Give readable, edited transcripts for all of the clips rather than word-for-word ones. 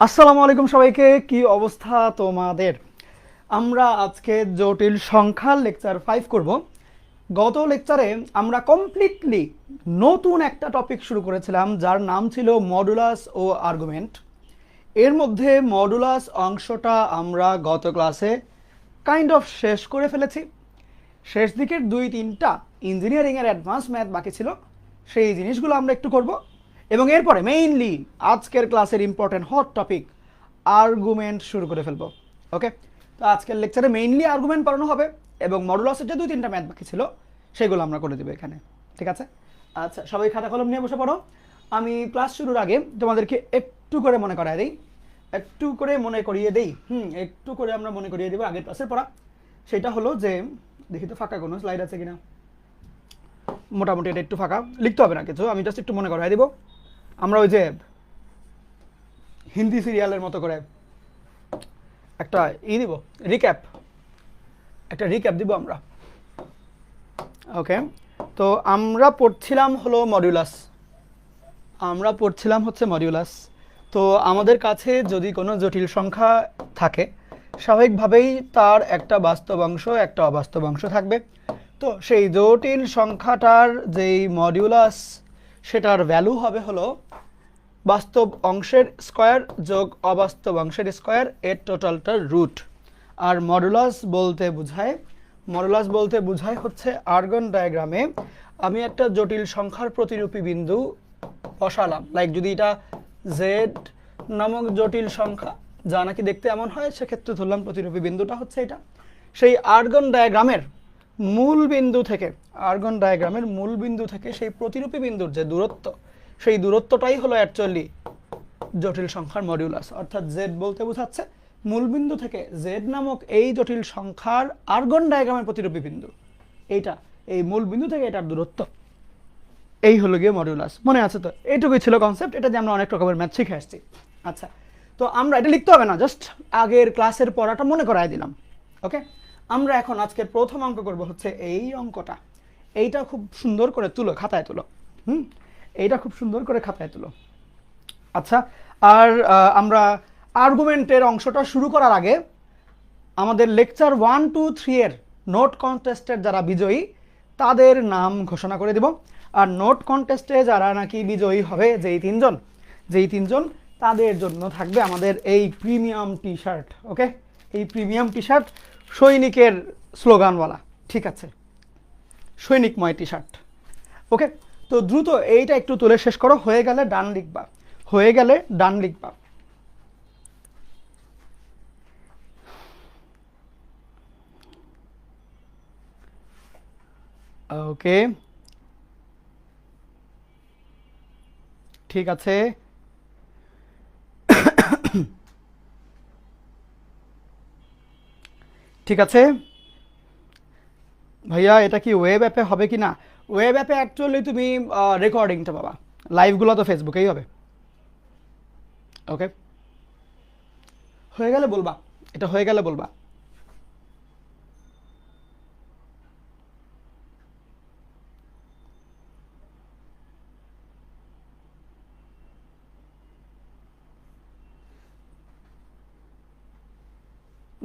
আসসালামু আলাইকুম সবাইকে, কি অবস্থা তোমাদের? আমরা আজকে জটিল সংখ্যার লেকচার 5 করব। গত লেকচারে আমরা কমপ্লিটলি নতুন একটা টপিক শুরু করেছিলাম যার নাম ছিল মডুলাস ও আর্গুমেন্ট। এর মধ্যে মডুলাস অংশটা আমরা গত ক্লাসে কাইন্ড অফ শেষ করে ফেলেছি। শেষ দিকের 2-3টা ইঞ্জিনিয়ারিংয়ের অ্যাডভান্স ম্যাথ বাকি ছিল, সেই জিনিসগুলো আমরা একটু করব। এবং এরপরে মেইনলি আজকের ক্লাসের ইম্পর্টেন্ট হট টপিক আর্গুমেন্ট শুরু করে ফেলবো। ওকে, তো আজকের লেকচারে মেইনলি আর্গুমেন্ট পড়ানো হবে এবং মডুলাসের যে 2-3টা ম্যাথ বাকি ছিল সেগুলো আমরা করে দেবো এখানে। ঠিক আছে? আচ্ছা, সবাই খাতা কলম নিয়ে বসে পড়ো। আমি ক্লাস শুরুর আগে তোমাদেরকে একটু করে মনে করিয়ে দেই, একটু করে আমরা মনে করিয়ে দেবো আগের ক্লাসের পড়া। সেটা হলো যে, দেখি তো ফাঁকা কোনো স্লাইড আছে কিনা। মোটামুটি এটা একটু ফাঁকা, লিখতে হবে না কিছু, আমি জাস্ট একটু মনে করাই দিব। আমরা ওই যে হিন্দি সিরিয়ালের মতো করে একটা দিব, একটা রিক্যাপ দিব আমরা। ওকে, তো আমরা পড়ছিলাম মডিউলাস। তো আমাদের কাছে যদি কোনো জটিল সংখ্যা থাকে, স্বাভাবিকভাবেই তার একটা বাস্তব অংশ একটা অবাস্তব অংশ থাকবে। তো সেই জটিল সংখ্যাটার যেই মডিউলাস, সেটার ভ্যালু হবে হলো বাস্তব অংশের স্কয়ার যোগ অবাস্তব অংশের স্কয়ার, এর টোটালটার রুট। আর মডুলাস বলতে বোঝায় হচ্ছে আর্গন ডায়াগ্রামে আমি একটা জটিল সংখ্যার প্রতিরূপী বিন্দু বসালাম। লাইক যদি এটা জেড নামক জটিল সংখ্যা যা নাকি দেখতে এমন হয়, সেক্ষেত্রে ধরলাম প্রতিরূপী বিন্দুটা হচ্ছে এটা। সেই আর্গন ডায়াগ্রামের মূল বিন্দু থেকে সেই প্রতিরূপী বিন্দুর যে দূরত্ব, সেই দূরত্বটাই হলো অ্যাকচুয়ালি জটিল সংখ্যার মডিউলাস। অর্থাৎ জেড বলতে বোঝাচ্ছে মূলবিন্দু থেকে জেড নামক এই জটিল সংখ্যার আর্গন ডায়াগ্রামের প্রতিরূপী বিন্দু, এইটা এই মূল বিন্দু থেকে এটার দূরত্ব, এই হলো গিয়ে মডিউলাস। মনে আছে তো? এইটুকুই ছিল কনসেপ্ট। এটা দিয়ে আমরা অনেক রকমের ম্যাথ শিখে আসছি। আচ্ছা, তো আমরা এটা লিখতে হবে না, জাস্ট আগের ক্লাসের পড়াটা মনে করাই দিলাম। ওকে, আমরা এখন আজকের প্রথম অঙ্ক করব হচ্ছে এই অঙ্কটা। এইটা খুব সুন্দর করে খাতায় তুলো। এইটা খুব সুন্দর করে খাতায় তুলো। আচ্ছা, আর আমরা আর্গুমেন্টের অংশটা শুরু করার আগে আমাদের লেকচার 1, 2, 3 এর নোট কন্টেস্টের যারা বিজয়ী তাদের নাম ঘোষণা করে দেব। আর নোট কন্টেস্টে যারা নাকি বিজয়ী হবে, যেই তিনজন তাদের জন্য থাকবে আমাদের এই প্রিমিয়াম টি শার্ট। ওকে, এই প্রিমিয়াম টি শার্ট সৈনিকের স্লোগানওয়ালা। ঠিক আছে, সৈনিকময় টি শার্ট। ওকে, তো দ্রুত এইটা একটু তুলে শেষ করো। হয়ে গেলে ডান লিখবা। ওকে, ঠিক আছে। ঠিক আছে ভাইয়া, এটা কি ওয়েব অ্যাপে হবে কি না? ওয়েব অ্যাপে অ্যাকচুয়ালি তুমি রেকর্ডিংটা পাবা, লাইভগুলো তো ফেসবুকেই হবে। ওকে, হয়ে গেলে বলবা, এটা হয়ে গেলে বলবা।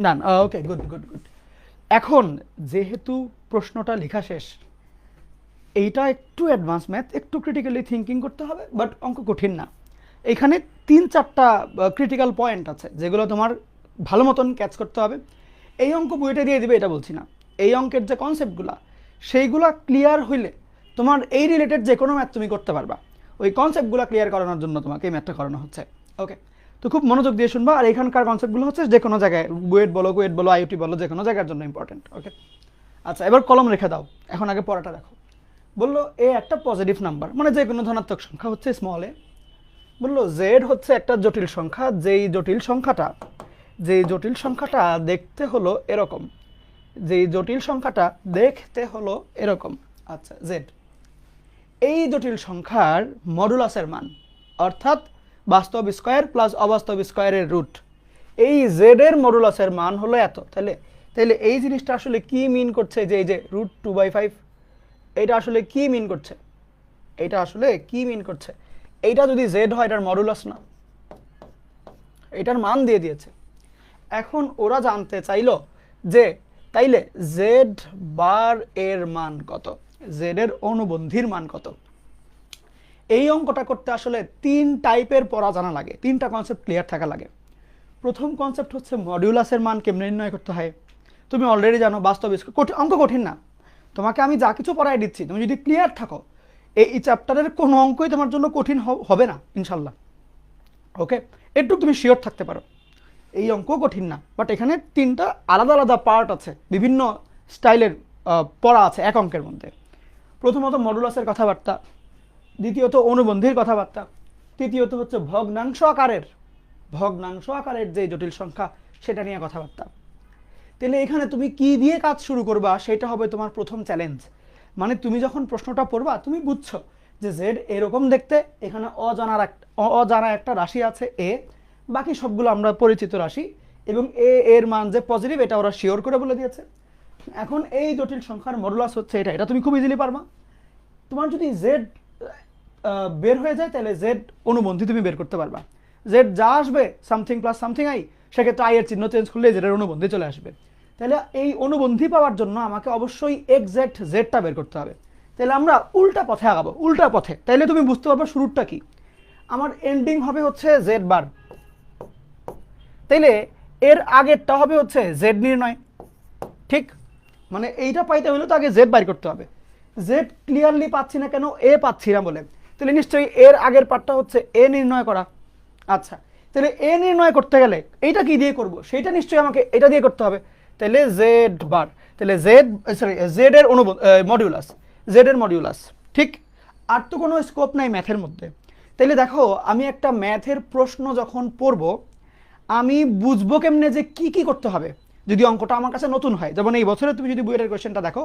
না, ওকে, গুড। এখন যেহেতু প্রশ্নটা লেখা শেষ, এইটা একটু অ্যাডভান্স ম্যাথ, একটু ক্রিটিক্যালি থিঙ্কিং করতে হবে, বাট অঙ্ক কঠিন না। এখানে 3-4টা ক্রিটিক্যাল পয়েন্ট আছে যেগুলো তোমার ভালো মতন ক্যাচ করতে হবে। এই অঙ্ক বইটা দিয়ে দিবে এটা বলছি না, এই অঙ্কের যে কনসেপ্টগুলো সেইগুলো ক্লিয়ার হইলে তোমার এই রিলেটেড যে কোনো ম্যাথ তুমি করতে পারবা। ওই কনসেপ্টগুলো ক্লিয়ার করানোর জন্য তোমাকে এই ম্যাথটা করানো হচ্ছে। ওকে, তো খুব মনোযোগ দিয়ে শুনবা। আর এখানকার কনসেপ্টগুলো হচ্ছে যে কোনো জায়গায়, কুয়েট বলো আইওটি বলো, যে কোনো জায়গার জন্য ইম্পর্টেন্ট। ওকে, আচ্ছা, এবার কলম রেখে দাও। এখন আগে পড়াটা দেখো। বললো এ একটা পজিটিভ নাম্বার, মানে যে কোনো ধনাত্মক সংখ্যা হচ্ছে স্মল এ। বললো জেড হচ্ছে একটা জটিল সংখ্যা, যেই জটিল সংখ্যাটা দেখতে হলো এরকম। আচ্ছা, জেড এই জটিল সংখ্যার মডুলাসের মান, অর্থাৎ বাস্তব স্কয়ার প্লাস অবাস্তব স্কয়ারের রুট, এই জেড এর মডুলাসের মান হলো এত। তাহলে এই জিনিসটা আসলে কি মিন করছে? যে এই যে √2/5, এটা আসলে কি মিন করছে? এইটা যদি জেড হয়, এটার মডুলাস না? এটার মান দিয়ে দিয়েছে। এখন ওরা জানতে চাইলো যে তাইলে জেড বার এর মান কত, জেড এর অনুবন্ধীর মান কত। এই অঙ্কটা করতে আসলে 3 টাইপের পড়া জানা লাগে, 3টা কনসেপ্ট ক্লিয়ার থাকা লাগে। প্রথম কনসেপ্ট হচ্ছে মডিউলাসের মান কেমনে নির্ণয় করতে হয়। তুমি অলরেডি জানো, বাস্তব অঙ্ক কঠিন না, তোমাকে আমি যা কিছু পড়াই দিচ্ছি, তুমি যদি ক্লিয়ার থাকো এই চ্যাপ্টারের কোনো অঙ্কই তোমার জন্য কঠিন হবে না ইনশাল্লাহ। ওকে, একটু তুমি শিওর থাকতে পারো, এই অঙ্ক কঠিন না, বাট এখানে 3টা আলাদা আলাদা পার্ট আছে, বিভিন্ন স্টাইলের পড়া আছে এক অঙ্কের মধ্যে। প্রথমত মডুলাসের কথাবার্তা, দ্বিতীয়ত অনুবন্ধীর কথাবার্তা, তৃতীয়ত হচ্ছে ভগ্নাংশ আকারের যে জটিল সংখ্যা সেটা নিয়ে কথাবার্তা। তাহলে এখানে তুমি কি দিয়ে কাজ শুরু করবা সেটা হবে তোমার প্রথম চ্যালেঞ্জ। মানে তুমি যখন প্রশ্নটা পড়বা তুমি বুঝছো যে জেড এরকম দেখতে, এখানে অজানা একটা রাশি আছে এ, বাকি সবগুলো আমরা পরিচিত রাশি, এবং এর মান যে পজিটিভ এটা ওরা শিওর করে বলে দিয়েছে। এখন এই জটিল সংখ্যার মডুলাস হচ্ছে এটা তুমি খুব ইজিলি পারবা। তোমার যদি জেড বের হয়ে যায় তাহলে জেড অনুবন্ধী তুমি বের করতে পারবা। জেড যা আসবে সামথিং প্লাস সামথিং আই, সেক্ষেত্রে আই এর চিহ্ন চেঞ্জ করলে জেড এর অনুবন্ধী চলে আসবে। তাহলে এই অনুবন্ধী পাওয়ার জন্য আমাকে অবশ্যই এক্সাক্ট জেডটা বের করতে হবে। তাহলে আমরা উল্টা পথে আগাবো, উল্টা পথে, তাইলে তুমি বুঝতে পারবে শুরুটা কি। আমার এন্ডিং হবে হচ্ছে জেড বার, তাইলে এর আগেরটা হবে হচ্ছে জেড নির্ণয়, ঠিক? মানে এইটা পাইতে হলে তো আগে জেড বাইর করতে হবে। জেড ক্লিয়ারলি পাচ্ছি না কেন, এ পাচ্ছি না বলে, তাহলে নিশ্চয়ই এর আগের পার্টটা হচ্ছে এ নির্ণয় করা। আচ্ছা, তাহলে এ নির্ণয় করতে গেলে এইটা কি দিয়ে করব, সেটা নিশ্চয়ই আমাকে এটা দিয়ে করতে হবে। তাহলে জেড বার, তাহলে জেড এর মডিউলাস, জেড এর মডিউলাস, ঠিক? আর তো কোনো স্কোপ নাই ম্যাথের মধ্যে। তাহলে দেখো, আমি একটা ম্যাথের প্রশ্ন যখন পড়ব আমি বুঝবো কেমনে যে কি কি করতে হবে যদি অঙ্কটা আমার কাছে নতুন হয়। যেমন এই বছরে তুমি যদি বইয়ের কোয়েশ্চেনটা দেখো,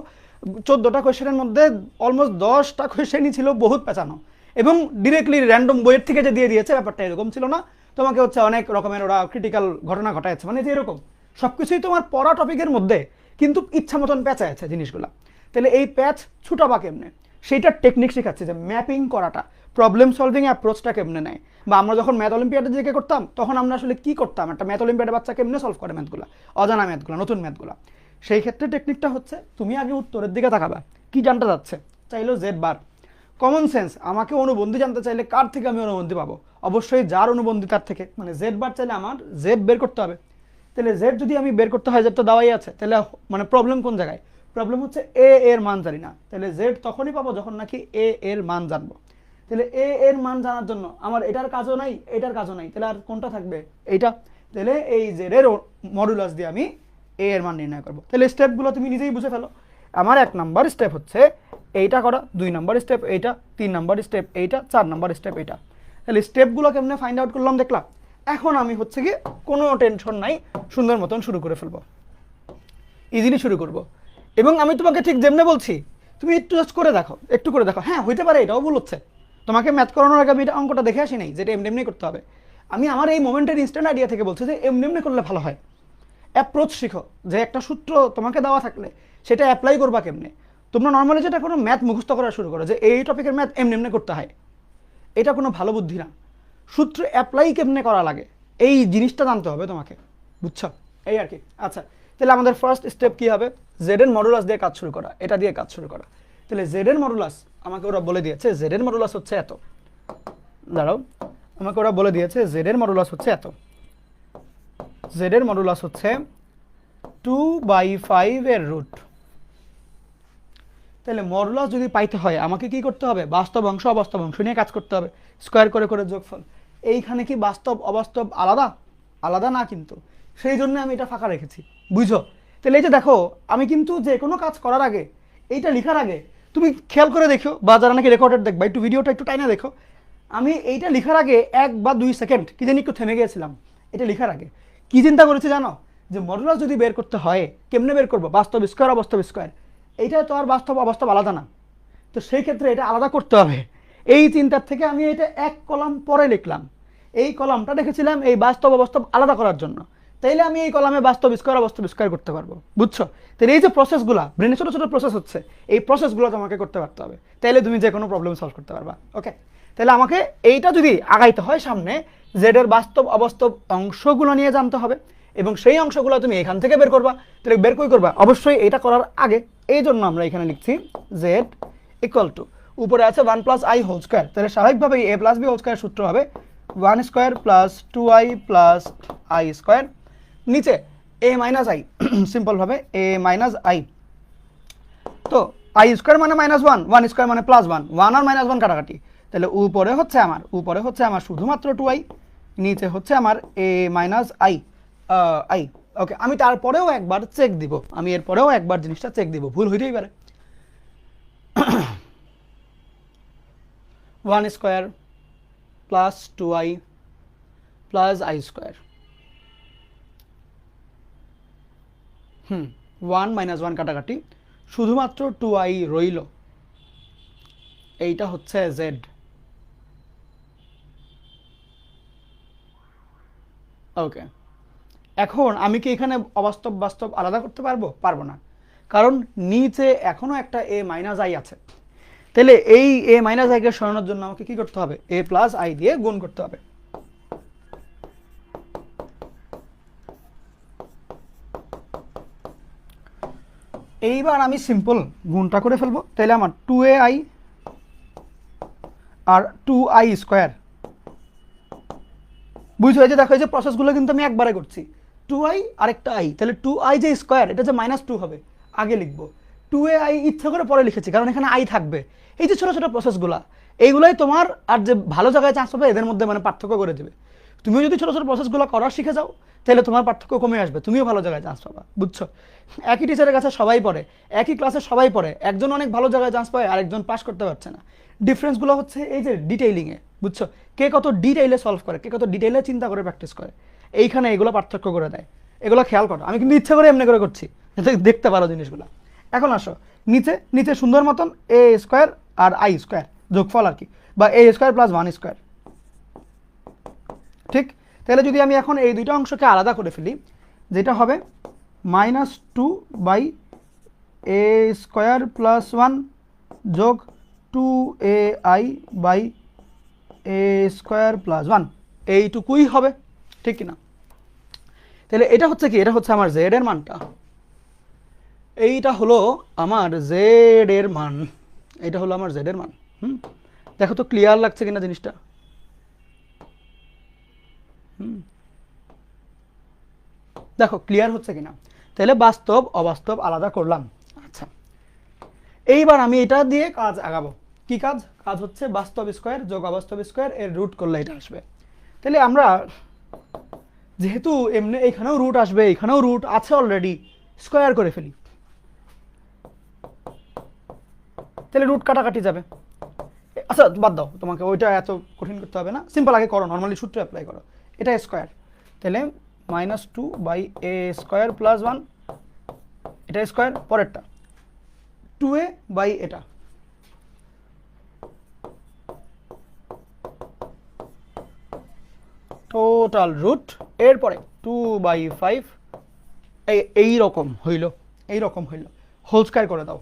14টা কোয়েশ্চেনের মধ্যে অলমোস্ট 10টা কোয়েশ্চেনই ছিল বহুত পেঁচানো, এবং ডিরেক্টলি র্যান্ডম বইয়ের থেকে যে দিয়ে দিয়েছে ব্যাপারটা এরকম ছিল না। তোমাকে হচ্ছে অনেক রকমের ওরা ক্রিটিক্যাল ঘটনা ঘটাচ্ছে, মানে যে এরকম সবকিছুই তোমার পড়া টপিকের মধ্যে, কিন্তু ইচ্ছা মতন প্যাঁচা আছে জিনিসগুলো। তাহলে এই প্যাচ ছুটাবা কেমনে সেইটার টেকনিক শেখাচ্ছে, যে ম্যাপিং করাটা, প্রবলেম সলভিং অ্যাপ্রোচটা কেমনে নেয়। বা আমরা যখন ম্যাথ অলিম্পিয়াডে যে করতাম তখন আমরা আসলে কি করতাম, একটা ম্যাথ অলিম্পিয়াডে বাচ্চা কেমনে সলভ করে ম্যাথগুলো, অজানা ম্যাথগুলো, নতুন ম্যাথগুলো। সেই ক্ষেত্রে টেকনিকটা হচ্ছে তুমি আগে উত্তরের দিকে তাকাবা, কি জানতে যাচ্ছে, চাইলো জেড বার। কমন সেন্স, আমাকে অনুবন্ধী জানতে চাইলে কার থেকে আমি অনুবন্ধী পাবো, অবশ্যই যার অনুবন্ধী তার থেকে। মানে জেড বার চাইলে আমার জেড বের করতে হবে। তাহলে জেড যদি আমি বের করতে হয়, জেডটা দেওয়াই আছে, তাহলে মানে প্রবলেম কোন জায়গায়, প্রবলেম হচ্ছে এ এর মান জানি না। তাহলে জেড তখনই পাবো যখন নাকি এ এর মান জানবো। তাহলে এ এর মান জানার জন্য আমার এটার কাজও নাই, এটার কাজও নাই, তাহলে আর কোনটা থাকবে, এইটা। তাহলে এই জেড এর মডুলাস দিয়ে আমি এ এর মান নির্ণয় করবো। তাহলে স্টেপগুলো তুমি নিজেই বুঝে ফেলো। আমার 1 নম্বর স্টেপ হচ্ছে এইটা করা, 2 নম্বর স্টেপ এইটা, 3 নম্বর স্টেপ এইটা, 4 নম্বর স্টেপ এইটা। তাহলে স্টেপগুলো কেমনে ফাইন্ড আউট করলাম দেখলাম। এখন আমি হচ্ছে কি কোনো টেনশন নাই, সুন্দর মতন শুরু করে ফেলবো, ইজিলি শুরু করব। এবং আমি তোমাকে ঠিক যেমনে বলছি তুমি একটু জাস্ট করে দেখো, একটু করে দেখো, হ্যাঁ হইতে পারে এটাও ভুল হচ্ছে। তোমাকে ম্যাথ করানোর আগে আমি এটা অঙ্কটা দেখে আসি নাই যেটা এমনি এমনি করতে হবে। আমি আমার এই মোমেন্টের ইনস্ট্যান্ট আইডিয়া থেকে বলছি যে এমনি এমনি করলে ভালো হয়। অ্যাপ্রোচ শিখো, যে একটা সূত্র তোমাকে দেওয়া থাকলে সেটা অ্যাপ্লাই করবা কেমনে। তোমরা নর্মালি যেটা কোনো ম্যাথ মুখস্থ করা শুরু করো যে এই টপিকের ম্যাথ এমনি এমনি করতে হয়, এটা কোনো ভালো বুদ্ধি না। সূত্র অ্যাপ্লাই কেমনে করা লাগে এই জিনিসটা জানতে হবে তোমাকে, বুঝছো? এই আর কি। আচ্ছা, তাহলে আমাদের ফার্স্ট স্টেপ কি হবে, জেড এর মডুলাস দিয়ে কাজ শুরু করা, এটা দিয়ে কাজ শুরু করা। তাহলে জেড এর মডুলাস আমাকে ওরা বলে দিয়েছে, জেড এর মডুলাস হচ্ছে এত। দাঁড়াও, আমাকে ওরা বলে দিয়েছে জেড এর মডুলাস হচ্ছে এত। জেড এর মডুলাস হচ্ছে 2/5 এর রুট। তাহলে মডুলাস যদি পাইতে হয় আমাকে কি করতে হবে, বাস্তব অংশ অবাস্তব অংশ নিয়ে কাজ করতে হবে, স্কোয়ার করে করে যোগফল। এইখানে কি বাস্তব অবাস্তব আলাদা? আলাদা না, কিন্তু সেই জন্য আমি এটা ফাঁকা রেখেছি, বুঝো? তাহলে এই যে দেখো, আমি কিন্তু যে কোনো কাজ করার আগে, এইটা লেখার আগে তুমি খেয়াল করে দেখো, বা যারা নাকি রেকর্ডেড দেখবা একটু ভিডিওটা একটু টাইনা দেখো, আমি এইটা লেখার আগে 1 বা 2 সেকেন্ড কি জানি একটু থেমে গিয়েছিলাম। এটা লেখার আগে কি চিন্তা করেছি জানো, যে মডুলাস যদি বের করতে হয় কেমনে বের করবো, বাস্তব স্কোয়ার অবাস্তব স্কোয়ার, এইটা তো আর বাস্তব অবাস্তব আলাদা না, তো সেই ক্ষেত্রে এটা আলাদা করতে হবে। এই চিন্তার থেকে আমি এটা 1 কলাম পরে লিখলাম। এই কলামটা দেখেছিলাম এই বাস্তব অবাস্তব আলাদা করার জন্য, তাইলে আমি এই কলামে বাস্তব স্কোয়ার অবাস্তব স্কোয়ার করতে পারবো, বুঝছো? তাহলে এই যে প্রসেসগুলো ব্রেনে ছোটো ছোটো প্রসেস হচ্ছে, এই প্রসেসগুলো তোমাকে করতে পারতে হবে, তাইলে তুমি যে কোনো প্রবলেম সলভ করতে পারবা। ওকে, তাহলে আমাকে এইটা যদি আগাইতে হয় সামনে, জেড এর বাস্তব অবাস্তব অংশগুলো নিয়ে জানতে হবে এবং সেই অংশগুলো তুমি এখান থেকে বের করবা। তাহলে বের কই করবা? অবশ্যই এটা করার আগে এই জন্য আমরা এখানে লিখছি জেড ইকুয়াল টু উপরে আছে 1 প্লাস আই হোল স্কোয়ার, তাহলে স্বাভাবিকভাবেই এ প্লাস বি হোল স্কোয়ার সূত্র হবে 1 square plus 2i plus I square, নিচে এ মাইনাস আই সিম্পলভাবে এ মাইনাস আই। তো আই স্কোয়ার মানে -1, 1 স্কোয়ার মানে +1, 1 আর -1 কাটাকাটি, তাহলে উপরে হচ্ছে আমার শুধুমাত্র 2i, নিচে হচ্ছে আমার এ মাইনাস আই আই। ওকে, আমি তারপরেও একবার চেক দিব, আমি এরপরেও একবার জিনিসটা চেক দিব, ভুল হইতেই পারে। 1 square plus 2i plus I square, 1 -1 কাটাকাটি, শুধুমাত্র 2i রইল, এইটা হচ্ছে জেড। ওকে, এখন আমি কি এখানে অবাস্তব বাস্তব আলাদা করতে পারবো না, কারণ নিচে এখনো একটা এ মাইনাস আই আছে। তাহলে এই এ মাইনাস আইকে সরানোর জন্য আমাকে কি করতে হবে? এ প্লাস আই দিয়ে গুণ করতে হবে। এইবার আমি সিম্পল গুণটা করে ফেলবো, তাহলে আমার 2ai আর 2i স্কোয়ার, বুঝছো? এই যে দেখো, এই যে প্রসেসগুলো কিন্তু আমি একবারে করছি, 2i আরেকটা i, তাহলে 2i যে স্কোয়ার এটা যে -2 হবে আগে লিখবো, 2ai ইচ্ছা করে পরে লিখেছি কারণ এখানে i থাকবে। এই যে ছোট ছোট প্রসেসগুলো, এইগুলাই তোমার আর যে ভালো জায়গায় চান্স পাবে এদের মধ্যে মানে পার্থক্য করে দেবে। তুমিও যদি ছোট ছোট প্রসেসগুলো করা শিখে যাও তাহলে তোমার পার্থক্য কমে আসবে, তুমিও ভালো জায়গায় চান্স পাবা, বুঝছো? একই টিচারের কাছে সবাই পড়ে, একই ক্লাসে সবাই পড়ে, একজন অনেক ভালো জায়গায় চান্স পায় আরেকজন পাস করতে পারছে না। ডিফারেন্সগুলো হচ্ছে এই যে ডিটেইলিংয়ে, বুঝছো? কে কত ডিটেইলে সলভ করে, কে কত ডিটেইলে চিন্তা করে প্র্যাকটিস করে, এইখানে এগুলো পার্থক্য করে দেয়। এগুলো খেয়াল করো, আমি কিন্তু ইচ্ছা করে এমনি করে করছি যাতে দেখতে পারো জিনিসগুলো। এখন আসো নিচে, নিচে সুন্দর মতন এ স্কোয়ার আর আই স্কোয়ার যোগফল আর কি, বা এ স্কোয়ার প্লাস 1 স্কোয়ার, ঠিক? তাহলে যদি আমি এখন এই দুইটা অংশকে আলাদা করে ফেলি, যেটা হবে -2 বাই এ স্কোয়ার প্লাস 1 যোগ 2ai by a square plus 1, এইটুকুই হবে, ঠিক কিনা? তাহলে এটা হচ্ছে কি? এটা হচ্ছে আমার জেড এর মানটা, এইটা হলো আমার জেড এর মান, এইটা হলো আমার জেড এর মান। দেখো তো ক্লিয়ার লাগছে কিনা জিনিসটা? দেখো ক্লিয়ার হচ্ছে কিনা? তাহলে বাস্তব অবাস্তব আলাদা করলাম। আচ্ছা, এইবার আমি এটা দিয়ে কাজ আগাবো। কি কাজ? কাজ হচ্ছে বাস্তব স্কোয়ার যোগ অবাস্তব স্কোয়ার এর রুট করলে এটা আসবে। তাহলে আমরা যেহেতু এমনি এখানেও রুট আসবে, এখানেও রুট আছে অলরেডি, স্কোয়ার করে ফেলি, তাহলে রুট কাটাকাটি যাবে। আচ্ছা বাদ দাও, তোমাকে ওইটা এত কঠিন করতে হবে না, সিম্পল আগে করো, নর্মালি সূত্র অ্যাপ্লাই করো। এটা স্কোয়ার, তাহলে -2 বাই এ স্কোয়ার প্লাস 1, এটা স্কোয়ার, পরেরটা 2a বাই এটা, টোটাল রুট, এরপরে 2/5, এইরকম হইল, এইরকম হইল, হোল স্কোয়ার করে দাও।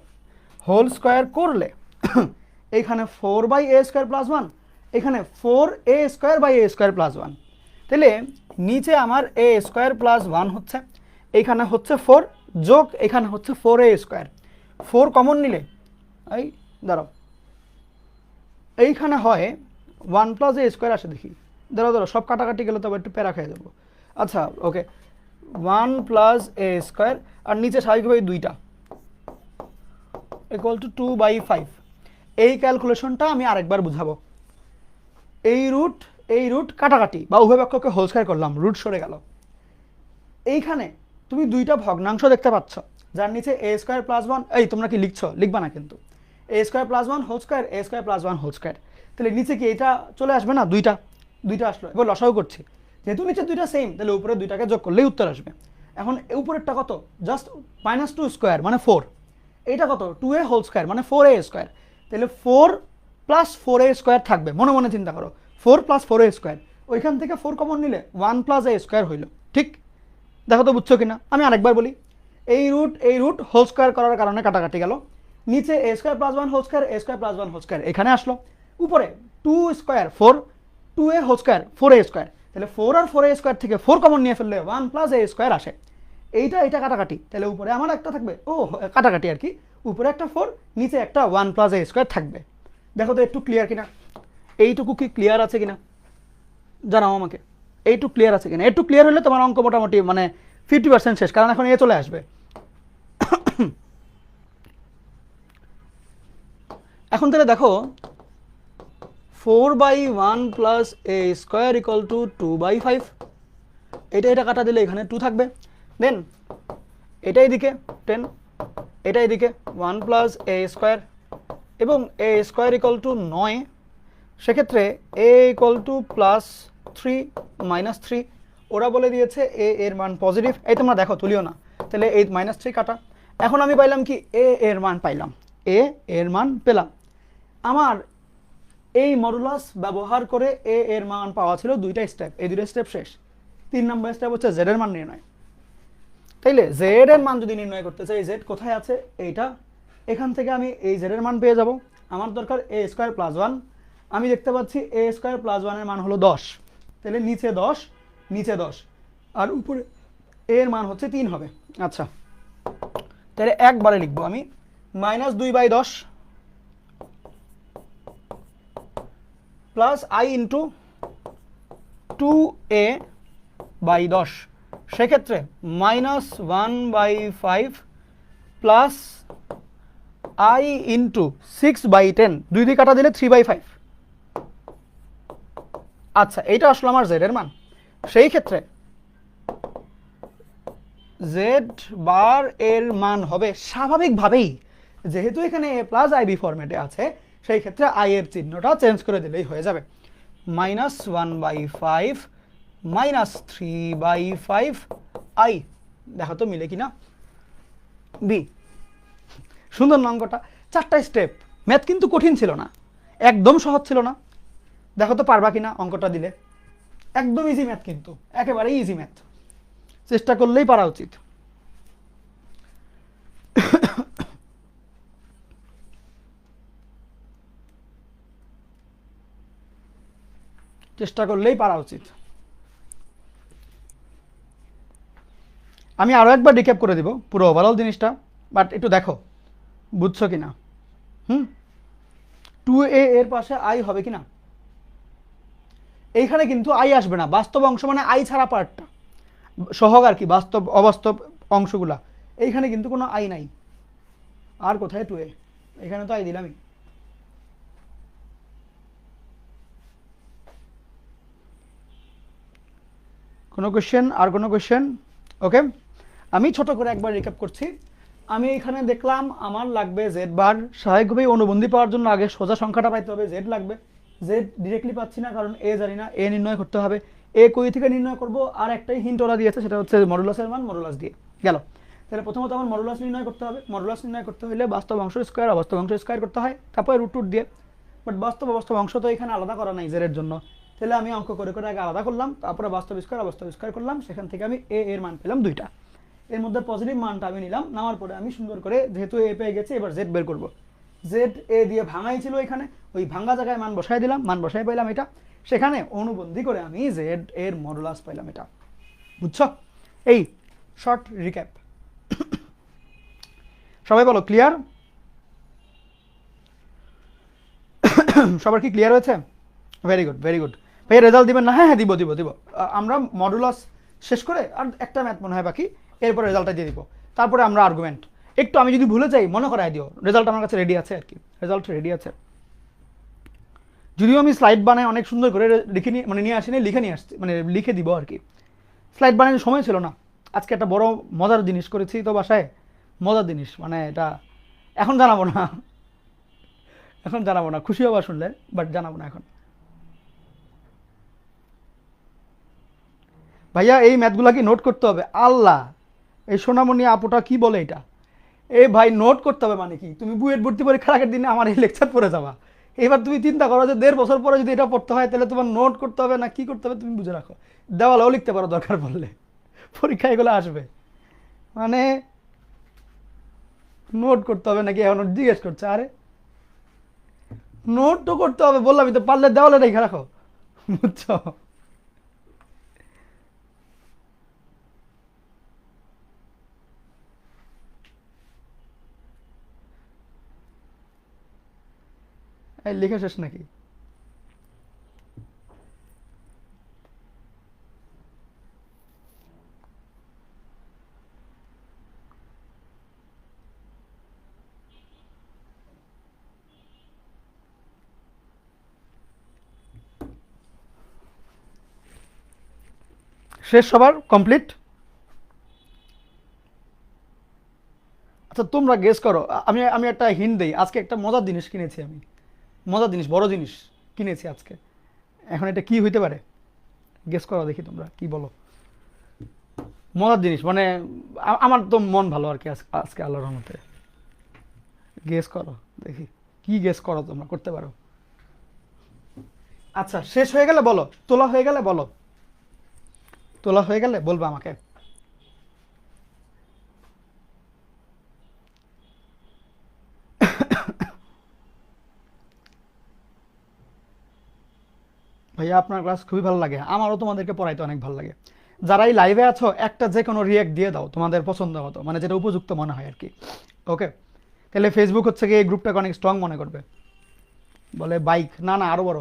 হোল স্কোয়ার করলে এইখানে 4/a স্কোয়ার প্লাস 1, এখানে 4a square by a square plus 1, তাহলে নিচে আমার এ স্কোয়ার প্লাস 1 হচ্ছে, এইখানে হচ্ছে 4 যোগ এখানে হচ্ছে 4a স্কোয়ার, 4 কমন নিলে এই দাঁড়াও, এইখানে হয় 1 প্লাস এ স্কোয়ার আসে, দেখি দাঁড়াও সব কাটাকাটি গেলে তো একটু প্যারা খেয়ে যাবো। আচ্ছা ওকে, 1 প্লাস এ স্কোয়ার আর নিচে স্বাভাবিকভাবে 2টা ইকুয়াল টু 2/5। এই ক্যালকুলেশনটা আমি আরেকবার বুঝাবো। এই রুট কাটাকাটি বা উভয় পক্ষকে হোল স্কয়ার করলাম, রুট সরে গেল। এইখানে তুমি দুইটা ভগ্নাংশ দেখতে পাচ্ছ, যার নিচে এ স্কোয়ার প্লাস 1, এই তোমরা কি লিখছো? লিখবা না কিন্তু, এ স্কোয়ার প্লাস 1 হোল স্কয়ার, এ স্কোয়ার প্লাস 1 হোল স্কয়ার, তাহলে নিচে কি এটা চলে আসবে না? দুইটা আসলো। এবার লসাগু করছি, যেহেতু নিচে দুইটা সেম তাহলে উপরে দুইটাকে যোগ করলেই উত্তর আসবে। এখন উপরেরটা কত? জাস্ট -2 স্কোয়ার মানে 4, এইটা কত? 2a হোল স্কয়ার মানে 4a স্কোয়ার, তাহলে 4 প্লাস 4a স্কোয়ার থাকবে, মনে মনে চিন্তা করো, 4 প্লাস 4a স্কোয়ার, ওইখান থেকে 4 কমন নিলে 1 প্লাস a স্কোয়ার হইল, ঠিক? দেখো তো বুঝছো কিনা? আমি আরেকবার বলি, এই রুট হোল স্কয়ার করার কারণে কাটাকাটি গেল, নিচে এ স্কোয়ার প্লাস 1 হোল স্কয়ার, এ স্কোয়ার প্লাস 1 হোল স্কয়ার এখানে আসলো, উপরে 2 square 4, 2a whole square 4a square, তাহলে 4 আর 4 এ স্কোয়ার থেকে 4 কমন নিয়ে ফেললে 1 প্লাস এ স্কোয়ার আসে। এইটা কাটাকাটি, তাহলে উপরে আমার একটা থাকবে, ও কাটাকাটি আর কি, উপরে একটা 4, নিচে একটা 1 প্লাস এ স্কোয়ার থাকবে। দেখো তো একটু ক্লিয়ার কিনা, এইটুকু কি ক্লিয়ার আছে কিনা জানাও আমাকে, এইটুকু ক্লিয়ার আছে কিনা। একটু ক্লিয়ার হলে তোমার অঙ্ক মোটামুটি মানে 50% শেষ, কারণ এখন এ চলে আসবে। এখন তাহলে দেখো 4/1 plus A square equal to 2/5, এটা কাটা দিলে এখানে 2 থাকবে। দেন এটা এদিকে 10, এটা এদিকে 1 প্লাস এ স্কোয়ার, এবং এ স্কোয়ার ইকুয়াল টু 9, সেক্ষেত্রে এ ইকুয়াল টু প্লাস 3 মাইনাস 3, ওরা বলে দিয়েছে এ এর মান পজিটিভ। এই তোমরা দেখো তুলিও না, তাহলে এই -3 কাটা। এখন আমি পাইলাম কি, এ এর মান পাইলাম, এ এর মান পেলাম। আমার এই মডুলাস ব্যবহার করে এ এর মান পাওয়া ছিল দুইটা স্টেপ, এই দুইটা স্টেপ শেষ। 3 নম্বর স্টেপ হচ্ছে জেড এর মান নির্ণয়। তাইলে জেড এর মান যদি নির্ণয় করতে চাই, জেড কোথায় আছে, এইটা, এখান থেকে আমি এই জেড এর মান পেয়ে যাব। আমার দরকার এ স্কোয়ার প্লাস 1, আমি দেখতে পাচ্ছি এ স্কোয়ার প্লাস 1 এর মান হলো 10, তাহলে নিচে 10 নিচে 10, আর উপরে এর মান হচ্ছে 3 হবে। আচ্ছা, তাহলে একবারে লিখবো আমি -2/10 প্লাস আই ইন্টু 2a/10, সেক্ষেত্রে -1/5 প্লাস আই ইন্টু 6/10, 2 দিয়ে কাটা দিলে 3/5। আচ্ছা, এইটা আসলে আমার জেড এর মান। সেই ক্ষেত্রে জেড বার এর মান হবে স্বাভাবিকভাবেই, যেহেতু এখানে এ প্লাস আইবি ফরম্যাটে আছে, সেই ক্ষেত্রে আই এর চিহ্নটা চেঞ্জ করে দিলেই হয়ে যাবে। -1/5 -3/5 আই। দেখো তো মিলে কিনা, বি। সুন্দর না অঙ্কটা? 4টা স্টেপ, ম্যাথ কিন্তু কঠিন ছিল না, একদম সহজ ছিল না। দেখো তো পারবা কিনা অঙ্কটা দিলে, একদম ইজি ম্যাথ, কিন্তু একেবারেই ইজি ম্যাথ, চেষ্টা করলেই পারা উচিত। চেষ্টা করলেই পারা উচিত। আমি আরো একবার রিক্যাপ করে দিব পুরো ওভারঅল জিনিসটা, বাট একটু দেখো বুঝছো কিনা। 2a এর পাশে আই হবে কিনা, এইখানে কিন্তু আই আসবে না, বাস্তব অংশ মানে আই ছাড়া পার্টটা সহগ আর কি, বাস্তব অবাস্তব অংশগুলা, এইখানে কিন্তু কোনো আই নাই। আর কোথায় 2a, এখানে তো আই দিলামই। কোনো কোয়েশ্চেন? আর কোনো কোয়েশ্চেন? ওকে, আমি ছোট করে একবার রিক্যাপ করছি। আমি এখানে দেখলাম আমার লাগবে জেড বার, স্বাভাবিকভাবেই অনুবন্ধী পাওয়ার জন্য আগে সোজা সংখ্যাটা পাইতে হবে, জেড লাগবে। জেড ডিরেক্টলি পাচ্ছি না, কারণ এ জানি না, এ নির্ণয় করতে হবে। এ কই থেকে নির্ণয় করব, আর একটাই হিন্ট ওরা দিয়েছে, সেটা হচ্ছে মডুলাসের মান, মডুলাস দিয়ে গেল। তাহলে প্রথমত আমার মডুলাস নির্ণয় করতে হবে। মডুলাস নির্ণয় করতে হলে বাস্তব অংশ স্কোয়ার, অবাস্তব অংশ স্কোয়ার করতে হয়, তারপরে রুট দিয়ে। বাট বাস্তব অবাস্তব অংশ তো এখানে আলাদা করা নাই জেডের জন্য, তাহলে আমি অঙ্ক করে করে আগে আলাদা করলাম, তারপরে বাস্তব স্কোয়ার অবাস্তব স্কোয়ার করলাম, সেখান থেকে আমি এ এর মান পেলাম 2টা। এর মধ্যে পজিটিভ মানটা আমি নিলাম, নেওয়ার পরে আমি সুন্দর করে, যেহেতু এ পেয়ে গেছে, এবার জেড বের করব। জেড এ দিয়ে ভাঙাই ছিল এখানে, ওই ভাঙা জায়গায় মান বসাই দিলাম, মান বসাই পাইলাম এটা, সেখানে অনুবন্ধী করে আমি জেড এর মডুলাস পাইলাম এটা। বুঝছো? এই শর্ট রিক্যাপ। সবাই বলো ক্লিয়ার? সবার কি ক্লিয়ার হয়েছে? Very good, very good. ভাই রেজাল্ট দিবেন না? হ্যাঁ হ্যাঁ দিব দিব দিব। আমরা মডুলাস শেষ করে আর একটা ম্যাথ মনে হয় বাকি, এরপরে রেজাল্টটা দিয়ে দিব, তারপরে আমরা আর্গুমেন্ট। একটু আমি যদি ভুলে যাই মনে করাই দিও, রেজাল্ট আমার কাছে রেডি আছে আর কি, রেজাল্ট রেডি আছে। যদিও আমি স্লাইড বানায় অনেক সুন্দর করে লিখে নিয়ে, মানে নিয়ে আসিনি, লিখে নিয়ে আসছি, মানে লিখে দিব আর কি। স্লাইড বানানোর সময় ছিল না, আজকে একটা বড় মজার জিনিস করেছি তো বাসায়, মজার জিনিস, মানে এটা এখন জানাবো না, এখন জানাবো না, খুশি হবা শুনলে, বাট জানাবো না এখন। ভাইয়া এই ম্যাথগুলা কি নোট করতে হবে? আল্লাহ, এই সোনামণি আপুটা কি বলে এটা? এই ভাই নোট করতে হবে মানে কি? তুমি বুয়েট ভর্তি পরীক্ষার আগের দিনে আমার এই লেকচার পড়ে যাবা। এবার তুমি চিন্তা করো যে 1.5 বছর পরে যদি এটা পড়তে হয়, তাহলে তোমার নোট করতে হবে না কি করতে হবে তুমি বুঝে রাখো, দেওয়ালেও লিখতে পারো দরকার পড়লে, পরীক্ষা এগুলো আসবে। মানে নোট করতে হবে নাকি এখন জিজ্ঞেস করছে? আরে নোট তো করতে হবে, বললামই তো, পারলে দেওয়ালে রেখে রাখো, বুঝছো? এই লেখা শেষ নাকি? শেষ সবার কমপ্লিট? আচ্ছা তোমরা গেস করো, আমি আমি একটা হিন্ট দেই। আজকে একটা মজার জিনিস কিনেছি আমি, মজার জিনিস, বড় জিনিস কিনেছি আজকে। এখন এটা কি হইতে পারে গেস করো দেখি, তোমরা কি বলো। মজার জিনিস মানে আমার তো মন ভালো আর কি আজকে আল্লাহর রহমতে। গেস করো দেখি, কি গেস করো তোমরা, করতে পারো? আচ্ছা শেষ হয়ে গেলে বলো, তোলা হয়ে গেলে বলো, তোলা হয়ে গেলে বলবো আমাকে। ভাইয়া আপনার ক্লাস খুবই ভালো লাগে, আমারও তোমাদেরকে পড়াইতে অনেক ভালো লাগে। যারা এই লাইভে আছো একটা যে কোনো রিয়াক্ট দিয়ে দাও তোমাদের পছন্দ মতো, মানে যেটা উপযুক্ত মনে হয় আর কি। ওকে, তাহলে ফেসবুক হচ্ছে কি এই গ্রুপটাকে অনেক স্ট্রং মনে করবে। বলে বাইক, না না আরো বড়।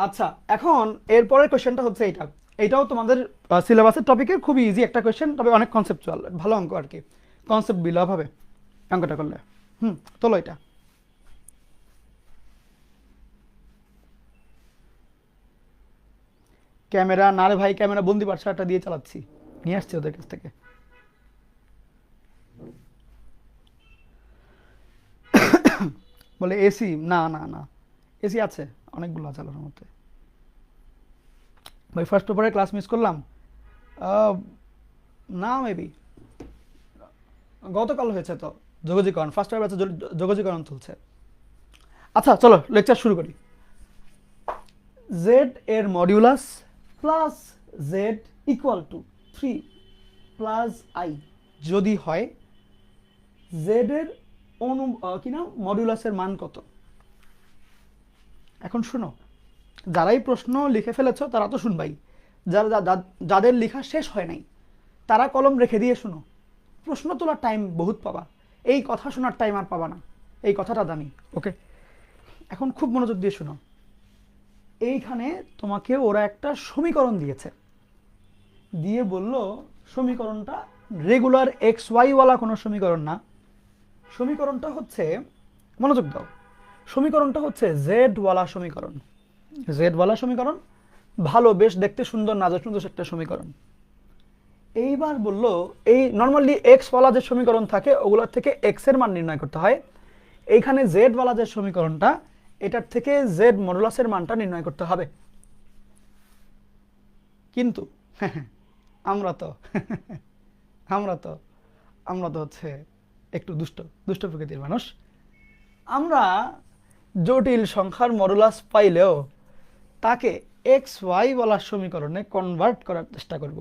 আচ্ছা এখন এরপরের কোয়েশ্চেনটা হচ্ছে এইটা, এইটাও তোমাদের সিলেবাসের টপিকের খুবই ইজি একটা কোয়েশ্চেন, তবে অনেক কনসেপচুয়াল, ভালো অঙ্ক আর কি, কনসেপ্ট বিলভ হবে অঙ্কটা করলে। তোলো এটা। ক্যামেরা না রে ভাই, ক্যামেরা বন্দি পাঠশালাটা দিয়ে চালাচ্ছি, নিয়ে আসছি ওদের কাছ থেকে। বলে এসি, না না না, এসি আছে অনেকগুলো আছে আলোর মধ্যে। ভাই ফার্স্ট পেপারে ক্লাস মিস করলাম, না মেবি গতকাল হয়েছে তো যোগাযোগকরণ, ফার্স্ট পেপার আছে, যোগাযোগকরণ চলছে। আচ্ছা চলো লেকচার শুরু করি। জেড এর modulus plus Z equal to 3 plus I যদি হয়, জেড এর কি না মডিউলাসের মান কত? এখন শুনো, যারাই প্রশ্ন লিখে ফেলেছো তারা তো শুনবাই, যাদের লেখা শেষ হয় নাই তারা কলম রেখে দিয়ে শুনো। প্রশ্ন তোলার টাইম বহুত পাবা, এই কথা শোনার টাইম আর পাবা না, এই কথাটা দামি। ওকে, এখন খুব মনোযোগ দিয়ে শুনো। এইখানে তোমাকে ওরা একটা সমীকরণ দিয়েছে, দিয়ে বলল সমীকরণটা রেগুলার এক্স ওয়াইওয়ালা কোনো সমীকরণ না, সমীকরণটা হচ্ছে, মনোযোগ দাও, সমীকরণটা হচ্ছে জেডওয়ালা সমীকরণ। জেডওয়ালা সমীকরণ, ভালো বেশ দেখতে সুন্দর নাজুক সুন্দর একটা সমীকরণ। এইবার বলল এই নর্মালি এক্সওয়ালা যে সমীকরণ থাকে ওগুলোর থেকে এক্স এর মান নির্ণয় করতে হয়, এইখানে জেডওয়ালা যে সমীকরণটা এটার থেকে জেড মডুলাসের মানটা নির্ণয় করতে হবে। কিন্তু আমরা তো আমরা তো আমরা তো হচ্ছে একটু দুষ্ট দুষ্ট প্রকৃতির মানুষ, আমরা জটিল সংখ্যার মডুলাস পাইলেও তাকে এক্স ওয়াই বলার সমীকরণে কনভার্ট করার চেষ্টা করব,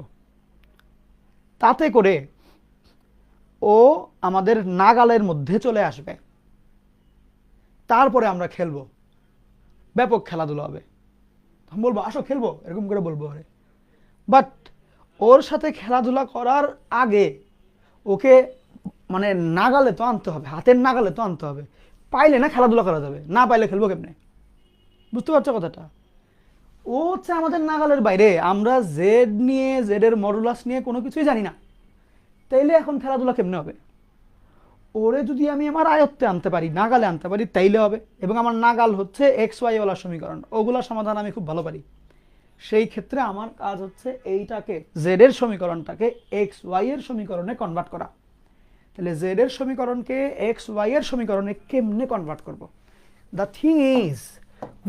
তাতে করে ও আমাদের নাগালের মধ্যে চলে আসবে, তারপরে আমরা খেলবো, ব্যাপক খেলাধুলা হবে। বলবো আসো খেলবো, এরকম করে বলবো ওরে। বাট ওর সাথে খেলাধুলা করার আগে ওকে মানে নাগালে তো আনতে হবে, হাতের নাগালে তো আনতে হবে, পাইলে না খেলাধুলা করা যাবে, না পাইলে খেলবো কেমনে? বুঝতে পারছো কথাটা? ও হচ্ছে আমাদের নাগালের বাইরে, আমরা জেড নিয়ে, জেড এর মডুলাস নিয়ে কোনো কিছুই জানি না, তাইলে এখন খেলাধুলা কেমনে হবে? ওরে যদি আমি আমার আয়ত্তে আনতে পারি, নাগালে আনতে পারি, তাইলে হবে। এবং আমার নাগাল হচ্ছে এক্স ওয়াই ওয়ালা সমীকরণ, ওগুলোর সমাধান আমি খুব ভালো পারি। সেই ক্ষেত্রে আমার কাজ হচ্ছে এইটাকে, জেড এর সমীকরণটাকে এক্স ওয়াই এর সমীকরণে কনভার্ট করা। তাহলে জেড এর সমীকরণকে এক্স ওয়াই এর সমীকরণে কেমনে কনভার্ট করব? The thing is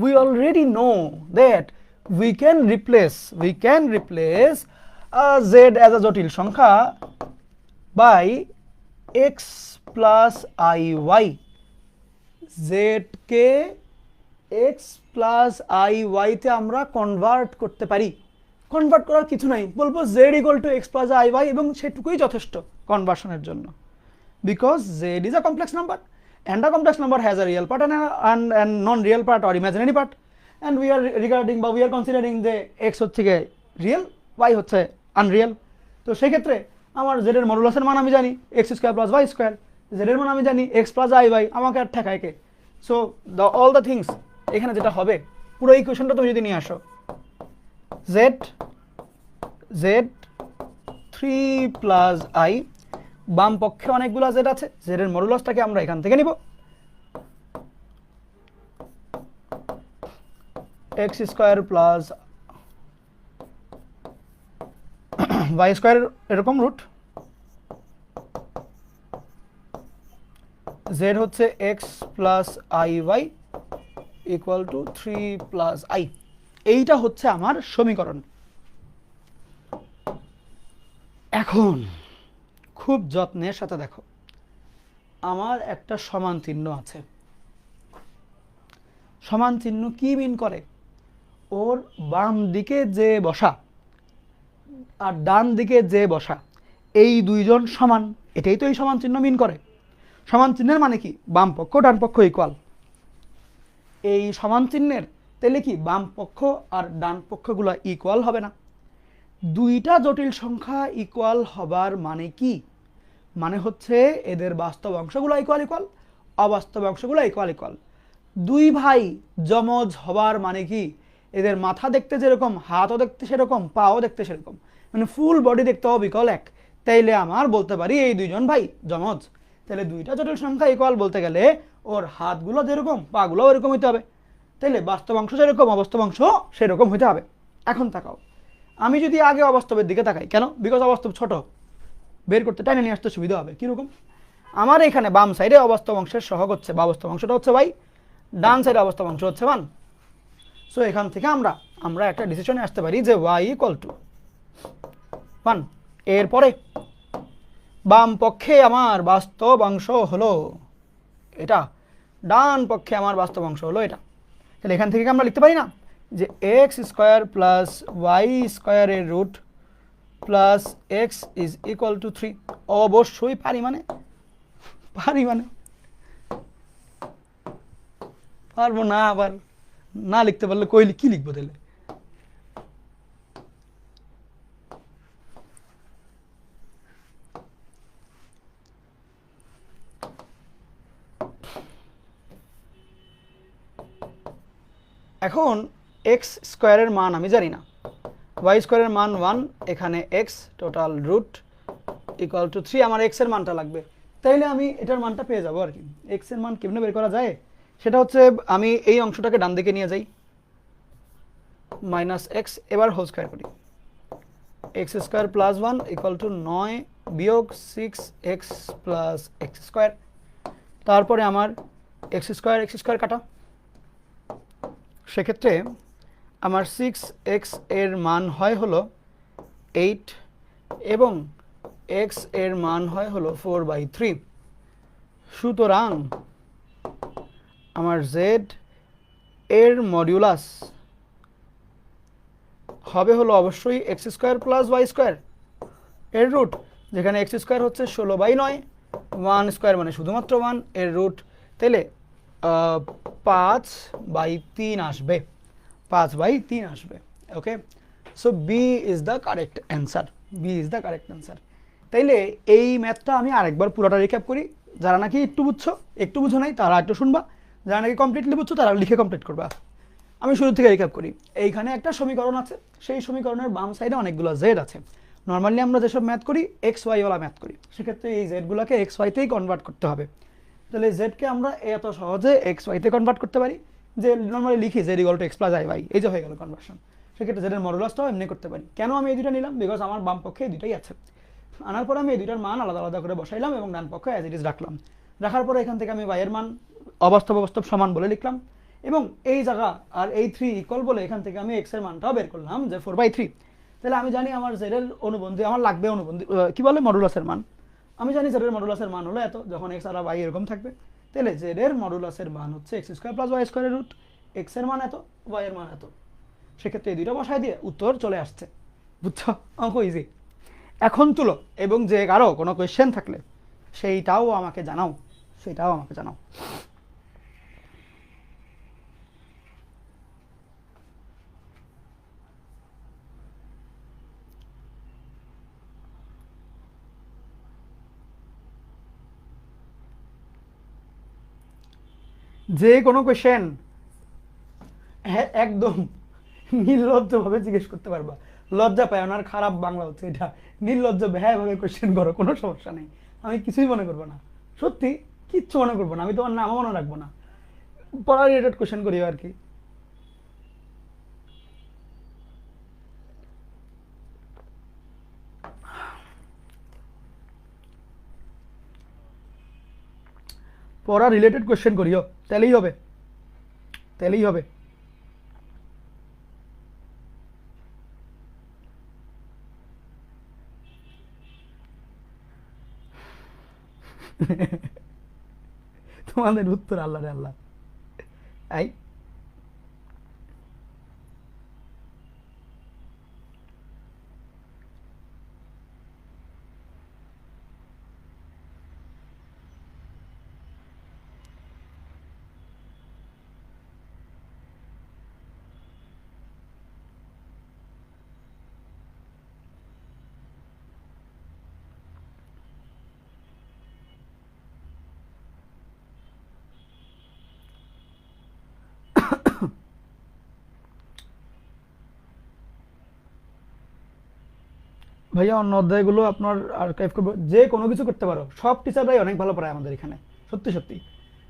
we already know that we can replace z as a জটিল সংখ্যা by x plus iy, z K x plus iy তে আমরা কনভার্ট করতে পারি। কনভার্ট করার কিছু নাই, বলবো z equal to x plus iy এবং সেটুকুই যথেষ্ট কনভার্সনের জন্য, because z is a complex number and a complex number has a real part and non-real part or imaginary part, and we are considering যে x হচ্ছে real, y হচ্ছে Unreal. তো সেই ক্ষেত্রে আমার z এর মডুলাসের মান আমি জানি x square plus y square, Z এর মান আমি জানি এক্স প্লাস আই ওয়াই, আমাকে আর ঠেকায় কে? সো অল দ্য থিংস এখানে যেটা হবে, পুরো ইকুয়েশনটা তুমি যদি নিয়ে আসো, জেড জেড 3 প্লাস আই, বাম পক্ষে অনেকগুলো জেড আছে, জেড এর মডুলাসটাকে আমরা এখান থেকে নিব, x square plus y square এরকম রুট, জেড হচ্ছে x plus i Y equal to 3 plus I. এইটা হচ্ছে আমার সমীকরণ। এখন খুব যত্নের সাথে দেখো, আমার একটা সমান চিহ্ন আছে। সমান চিহ্ন কি মিন করে? ওর বাম দিকে যে বসা আর ডান দিকে যে বসা, এই দুইজন সমান, এটাই তো এই সমান চিহ্ন মিন করে। সমান চিহ্নের মানে কি? বাম পক্ষ ডান পক্ষ ইকুয়াল। এই সমান চিহ্নের তাহলে কি বাম পক্ষ আর ডান পক্ষগুলো ইকুয়াল হবে না? দুইটা জটিল সংখ্যা ইকুয়াল হবার মানে কি? মানে হচ্ছে এদের বাস্তব অংশগুলো ইকুয়াল ইকুয়াল, অবাস্তব অংশগুলো ইকুয়াল ইকুয়াল। দুই ভাই যমজ হবার মানে কি? এদের মাথা দেখতে যেরকম, হাতও দেখতে সেরকম, পাও দেখতে সেরকম, মানে ফুল বডি দেখতে হবে ইকুয়াল এক। তাইলে আমার বলতে পারি এই দুইজন ভাই যমজ। তাহলে দুইটা জটিল সংখ্যা ইকুয়াল বলতে গেলে ওর হাতগুলো যেরকম, পাগুলো ওরকম হইতে হবে। তাইলে বাস্তব অংশ যেরকম, অবাস্তব অংশ সেরকম হইতে হবে। এখন তাকাও, আমি যদি আগে অবাস্তবের দিকে তাকাই, কেন? বিকজ অবাস্তব ছোট, বের করতে টাইনে নিয়ে আসতে সুবিধা হবে। কীরকম? আমার এখানে বাম সাইডে অবাস্তব অংশের সহগ হচ্ছে, বা অবাস্তব অংশটা হচ্ছে y, ডান সাইডে অবাস্তব অংশ হচ্ছে 1। সো এখান থেকে আমরা একটা ডিসিশনে আসতে পারি যে y ইকুয়াল টু 1। এরপরে বাম পক্ষে আমার বাস্তব অংশ হলো এটা, ডান পক্ষে আমার বাস্তব অংশ হলো এটা। তাহলে এখান থেকে আমরা লিখতে পারি না যে এক্স স্কোয়ার প্লাস ওয়াই স্কোয়ারের root plus x is equal to 3? অবশ্যই পারি। মানে পারবো না? আবার না লিখতে পারলে কইলে কি লিখবো তাহলে? এখন এক্স স্কোয়ারের মান আমি জানি না, ওয়াই স্কোয়ারের মান 1, এখানে x total root equal to 3, আমার এক্স এর মানটা লাগবে। তাইলে আমি এটার মানটা পেয়ে যাবো আর কি। এক্স এর মান কেমনে বের করা যায়? সেটা হচ্ছে আমি এই অংশটাকে ডান দিকে নিয়ে যাই, মাইনাস এক্স, এবার হোল স্কোয়ার করি, x square plus 1 equal to 9 বিয়োগ 6x প্লাস এক্স স্কোয়ার। তারপরে আমার এক্স স্কোয়ার কাটা, সেক্ষেত্রে আমার 6x এর মান হয় হলো 8 এবং x এর মান হয় হলো 4/3। সুতরাং আমার z এর মডিউলাস হবে হলো অবশ্যই x square plus y square এর রুট, যেখানে এক্স স্কোয়ার হচ্ছে 16/9, 1 স্কোয়ার মানে শুধুমাত্র 1 এর রুট। তাহলে 5/3 আসবে, 5/3 আসবে। Okay, so B is the correct answer, B is the correct answer. তাইলে এই ম্যাথটা আমি আরেকবার পুরোটা রিক্যাপ করি। যারা নাকি একটু বুঝছো, একটু বুঝো নাই, তারা একটু শুনবা। যারা নাকি কমপ্লিটলি বুঝছো, তারা লিখে কমপ্লিট করবা। আমি শুরু থেকে রিক্যাপ করি। এইখানে একটা সমীকরণ আছে, সেই সমীকরণের বাম সাইডে অনেকগুলো জেড আছে। নর্মালি আমরা যেসব ম্যাথ করি এক্স ওয়াইওয়ালা ম্যাথ করি, সেক্ষেত্রে এই জেডগুলোকে এক্স ওয়াইতেই কনভার্ট করতে হবে। তাহলে জেডকে আমরা এত সহজে এক্স ওয়াইতে কনভার্ট করতে পারি যে নর্মালি লিখি z equal to x plus i y, এই যে হয়ে গেল কনভার্সন। সেক্ষেত্রে জেডের মডুলাসটাও এমনি করতে পারি। কেন আমি এই দুটো নিলাম? বিকজ আমার বাম পক্ষে এই দুটোই আছে। আনার পরে আমি এই দুটার মান আলাদা আলাদা করে বসাইলাম এবং ডান পক্ষে অ্যাজ ইট ইজ রাখলাম। রাখার পরে এখান থেকে আমি ওয়াইয়ের মান অবাস্তব অবাস্তব সমান বলে লিখলাম, এবং এই জায়গা আর এই 3 ইকুয়াল বলে এখান থেকে আমি এক্স এর মানটাও বের করলাম যে 4/3। তাহলে আমি জানি আমার জেডের অনুবন্ধী আমার লাগবে, অনুবন্ধী কি বলে, মডুলাসের মান। আমি জানি জেডের মডুলাসের মান হলো এত, যখন এক্স আর ওয়াই এরকম থাকবে। তাহলে জেডের মডুলাসের মান হচ্ছে এক্স স্কোয়ার প্লাস ওয়াই স্কোয়ারের রুট, এক্স এর মান এত, ওয়াই এর মান এত। সেক্ষেত্রে এই দুটো বসায় দিয়ে উত্তর চলে আসছে। বুঝছো? অঙ্ক ইজি। এখন তুলো, এবং যে কারো কোনো কোয়েশ্চেন থাকলে সেইটাও আমাকে জানাও। যে কোনো কোয়েশ্চেন হ্যাঁ একদম নির্লজ্জভাবে জিজ্ঞেস করতে পারবা, লজ্জা পায় ওনার, খারাপ বাংলা হচ্ছে এটা, নির্লজ্জ ভাবে কোয়েশ্চেন করো, কোনো সমস্যা নেই, আমি কিছুই মনে করবো না, সত্যি কিচ্ছু মনে করবো না, আমি তোমার নামও মনে রাখবো না, পড়া রিলেটেড কোয়েশ্চেন করিও আর কি। পড়া রিলেটেড কোয়েশ্চেন করিও, তাহলেই হবে, তাহলেই হবে। তোমাদের উত্তর আল্লাহ রে আল্লাহ। আই ভাইয়া অন্য অধ্যায়গুলো আপনার আর্কাইভ করবো, যে কোনো কিছু করতে পারো, সব টিচাররাই অনেক ভালো পড়ায় আমাদের এখানে, সত্যি সত্যি।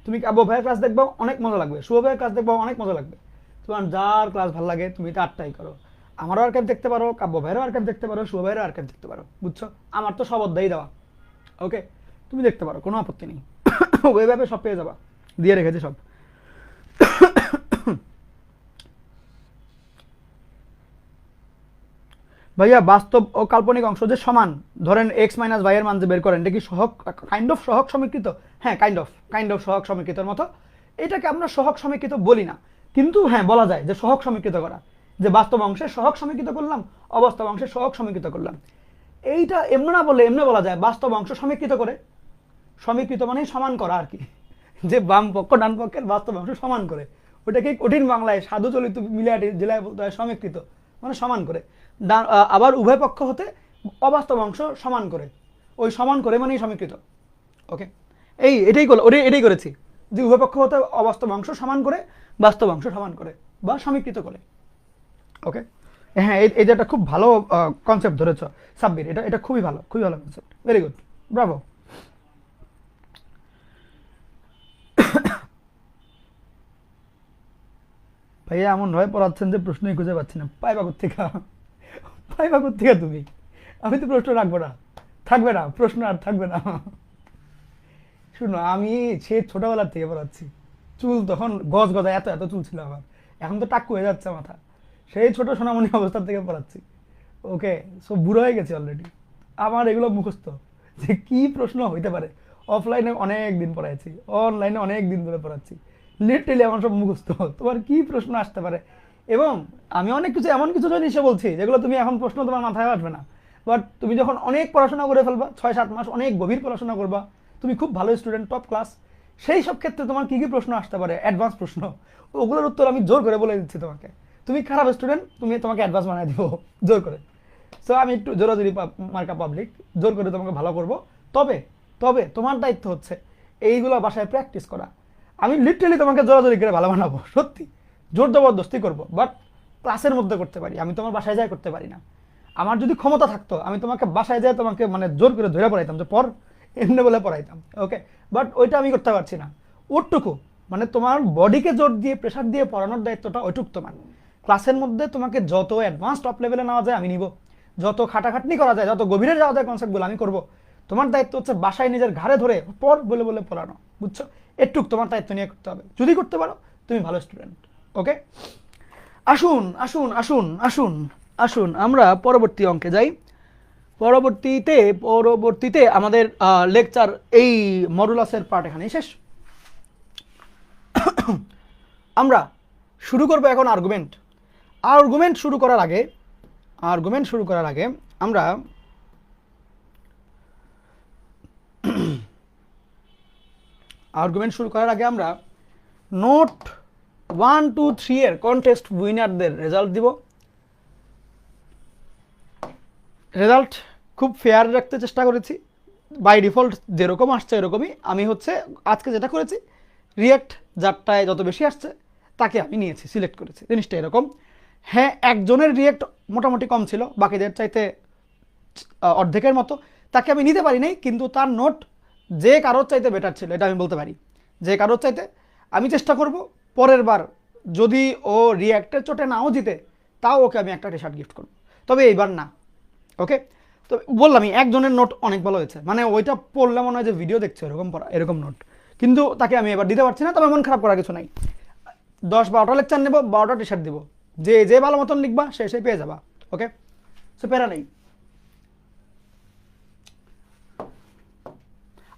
তুমি কাব্য ভাইয়ের ক্লাস দেখবো অনেক মজা লাগবে, শুভ ভাইয়ের ক্লাস দেখবো অনেক মজা লাগবে, তোমার যার ক্লাস ভালো লাগে তুমি তারটাই করো। আমারও আর্কাইভ দেখতে পারো, কাব্য ভাইয়েরও আর্কাইভ দেখতে পারো, শুভ ভাইয়েরও আর্কাইভ দেখতে পারো, বুঝছো? আমার তো সব অধ্যায়ই দেওয়া, ওকে, তুমি দেখতে পারো, কোনো আপত্তি নেই। ওইভাবে সব পেয়ে যাবা, দিয়ে রেখেছে সব। ভাইয়া বাস্তব ও কাল্পনিক অংশ যে সমান, ধরেন এক্স মাইনাস ওয়াই এর মান যে বের করেন, এটা কি সহগ, কাইন্ড অফ সহগ সমীকৃত? হ্যাঁ, কাইন্ড অফ সহগ সমীকৃতর মতো। এটাকে আমরা সহগ সমীকৃত বলি না, কিন্তু হ্যাঁ বলা যায় যে সহগ সমীকৃত করা, যে বাস্তব অংশে সহগ সমীকৃত করলাম, অবাস্তব অংশে সহগ সমীকৃত করলাম। এইটা এমনি না বলে এমনি বলা যায় বাস্তব অংশ সমীকৃত করে, সমীকৃত মানে সমান করা আর কি, যে বাম পক্ষ ডান পক্ষের বাস্তব অংশ সমান করে, ওটাকে কঠিন বাংলায় সাধু চলিত মিলিয়াটি জেলায় বলতে হয় সমীকৃত, মানে সমান করে। আবার উভয় পক্ষ হতে অবাস্তব অংশ সমান করে, ওই সমান করে মানে সমীকৃত, ওকে। এটাই করেছি, যে উভয় পক্ষ হতে অবাস্তব অংশ সমান করে, বাস্তব অংশ সমান করে বা সমীকৃত করে, ওকে। হ্যাঁ, এই যে একটা খুব ভালো কনসেপ্ট ধরেছ সাব্বির, এটা এটা খুবই ভালো, খুবই ভালো কনসেপ্ট, ভেরি গুড, ব্রাভো। ভাইয়া এমন নয় পড়াচ্ছেন যে প্রশ্নই খুঁজে পাচ্ছি না, পাইবা কোত্থেকে, পাইবা কোত্থেকে তুমি? আমি তো প্রশ্ন রাখবো না, থাকবে না প্রশ্ন, আর থাকবে না। শুনো, আমি সে ছোটবেলার থেকে পড়াচ্ছি, চুল তখন গজ গজা এত এত চুল ছিল আমার, এখন তো টাক্কু হয়ে যাচ্ছে মাথা, সেই ছোট সোনামণি অবস্থা থেকে পড়াচ্ছি, ওকে। সব বুড়ো হয়ে গেছে অলরেডি, আমার এগুলো মুখস্থ, যে কি প্রশ্ন হইতে পারে। অফলাইনে অনেক দিন পড়াইছি, অনলাইনে অনেক দিন ধরে পড়াচ্ছি, লিটারেলি আমার সব মুখস্থ, তোমার কি প্রশ্ন আসতে পারে। এবং আমি অনেক কিছু এমন কিছু জিনিসে বলছি যেগুলো তুমি এখন প্রশ্ন তোমার মাথায় আসবে না, বাট তুমি যখন অনেক পড়াশোনা করে ফেলবা, 6-7 মাস অনেক গভীর পড়াশোনা করবা, তুমি খুব ভালো স্টুডেন্ট, টপ ক্লাস, সেই সব ক্ষেত্রে তোমার কি কি প্রশ্ন আসতে পারে, অ্যাডভান্স প্রশ্ন, ওগুলোর উত্তর আমি জোর করে বলে দিচ্ছি তোমাকে। তুমি খারাপ স্টুডেন্ট, তুমি তোমাকে অ্যাডভান্স বানিয়ে দিব জোর করে। সো আমি একটু জোরাজোরি মার্কা পাবলিক, জোর করে তোমাকে ভালো করব। তবে তবে তোমার দায়িত্ব হচ্ছে এইগুলো বাসায় প্র্যাকটিস করা। আমি লিটারালি তোমাকে জোরাজোরি করে ভালো বানাবো, সত্যি জোর জবরদস্তি করবো, বাট ক্লাসের মধ্যে করতে পারি, আমি তোমার বাসায় যাই করতে পারি না। আমার যদি ক্ষমতা থাকতো আমি তোমাকে বাসায় যাই তোমাকে মানে জোর করে ধরে পড়াইতাম, যে পর এমনি বলে পড়াইতাম, ওকে। বাট ওইটা আমি করতে পারছি না, ওটুকু মানে তোমার বডিকে জোর দিয়ে প্রেশার দিয়ে পড়ানোর দায়িত্বটা ওইটুক তোমার। ক্লাসের মধ্যে তোমাকে যত অ্যাডভান্স টপ লেভেলে নেওয়া যায় আমি নিব, যত খাটাখাটনি করা যায়, যত গভীরে যাওয়া যায় কনসেপ্টগুলো আমি করব। তোমার দায়িত্ব হচ্ছে বাসায় নিজের ঘাড়ে ধরে পর বলে বলে পড়ানো, বুঝছো? এটুক তোমার দায়িত্ব নিয়ে করতে হবে, যদি করতে পারো তুমি ভালো স্টুডেন্ট, ওকে। আসুন আসুন আসুন আসুন আসুন আমরা পরবর্তী অঙ্কে যাই। পরবর্তীতে আমাদের লেকচার এই মডুলাসের পার্ট এখানেই শেষ। আমরা শুরু করব এখন আর্গুমেন্ট। আর্গুমেন্ট শুরু করার আগে আমরা নোট 1, 2, 3 এর কন্টেস্ট উইনারদের রেজাল্ট দিব। রেজাল্ট খুব ফেয়ার রাখতে চেষ্টা করেছি, বাই ডিফল্ট যেরকম আসছে এরকমই। আমি হচ্ছে আজকে যেটা করেছি রিয়েক্ট যারটায় যত বেশি আসছে তাকে আমি নিয়েছি, সিলেক্ট করেছি। জিনিসটা এরকম, হ্যাঁ একজনের রিয়েক্ট মোটামুটি কম ছিল, বাকিদের চাইতে অর্ধেকের মতো, তাকে আমি নিতে পারি নাই, কিন্তু তার নোট যে কারোর চাইতে বেটার ছিল, এটা আমি বলতে পারি। যে কারোর চাইতে আমি চেষ্টা করব পরের বার যদি ও রিয়াক্টের চোটে নাও জিতে, তাও ওকে আমি একটা টি শার্ট গিফট করবো, তবে এইবার না। ওকে, তো বললামই একজনের নোট অনেক ভালো হয়েছে, মানে ওইটা পড়লে মনে হয় যে ভিডিও দেখছে এরকম পড়া, এরকম নোট, কিন্তু তাকে আমি এবার দিতে পারছি না। তবে মন খারাপ করার কিছু নাই, 10-12টা লেকচার নেবো, 12টা টি শার্ট দিব, যে যে ভালো মতন লিখবা সে পেয়ে যাবা। ওকে, সে প্যারা নেই।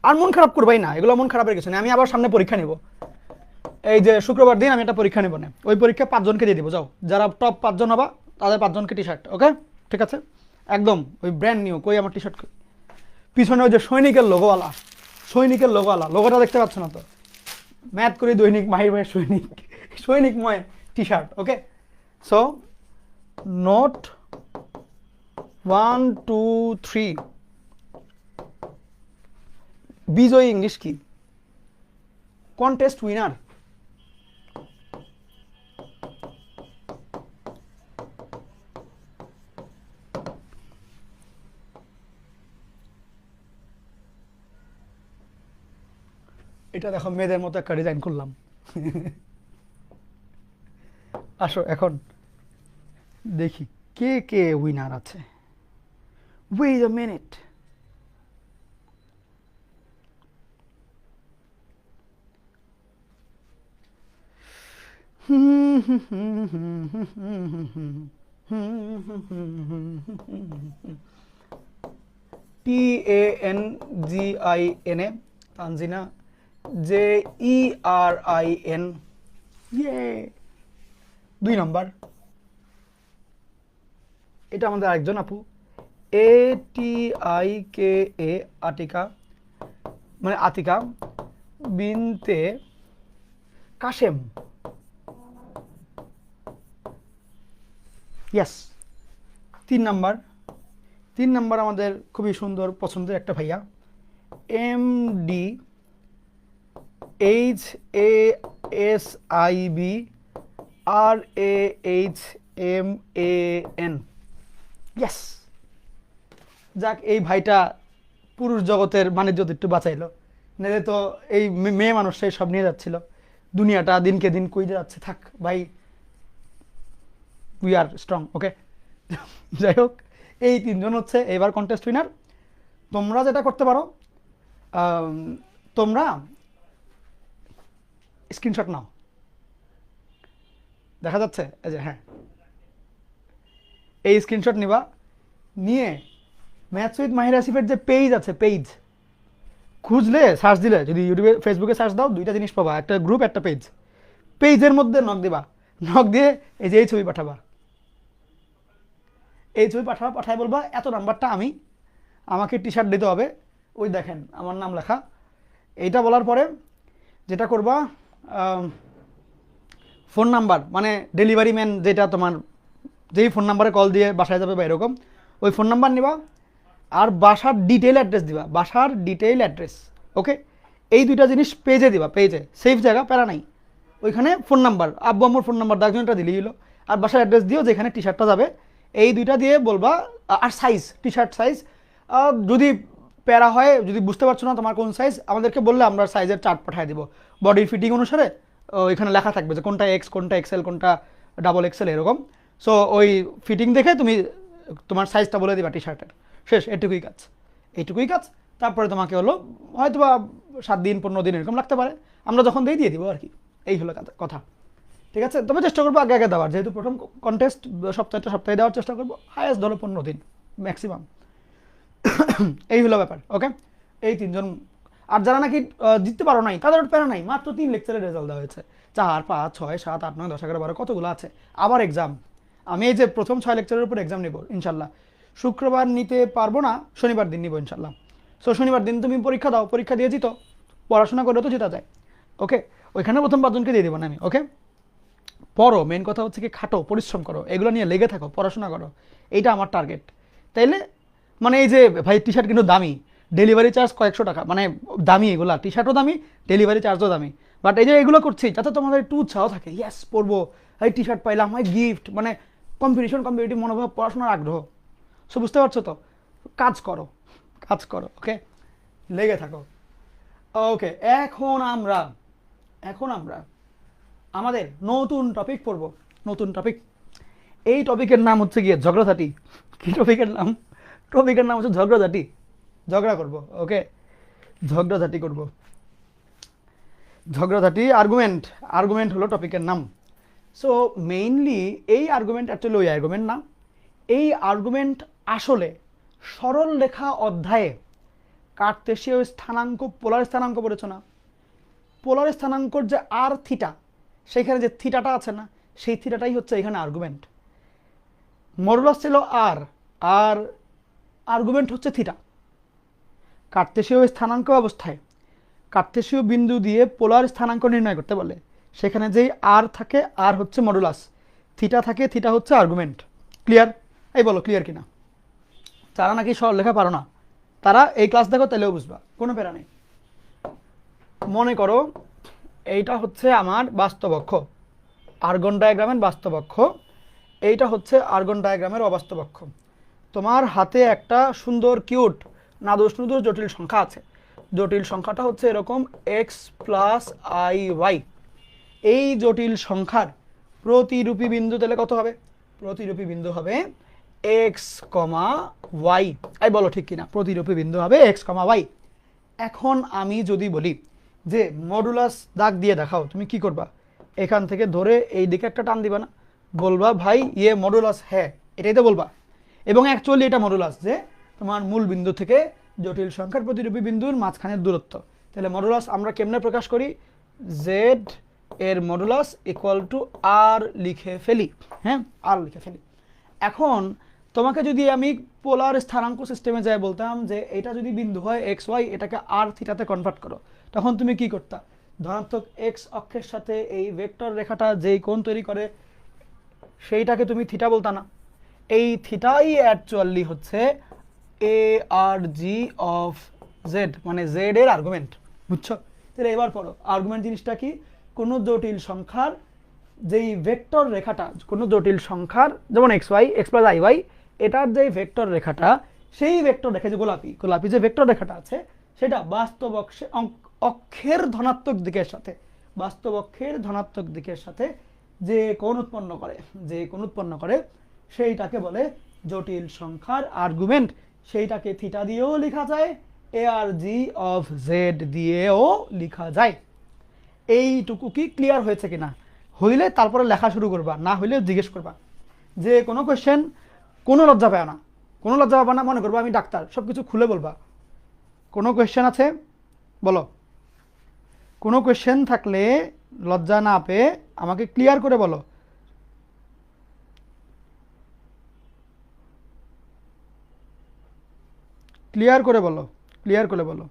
আর মন খারাপ করবাই না, এগুলো মন খারাপের কিছু নেই। আমি আবার সামনে পরীক্ষা নেব, এই যে শুক্রবার দিন আমি একটা পরীক্ষা নেব না, ওই পরীক্ষা 5 জনকে দিয়ে দিব, যাও যারা টপ 5 জন হবা তাদের 5 জনকে টি শার্ট। ওকে, ঠিক আছে, একদম ওই ব্র্যান্ড নিউ। কই আমার টি শার্ট, পিছনে ওই যে সৈনিকের লোগোওয়ালা, সৈনিকের লোগোওয়ালা, লোগোটা দেখতে পাচ্ছ না তো, ম্যাথ করি দৈনিক মাহির ভাইয়ের সৈনিক, সৈনিকময় টি শার্ট। ওকে, সো নোট 1 2 3, বিজয়ী ইংলিশ কি? Contest winner. এটা দেখো মেয়েদের মতো একটা ডিজাইন করলাম। আসো এখন দেখি কে কে উইনার আছে। Wait a minute, TANGINA, Tanjina, JERIN, ইয়ে 2 নম্বর। এটা আমাদের আরেকজন আপু, ATIKA, আতিকা, মানে আতিকা বিনতে কাশেম, ইয়েস 3 নাম্বার। 3 নাম্বার আমাদের খুবই সুন্দর পছন্দের একটা ভাইয়া, MD HASIB RAHMAN, ইয়েস। যাক, এই ভাইটা পুরুষ জগতের বাণিজ্য একটু বাঁচাইলো, নাহলে তো এই মেয়ে মানুষটাই সব নিয়ে যাচ্ছিল, দুনিয়াটা দিনকে দিন কই যাচ্ছে। থাক ভাই, উই আর স্ট্রং। ওকে, যাই হোক, এই 3 জন হচ্ছে এবার কন্টেস্ট উইনার। তোমরা যেটা করতে পারো, তোমরা স্ক্রিনশট নাও, দেখা যাচ্ছে এই যে, হ্যাঁ এই স্ক্রিনশট নিবা, নিয়ে ম্যাথস উইথ মাহির আসিফের যে পেজ আছে, পেজ খুঁজলে সার্চ দিলে, যদি ইউটিউবে ফেসবুকে সার্চ দাও, 2টা জিনিস পাবা, একটা গ্রুপ একটা পেজ। পেজের মধ্যে নক দিবা, নক দিয়ে এই যে এই ছবি পাঠাবা, এই ছবি পাঠায় বলবা এত নাম্বারটা আমি, আমাকে টি শার্ট দিতে হবে, ওই দেখেন আমার নাম লেখা। এইটা বলার পরে যেটা করবা, ফোন নাম্বার, মানে ডেলিভারি ম্যান যেটা তোমার, যেই ফোন নাম্বারে কল দিয়ে বাসায় যাবে বা এরকম, ওই ফোন নাম্বার নিবা, আর বাসার ডিটেইল অ্যাড্রেস দিবা, বাসার ডিটেইল অ্যাড্রেস। ওকে, এই 2টা জিনিস পেজে দিবা, পেজে সেফ জায়গা, প্যারা নাই। ওইখানে ফোন নাম্বার, আব্বু আম্মুর ফোন নাম্বার 10জনটা দিলেই হলো, আর বাসার অ্যাড্রেস দিও যেখানে টি শার্টটা যাবে, এই 2টা দিয়ে বলবা। আর সাইজ, টি শার্ট সাইজ যদি প্যারা হয়, যদি বুঝতে পারছো না তোমার কোন সাইজ, আমাদেরকে বললে আমরা সাইজের চার্ট পাঠিয়ে দিব, বডির ফিটিং অনুসারে এখানে লেখা থাকবে যে কোনটা এক্স, কোনটা এক্সেল, কোনটা ডাবল এক্সেল, এরকম। সো ওই ফিটিং দেখে তুমি তোমার সাইজটা বলে দিবা টি শার্টের, শেষ, এটুকুই কাজ, এইটুকুই কাজ। তারপরে তোমাকে হলো হয়তো বা 7 দিন 15 দিন এরকম লাগতে পারে, আমরা যখন দিয়ে দিব আর কি, এই হলো কথা। ঠিক আছে, তবে চেষ্টা করবো আগে আগে দেওয়ার, যেহেতু প্রথম কন্টেস্ট, সপ্তাহে দেওয়ার চেষ্টা করবো, হায়েস্ট ধরো 15 দিন ম্যাক্সিমাম। এই হলো ব্যাপার। ওকে, এই 3 জন। আর যারা নাকি জিততে পারো নাই, তাদের প্যারা নাই, মাত্র 3 লেকচারের রেজাল্ট দেওয়া হয়েছে, 4 5 6 7 8 9 10 11 12 কতগুলো আছে, আবার এক্সাম। আমি এই যে প্রথম 6 লেকচারের উপর এক্সাম নিব ইনশাল্লাহ, শুক্রবার নিতে পারবো না, শনিবার দিন নিব ইনশাল্লাহ। সো শনিবার দিন তুমি পরীক্ষা দাও, পরীক্ষা দিয়ে জিতো, পড়াশোনা করে তো জেতা যায়। ওকে, ওইখানে প্রথম 5 জনকে দিয়ে দেবো না আমি। ওকে, পড়ো, মেন কথা হচ্ছে কি, খাটো, পরিশ্রম করো, এগুলো নিয়ে লেগে থাকো, পড়াশোনা করো, এইটা আমার টার্গেট। তাইলে মানে এই যে ভাই টি শার্ট কিন্তু দামি, ডেলিভারি চার্জ কয়েকশো টাকা, মানে দামি, এগুলা টি শার্টও দামি, ডেলিভারি চার্জও দামি, বাট এই যে এগুলো করছি যাতে তোমাদের একটু উৎসাহ থাকে, ইয়েস পড়বো, এই টি শার্ট পাইলাম, হয় গিফট, মানে কম্পিটিটিভ মনোভাব, পড়াশোনার আগ্রহ। সো বুঝতে পারছো তো, কাজ করো, কাজ করো, ওকে, লেগে থাকো। ওকে, এখন আমরা আমাদের নতুন টপিক পড়ব। নতুন টপিক, এই টপিকের নাম হচ্ছে গিয়ে ঝগড়াঝাটি। কি টপিকের নাম? টপিকের নাম হচ্ছে ঝগড়াঝাটি। ঝগড়া করব, ওকে, ঝগড়াঝাটি করব। ঝগড়াঝাটি, আর্গুমেন্ট হলো টপিকের নাম। সো মেইনলি এই আর্গুমেন্ট অ্যাকচুয়ালি ওই আর্গুমেন্ট না। এই আর্গুমেন্ট আসলে সরল রেখা অধ্যায়ে কার্তেশীয় স্থানাঙ্ক, পোলার স্থানাঙ্ক পড়েছো না? পোলার স্থানাঙ্কর যে আর থিটা, সেইখানে যে থিটাটা আছে না, সেই থিটাটাই হচ্ছে এখানে আর্গুমেন্ট। মডুলাস ছিল আর, আর আর্গুমেন্ট হচ্ছে থিটা। কার্তেশীয় স্থানাঙ্ক অবস্থায় কার্তেশীয় বিন্দু দিয়ে পোলার স্থানাঙ্ক নির্ণয় করতে বলে, সেখানে যেই আর থাকে, আর হচ্ছে মডুলাস, থিটা থাকে, থিটা হচ্ছে আর্গুমেন্ট। ক্লিয়ার? এই বলো ক্লিয়ার কিনা? যারা নাকি সরল লেখা পারো না তারা এই ক্লাস দেখো, তাহলেও বুঝবা, কোনো প্যারা নেই। মনে করো এইটা হচ্ছে আমার বাস্তব অক্ষ, আর্গন ডায়াগ্রামের বাস্তব অক্ষ, এইটা হচ্ছে আর্গন ডায়াগ্রামের অবাস্তব অক্ষ। তোমার হাতে একটা সুন্দর কিউট নাদুস নুদুস জটিল সংখ্যা আছে। জটিল সংখ্যাটা হচ্ছে এরকম এক্স প্লাস আই ওয়াই। এই জটিল সংখ্যার প্রতিরূপী বিন্দু তাহলে কত হবে? প্রতিরূপী বিন্দু হবে এক্স কমা ওয়াই। এই বলো ঠিক কিনা? প্রতিরূপী বিন্দু হবে এক্স কমা ওয়াই। এখন আমি যদি বলি যে মডুলাস দাগ দিয়ে দেখাও, তুমি কি করবা? এখান থেকে ধরে এই দিকে একটা টান দিবা না? বলবা ভাই ইয়ে মডুলাস হ্যাঁ, এটাই তো বলবা। এবং অ্যাকচুয়ালি এটা মডুলাস, যে তোমার মূল বিন্দু থেকে জটিল সংখ্যার প্রতিরূপী বিন্দুর মাঝখানের দূরত্ব। তাহলে মডুলাস আমরা কেমনে প্রকাশ করি? জেড এর মডুলাস ইকুয়াল টু আর লিখে ফেলি। হ্যাঁ, আর লিখে ফেলি। এখন তোমাকে যদি আমি পোলার স্থানাঙ্ক সিস্টেমে যাই বলতাম যে এটা যদি বিন্দু হয় এক্স ওয়াই, এটাকে আর থিটাতে কনভার্ট করো, তখন তুমি কি করতা? ধনাত্মক এক্স অক্ষের সাথে এই ভেক্টর রেখাটা যেই কোণ তৈরি করে সেইটাকে তুমি থিটা বলতা না? এই থিটাই অ্যাকচুয়ালি হচ্ছে এ আর জি অফ জেড, মানে জেড এর আর্গুমেন্ট। বুঝছো? তাহলে এবার পড়ো আর্গুমেন্ট জিনিসটা কি? কোনো জটিল সংখ্যার যেই ভেক্টর রেখাটা, কোনো জটিল সংখ্যার যেমন x y, x plus i y, এটার যে ভেক্টর রেখাটা, সেই ভেক্টর রেখা যে গোলাপি যে ভেক্টর রেখাটা আছে, সেটা বাস্তব অক্ষের ধনাত্মক দিকের সাথে, বাস্তব অক্ষের ধনাত্মক দিকের সাথে যে কোণ উৎপন্ন করে সেইটাকে বলে জটিল সংখ্যার আর্গুমেন্ট। সেইটাকে থিটা দিয়েও লেখা যায়, এ আর জি অফ জেড দিয়েও লেখা যায়। এইটুকু কি ক্লিয়ার হয়েছে কিনা? হইলে তারপরে লেখা শুরু করবা, না হইলে জিজ্ঞেস করবা। যে কোনো কোয়েশ্চেন, কোনো লজ্জা পাবে না, কোনো লজ্জা পাবে না। মনে করবা আমি ডাক্তার, সব কিছু খুলে বলবা। কোনো কোয়েশ্চেন আছে বলো? কোনো কোয়েশ্চেন থাকলে লজ্জা না পেয়ে আমাকে ক্লিয়ার করে বলো। ক্লিয়ার করে বলো, ক্লিয়ার করে বলো।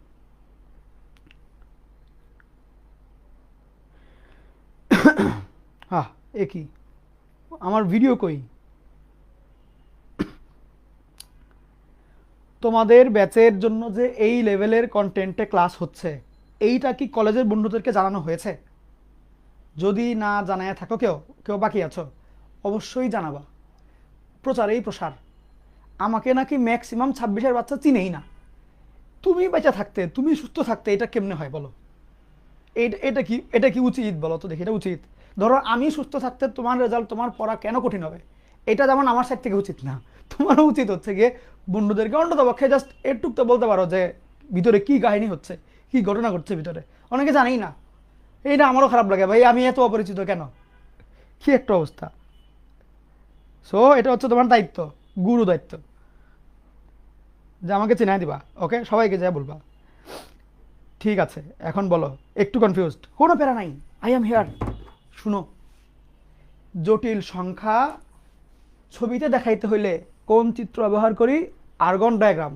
হ্যাঁ, এ কি আমার ভিডিও কই? তোমাদের ব্যাচের জন্য যে এই লেভেলের কন্টেন্টে ক্লাস হচ্ছে, এইটা কি কলেজের বন্ধুদেরকে জানানো হয়েছে? যদি না জানায় থাকো, কেউ বাকি আছো, অবশ্যই জানাবা। প্রচারেই প্রসার। আমাকে নাকি ম্যাক্সিমাম 26-এর বাচ্চা চিনেই না। তুমি বেঁচে থাকতে, তুমি সুস্থ থাকতে এটা কেমনে হয় বলো? এটা কি উচিত বলো তো দেখি? এটা উচিত? ধরো আমি সুস্থ থাকতে তোমার রেজাল্ট, তোমার পড়া কেন কঠিন হবে? এটা যেমন আমার সাইড থেকে উচিত না, তোমারও উচিত হচ্ছে গিয়ে বন্ধুদেরকে অন্তত পক্ষে জাস্ট একটু তো বলতে পারো যে ভিতরে কি কাহিনী হচ্ছে, কি ঘটনা ঘটছে ভিতরে। অনেকে জানেই না, এইটা আমারও খারাপ লাগে ভাই, আমি এত অপরিচিত কেন, কি একটা অবস্থা। সো এটা হচ্ছে তোমার দায়িত্ব, গুরু দায়িত্ব, যে আমাকে চিনাই দিবা। ওকে, সবাইকে যা বলবা। ঠিক আছে, এখন বলো। একটু কনফিউজড? কোনো প্যারা নাই, আই এম হিয়ার। শুনো, জটিল সংখ্যা ছবিতে দেখাইতে হইলে কোন চিত্র ব্যবহার করি? Argon diagram.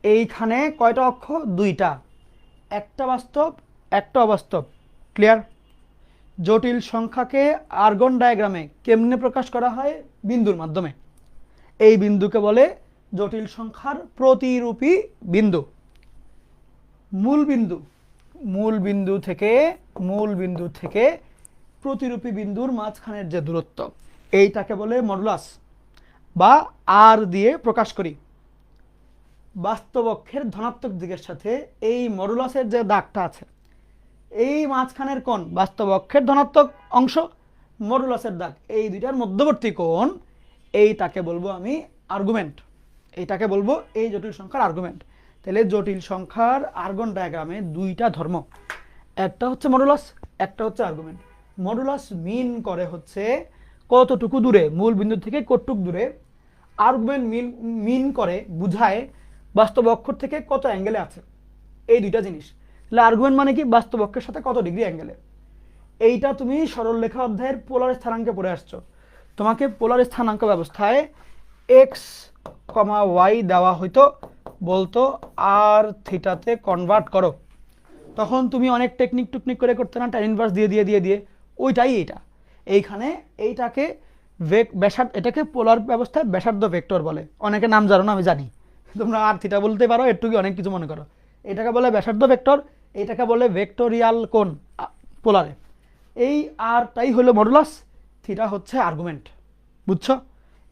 এইখানে কয়টা অক্ষ? দুইটা, একটা বাস্তব, একটা অবাস্তব। ক্লিয়ার? জটিল সংখ্যাকে আর্গন ডায়াগ্রামে কেমনে প্রকাশ করা হয়? বিন্দুর মাধ্যমে। এই বিন্দুকে বলে জটিল সংখ্যার প্রতিরূপী বিন্দু। মূল বিন্দু থেকে প্রতিরূপী বিন্দুর মাঝখানের যে দূরত্ব, এইটাকে বলে মডুলাস, বা আর দিয়ে প্রকাশ করি। বাস্তব অক্ষের ধনাত্মক দিকের সাথে এই মডুলাসের যে দাগটা আছে, এই মাঝখানের কোণ বাস্তব অক্ষের ধনাত্মক অংশ, মডুলাসের দাগ, এই দুইটার মধ্যবর্তী কোণ, এইটাকে বলবো আমি আর্গুমেন্ট। এইটাকে বলবো এই জটিল সংখ্যার আর্গুমেন্ট। তাহলে জটিল সংখ্যার আর্গন ডায়াগ্রামে দুইটা ধর্ম, একটা হচ্ছে মডুলাস, একটা হচ্ছে আর্গুমেন্ট। মডুলাস মিন করে হচ্ছে কতটুকু দূরে, মূল বিন্দু থেকে কতটুকু দূরে। আর্গুমেন্ট মিন করে বুঝায় বাস্তব অক্ষ থেকে কত অ্যাঙ্গেলে আছে, এই দুইটা জিনিস। তাহলে আর্গুমেন্ট মানে কি, বাস্তব অক্ষের সাথে কত ডিগ্রি অ্যাঙ্গেলে। এইটা তুমি সরলরেখা অধ্যায়ের পোলার স্থানাঙ্কে পড়ে আসছো। তোমাকে পোলার স্থানাঙ্ক ব্যবস্থায় এক্স কমা ওয়াই দেওয়া হইতো, বলতো আর থিটাতে কনভার্ট করো। তখন তুমি অনেক টেকনিক টুকনিক করে করতে না, ট্যান ইনভার্স দিয়ে দিয়ে দিয়ে দিয়ে ওইটাই এইটা। এইখানে এইটাকে এটাকে পোলার ব্যবস্থায় ব্যাসার্ধ ভেক্টর বলে। অনেকে নাম জানো না, আমি জানি, তোমরা আর থিটা বলতে পারো, একটুকি অনেক কিছু মনে করো। এটাকে বলে ব্যাসার্ধ ভেক্টর, এইটাকে বলে ভেক্টোরিয়াল কোণ পোলারে। এই আরটাই হলো মডুলাস, থিটা হচ্ছে আর্গুমেন্ট। বুঝছো?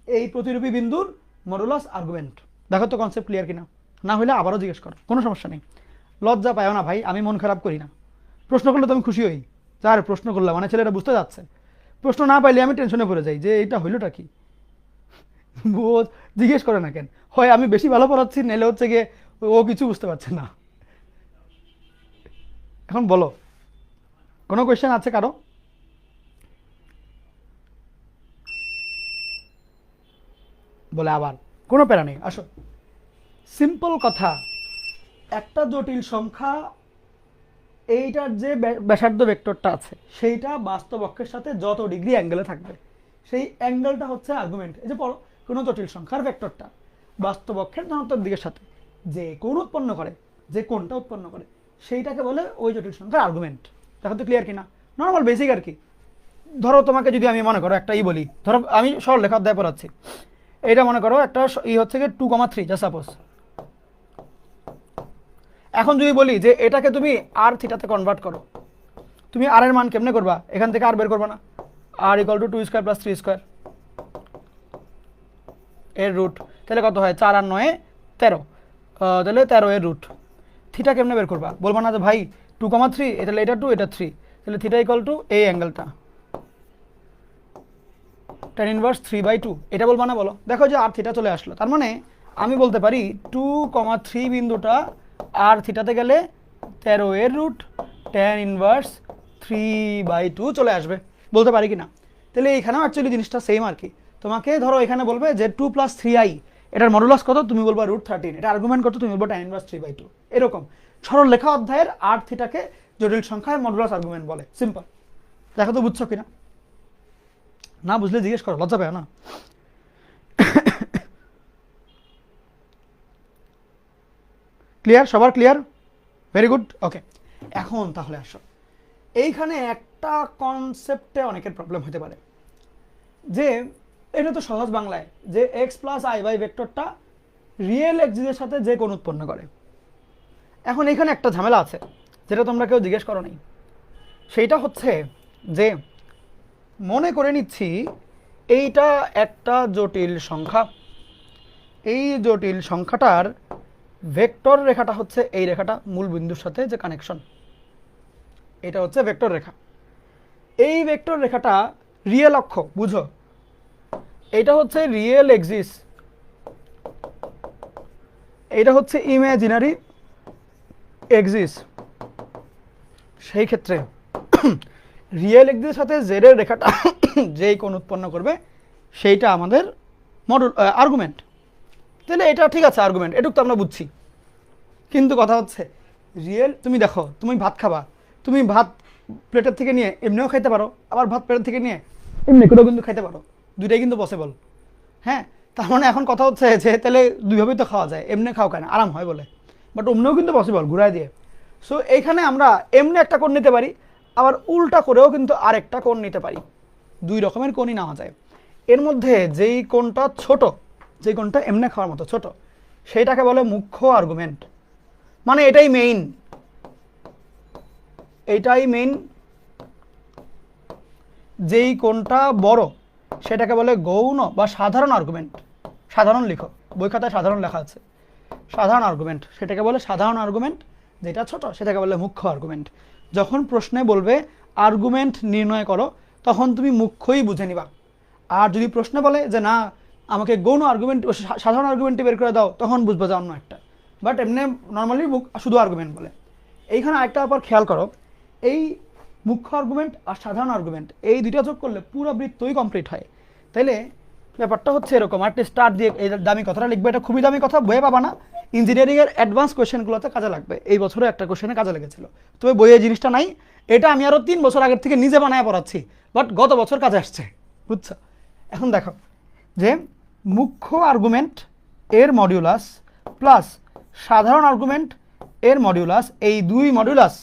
এই প্রতিরূপী বিন্দুর মডুলাস আর্গুমেন্ট। দেখো তো কনসেপ্ট ক্লিয়ার কিনা, না হলে আবারও জিজ্ঞেস করো, কোনো সমস্যা নেই। লজ্জা পাও না ভাই, আমি মন খারাপ করি না। প্রশ্ন করলে তো আমি খুশি হই, যার প্রশ্ন করলাম মানে ছেলেটা বুঝতে যাচ্ছে। প্রশ্ন না পাইলে আমি টেনশনে পড়ে যাই যে এটা হইলোটা কি, জিজ্ঞেস করে না কেন। হয় আমি বেশি ভালো পড়াচ্ছি, নাহলে হচ্ছে গিয়ে ও কিছু বুঝতে পারছে না। এখন বলো, কোনো কোয়েশ্চেন আছে কারো? বলে আবার কোনো প্যারা নেই, আসো। সিম্পল কথা, একটা জটিল সংখ্যা, এইটার যে ব্যাসার্ধ ভেক্টরটা আছে সেইটা বাস্তব অক্ষের সাথে যত ডিগ্রি অ্যাঙ্গেলে থাকবে, সেই অ্যাঙ্গেলটা হচ্ছে আর্গুমেন্ট। এই যে কোনো জটিল সংখ্যার ভেক্টরটা বাস্তব অক্ষের ধনাত্মক দিকের সাথে যে কোণ উৎপন্ন করে, যে কোণটা উৎপন্ন করে, সেইটাকে বলে ওই জটিল সংখ্যার আর্গুমেন্ট। দেখো তো ক্লিয়ার কিনা, নর্মাল বেসিক আর কি। ধরো তোমাকে যদি আমি মনে করো একটা বলি, ধরো আমি সরলরেখা অধ্যায় পড়াচ্ছি, এইটা মনে করো একটা হচ্ছে গিয়ে 2,3, যা সাপোজ। এখন যদি বলি যে এটাকে তুমি আর থিটাতে কনভার্ট করো, তুমি আর এর মান কেমনে করবা, এখান থেকে আর বের করবা না, আর equal to 2 square plus 3 square এর রুট, তাহলে কত হয়, 4 আর 9 13, তাহলে 13 এর রুট। থিটা কেমনে বের করবা, বলবা না যে ভাই 2,3, তাহলে এটা 2 এটা 3, তাহলে থিটা ইকুয়াল টু এই অ্যাঙ্গেলটা tan ইনভার্স 3/2, এটা বলবা না, বলো। দেখো যে আর থিটা চলে আসলো, তার মানে আমি বলতে পারি 2,3 বিন্দুটা আর থিটাতে গেলে 13 এর রুট tan ইনভার্স 3/2 চলে আসবে, বলতে পারি কি না? তাহলে এইখানেও অ্যাকচুয়ালি জিনিসটা সেম আর কি। তোমাকে ধরো এখানে বলবে যে 2 + 3i, এটার মডুলাস কত, তুমি বলবা √13, এটা আর্গুমেন্ট কত, তুমি বলবো tan ইনভার্স 3/2। এরকম সরলরেখা অধ্যায়ের আর থিটাকে জটিল সংখ্যায় মডুলাস আর্গুমেন্ট বলে, সিম্পল। দেখো তো বুঝছো কিনা, না বুঝলে জিজ্ঞেস করো, লজ্জা পাও না। ক্লিয়ার, সবার ক্লিয়ার? ভেরি গুড, ওকে। এখন তাহলে আসো, এইখানে একটা কনসেপ্টে অনেকের প্রবলেম হতে পারে যে এটা তো সহজ বাংলায়, যে এক্স প্লাস আই বাই ভেক্টরটা রিয়েল এক্সিসের সাথে যে কোণ উৎপন্ন করে। এখন এখানে একটা ঝামেলা আছে যেটা তোমরা কেউ জিজ্ঞেস করো নাই, সেইটা হচ্ছে যে মনে করে নিচ্ছি এইটা একটা জটিল সংখ্যা, এই জটিল সংখ্যাটার ভেক্টর রেখাটা হচ্ছে এই রেখাটা, মূল বিন্দুর সাথে যে কানেকশন, এটা হচ্ছে ভেক্টর রেখা। এই ভেক্টর রেখাটা রিয়েল অক্ষ, বুঝো, এটা হচ্ছে রিয়েল এক্সিস, এটা হচ্ছে ইমাজিনারি এক্সিস। সেই ক্ষেত্রে রিয়েল এক্সিসের সাথে জেড এর রেখাটা যেই কোণ উৎপন্ন করবে সেইটা আমাদের আর্গুমেন্ট। তাহলে এটা ঠিক আছে, আর্গুমেন্ট, এটুকু তো আমরা বুঝছি। কিন্তু কথা হচ্ছে রিয়েল, তুমি দেখো, তুমি ভাত খাবা, তুমি ভাত প্লেটের থেকে নিয়ে এমনিও খাইতে পারো, আবার ভাত প্লেটের থেকে নিয়ে এমনি করেও কিন্তু খাইতে পারো, দুইটাই কিন্তু পসিবল। হ্যাঁ, তার মানে এখন কথা হচ্ছে যে তাহলে দুইভাবেই তো খাওয়া যায়, এমনি খাও কেন, আরাম হয় বলে, বাট অমনিও কিন্তু পসিবল ঘুরাই দিয়ে। সো এইখানে আমরা এমনি একটা কোণ নিতে পারি, আবার উল্টা করেও কিন্তু আরেকটা কোণ নিতে পারি, দুই রকমের কোণই নেওয়া যায়। এর মধ্যে যেই কোণটা ছোট, যেই কোণটা এমনি খাওয়ার মতো ছোট, সেইটাকে বলে মুখ্য আর্গুমেন্ট, মানে এটাই মেইন। এইটাই মেইন, যেই কোনটা বড় সেটাকে বলে গৌণ বা সাধারণ আর্গুমেন্ট। সাধারণ লিখো, বই খাতায় সাধারণ লেখা আছে, সাধারণ আর্গুমেন্ট সেটাকে বলে সাধারণ আর্গুমেন্ট, যেটা ছোট সেটাকে বলে মুখ্য আর্গুমেন্ট। যখন প্রশ্নে বলবে আর্গুমেন্ট নির্ণয় করো তখন তুমি মুখ্যই বুঝে নিবা। আর যদি প্রশ্নে বলে যে না আমাকে গৌণ আর্গুমেন্ট সাধারণ আর্গুমেন্টে বের করে দাও, তখন বুঝবো যে অন্য একটা। বাট এমনি নর্মালি শুধু আর্গুমেন্ট বলে। এইখানে আরেকটা ব্যাপার খেয়াল করো, এই মুখ্য আর্গুমেন্ট আর সাধারণ আর্গুমেন্ট এই দুইটা যোগ করলে পুরো বৃত্তই কমপ্লিট হয়। তাইলে ব্যাপারটা হচ্ছে এরকম, একটা স্টার দিয়ে এই দামি কথাটা লিখবে, এটা খুবই দামি কথা, বইয়ে পাবা না, ইঞ্জিনিয়ারিংয়ের অ্যাডভান্স কোয়েশ্চেনগুলোতে কাজে লাগবে। এই বছরে একটা কোয়েশ্চেনে কাজে লেগেছিল, তবে বইয়ে জিনিসটা নাই। এটা আমি আরও 3 বছর আগের থেকে নিজে বানায় পড়াচ্ছি, বাট গত বছর কাজে আসছে, বুঝছো? এখন দেখো যে মুখ্য আর্গুমেন্ট এর মডিউলাস প্লাস সাধারণ আর্গুমেন্ট এর মডিউলাস, এই দুই মডিউলাস,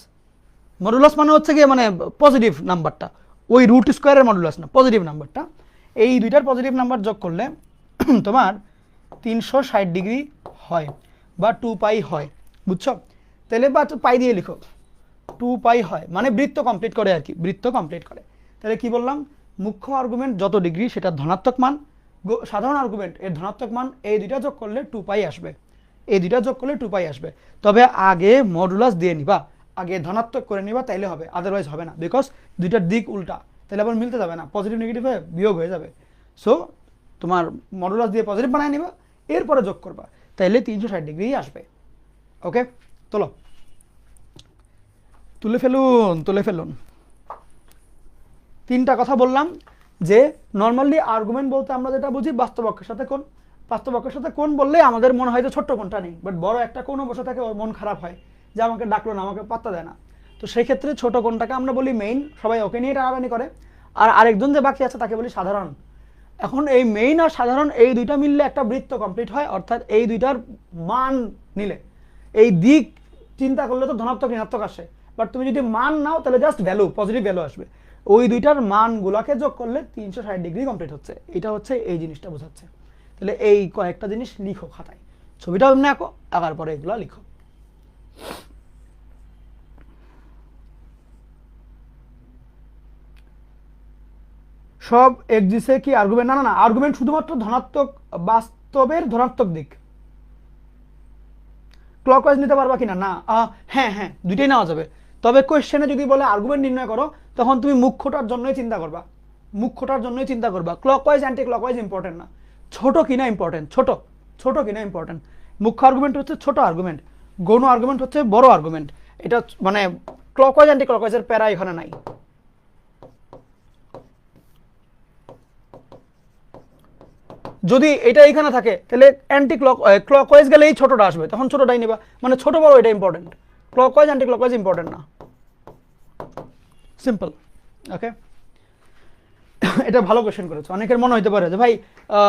মডুলাস মানে হচ্ছে কি মানে পজিটিভ নাম্বারটা, ওই রুট স্কোয়ারের মডুলাস না, পজিটিভ নাম্বারটা, এই দুইটার পজিটিভ নাম্বার যোগ করলে তোমার 360 ডিগ্রি হয় বা 2 পাই হয়, বুঝছো? তাহলে বা পাই দিয়ে লিখো, 2 পাই হয় মানে বৃত্ত কমপ্লিট করে আর কি, বৃত্ত কমপ্লিট করে। তাহলে কি বললাম, মুখ্য আর্গুমেন্ট যত ডিগ্রি সেটা ধনাত্মক মান, সাধারণ আর্গুমেন্ট এর ধনাত্মক মান, এই দুইটা যোগ করলে 2 পাই আসবে, এই দুইটা যোগ করলে 2 পাই আসবে। তবে আগে মডুলাস দিয়ে নিবা, আগে ধনাত্মক করে নিবা, তাইলে হবে, আদারওয়াইজ হবে না, বিকজ দুইটার দিক উল্টা, তাহলে আবার মিলতে যাবে না, পজিটিভ নেগেটিভ হয়ে বিয়োগ হয়ে যাবে। সো তোমার মডুলাস দিয়ে পজিটিভ বানায় নিবা, এরপরে যোগ করবা, তাইলে 360 ডিগ্রি আসবে। ওকে, তোলো, তুলে ফেলুন, তুলে ফেলুন। 3টা কথা বললাম যে নর্মালি আর্গুমেন্ট বলতে আমরা যেটা বুঝি বাস্তব অক্ষের সাথে কোণ, বাস্তব অক্ষের সাথে কোণ বললে আমাদের মনে হয় যে ছোট্ট কোণটা নেই, বাট বড় একটা কোণও বসে থাকে, ওর মন খারাপ হয় যে আমাকে ডাকলো না, আমাকে পাত্তা দেয় না। তো সেই ক্ষেত্রে ছোট কোণটাকে আমরা বলি মেইন, সবাই ওকে নিয়ে টানাটানি করে, আর আরেকজন যে বাকি আছে তাকে বলি সাধারণ। এখন এই মেইন আর সাধারণ এই দুইটা মিললে একটা বৃত্ত কমপ্লিট হয়, অর্থাৎ এই দুইটার মান নিলে, এই দিক চিন্তা করলে তো ধনাত্মক ঋণাত্মক আসে, বাট তুমি যদি মান নাও তাহলে জাস্ট ভ্যালু, পজিটিভ ভ্যালু আসবে, ওই দুইটার মানগুলোকে যোগ করলে 360 ডিগ্রি কমপ্লিট হচ্ছে, এটা হচ্ছে এই জিনিসটা বোঝাচ্ছে। তাহলে এই কয়েকটা জিনিস লিখো খাতায়, ছবিটাও এমনি আঁকো, আঁকার পরে এগুলো লিখো। সব এক্সিসে কি আর্গুমেন্ট? না না না, আর্গুমেন্ট শুধুমাত্র ধনাত্মক, বাস্তবের ধনাত্মক দিক। ক্লকওয়াইজ নিতে পারবা কিনা? না, হ্যাঁ হ্যাঁ দুইটাই নেওয়া যাবে, তবে কোয়েশ্চেনে যদি বলে আর্গুমেন্ট নির্ণয় করো তখন তুমি মুখ্যটার জন্যই চিন্তা করবা, মুখ্যটার জন্যই চিন্তা করবা, ক্লকওয়াইজ অ্যান্টি ক্লকওয়াইজ ইম্পর্টেন্ট না, ছোট কিনা ইম্পর্টেন্ট, ছোট ছোট কিনা ইম্পর্টেন্ট। মুখ্য আর্গুমেন্ট হচ্ছে ছোট আর্গুমেন্ট, গৌণ আর্গুমেন্ট হচ্ছে বড় আর্গুমেন্ট, এটা মানে ক্লকওয়াইজ অ্যান্টি ক্লকওয়াইজের প্যারা এখানে নাই। যদি এটা এখানে থাকে তাহলে অ্যান্টি ক্লকওয়াইজ গেলে এই ছোটটা আসবে, তখন ছোটটাই নিবা, মানে ছোট বড় এটা important, clockwise anti clockwise important না, সিম্পল। ওকে, এটা ভালো কোয়েশ্চেন করেছো। অনেকের মনে হতে পারে যে ভাই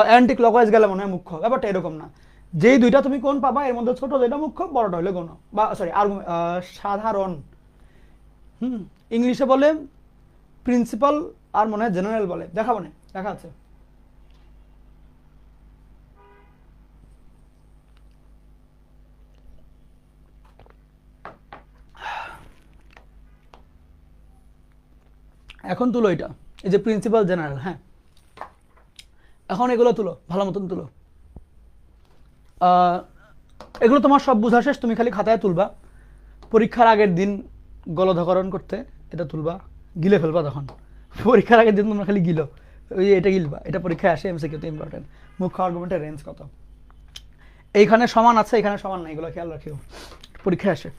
অ্যান্টি ক্লকওয়াইজ গেলে মনে হয় মুখ্য, ব্যাপারটা এরকম না। যেই দুইটা তুমি কোন পাবা এর মধ্যে ছোট যেটা মুখ্য, বড়টা হলে গৌণ বা সরি সাধারণ। ইংলিশে বলে প্রিন্সিপাল আর মনে হয় জেনারেল বলে, দেখাবো না, দেখা আছে। এখন তুলো এটা, এই যে প্রিন্সিপাল জেনারেল, হ্যাঁ এখন এগুলো তুলো, ভালো মতন তুলো। এগুলো তোমার সব বোঝা শেষ, তুমি খালি খাতায় তুলবা, পরীক্ষার আগের দিন গলধাকরণ করতে এটা তুলবা, গিলে ফেলবা, তখন পরীক্ষার আগের দিন তোমরা খালি গিলো, ওই এটা গিলবা, এটা পরীক্ষায় আসে, এমসিকিউতে ইম্পর্টেন্ট। মুখ্য আর্গুমেন্টের রেঞ্জ কত, এইখানে সমান আছে, এখানে সমান নাই, এগুলো খেয়াল রাখিও, পরীক্ষায় আসে।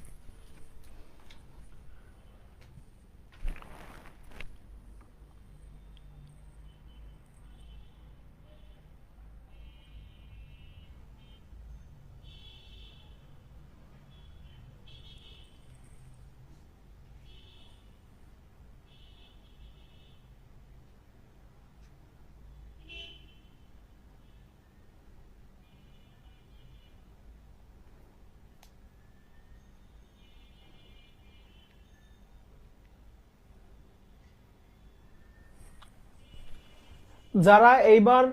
যারা এইবার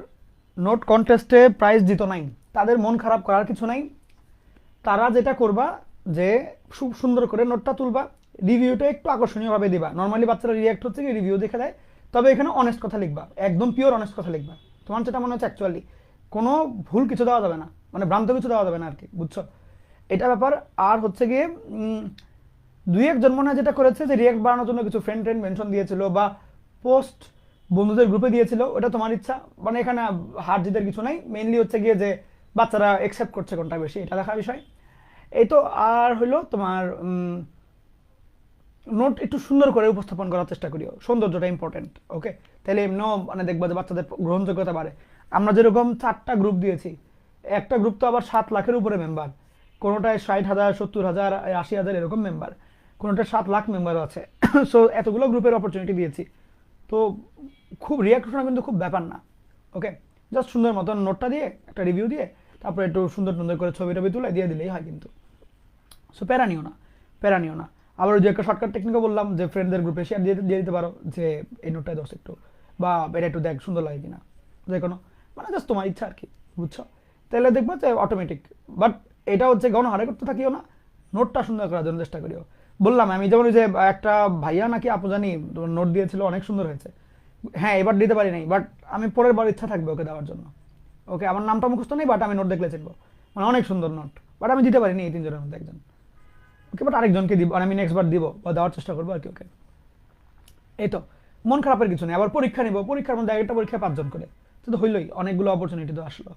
নোট কন্টেস্টে প্রাইজ জিতো নাই তাদের মন খারাপ করার কিছু নাই, তারা যেটা করবা যে খুব সুন্দর করে নোটটা তুলবা, রিভিউটা একটু আকর্ষণীয়ভাবে দিবা। নর্মালি বাচ্চারা রিয়াক্ট হচ্ছে কি রিভিউ দেখে দেয়, তবে এখানে অনেস্ট কথা লিখবা, একদম পিওর অনেস্ট কথা লিখবা। তোমার যেটা মনে হচ্ছে অ্যাকচুয়ালি কোনো ভুল কিছু দেওয়া যাবে না, মানে ভ্রান্ত কিছু দেওয়া যাবে না আর কি, বুঝছো এটা ব্যাপার। আর হচ্ছে গিয়ে দুই একজন মনে হয় যেটা করেছে যে রিয়াক্ট বাড়ানোর জন্য কিছু ফ্রেন্ড মেনশন দিয়েছিল বা পোস্ট বন্ধুদের গ্রুপে দিয়েছিল, ওটা তোমার ইচ্ছা, মানে এখানে হার জিতের কিছু নাই। মেইনলি হচ্ছে গিয়ে যে বাচ্চারা একসেপ্ট করছে কোনটা বেশি, এটা দেখার বিষয়। এই তো। আর হলো তোমার নোট একটু সুন্দর করে উপস্থাপন করার চেষ্টা করিও, সৌন্দর্যটা ইম্পর্টেন্ট, ওকে। তাহলে এমনিও মানে দেখবা যে বাচ্চাদের গ্রহণযোগ্যতা বাড়ে। আমরা যেরকম 4টা গ্রুপ দিয়েছি, একটা গ্রুপ তো আবার 7 লাখের উপরে মেম্বার, কোনোটায় 60,000, 70,000, 80,000 এরকম মেম্বার, কোনোটায় 7 লাখ মেম্বারও আছে। সো এতগুলো গ্রুপের অপরচুনিটি দিয়েছি, তো খুব রিয়াকশন কিন্তু খুব ব্যাপার না, ওকে। জাস্ট সুন্দর মতন নোটটা দিয়ে একটা রিভিউ দিয়ে তারপরে একটু সুন্দর সুন্দর করে ছবি টবি তুলে দিয়ে দিলেই হয় কিন্তু। সো প্যারা নিও না, প্যারা নিও না। আবার ওই যে একটা শর্টকাট টেকনিকও বললাম যে ফ্রেন্ডদের গ্রুপে শেয়ার দিয়ে দিতে পারো যে এই নোটটায় দোষ একটু, বা এটা একটু দেখ সুন্দর লাগে কিনা, যে কোনো মানে জাস্ট তোমার ইচ্ছা আর কি, বুঝছো। তাহলে দেখবো যে অটোমেটিক। বাট এটা হচ্ছে গণহারে করতে থাকিও না, নোটটা সুন্দর করার জন্য চেষ্টা করিও। বললাম আমি যেমন ওই যে একটা ভাইয়া নাকি আপু জানি নোট দিয়েছিল, অনেক সুন্দর হয়েছে। হ্যাঁ এবার দিতে পারি নাই, বাট আমি পরের বার ইচ্ছা থাকবে ওকে দেওয়ার জন্য, ওকে। আমার নামটা মুখস্থ নেই, বাট আমি নোট দেখলে চিনবো, মানে অনেক সুন্দর নোট, বাট আমি দিতে পারিনি এই 3 জনের মধ্যে একজন, ওকে। বাট আরেকজনকে দিব, আর আমি নেক্সট বার দিব বা দেওয়ার চেষ্টা করবো আর কি, ওকে। এই তো, মন খারাপের কিছু নেই। আবার পরীক্ষা নিব, পরীক্ষার মধ্যে একটা পরীক্ষা 5 জন করে, তো হইলই, অনেকগুলো অপরচুনিটি তো আসলো।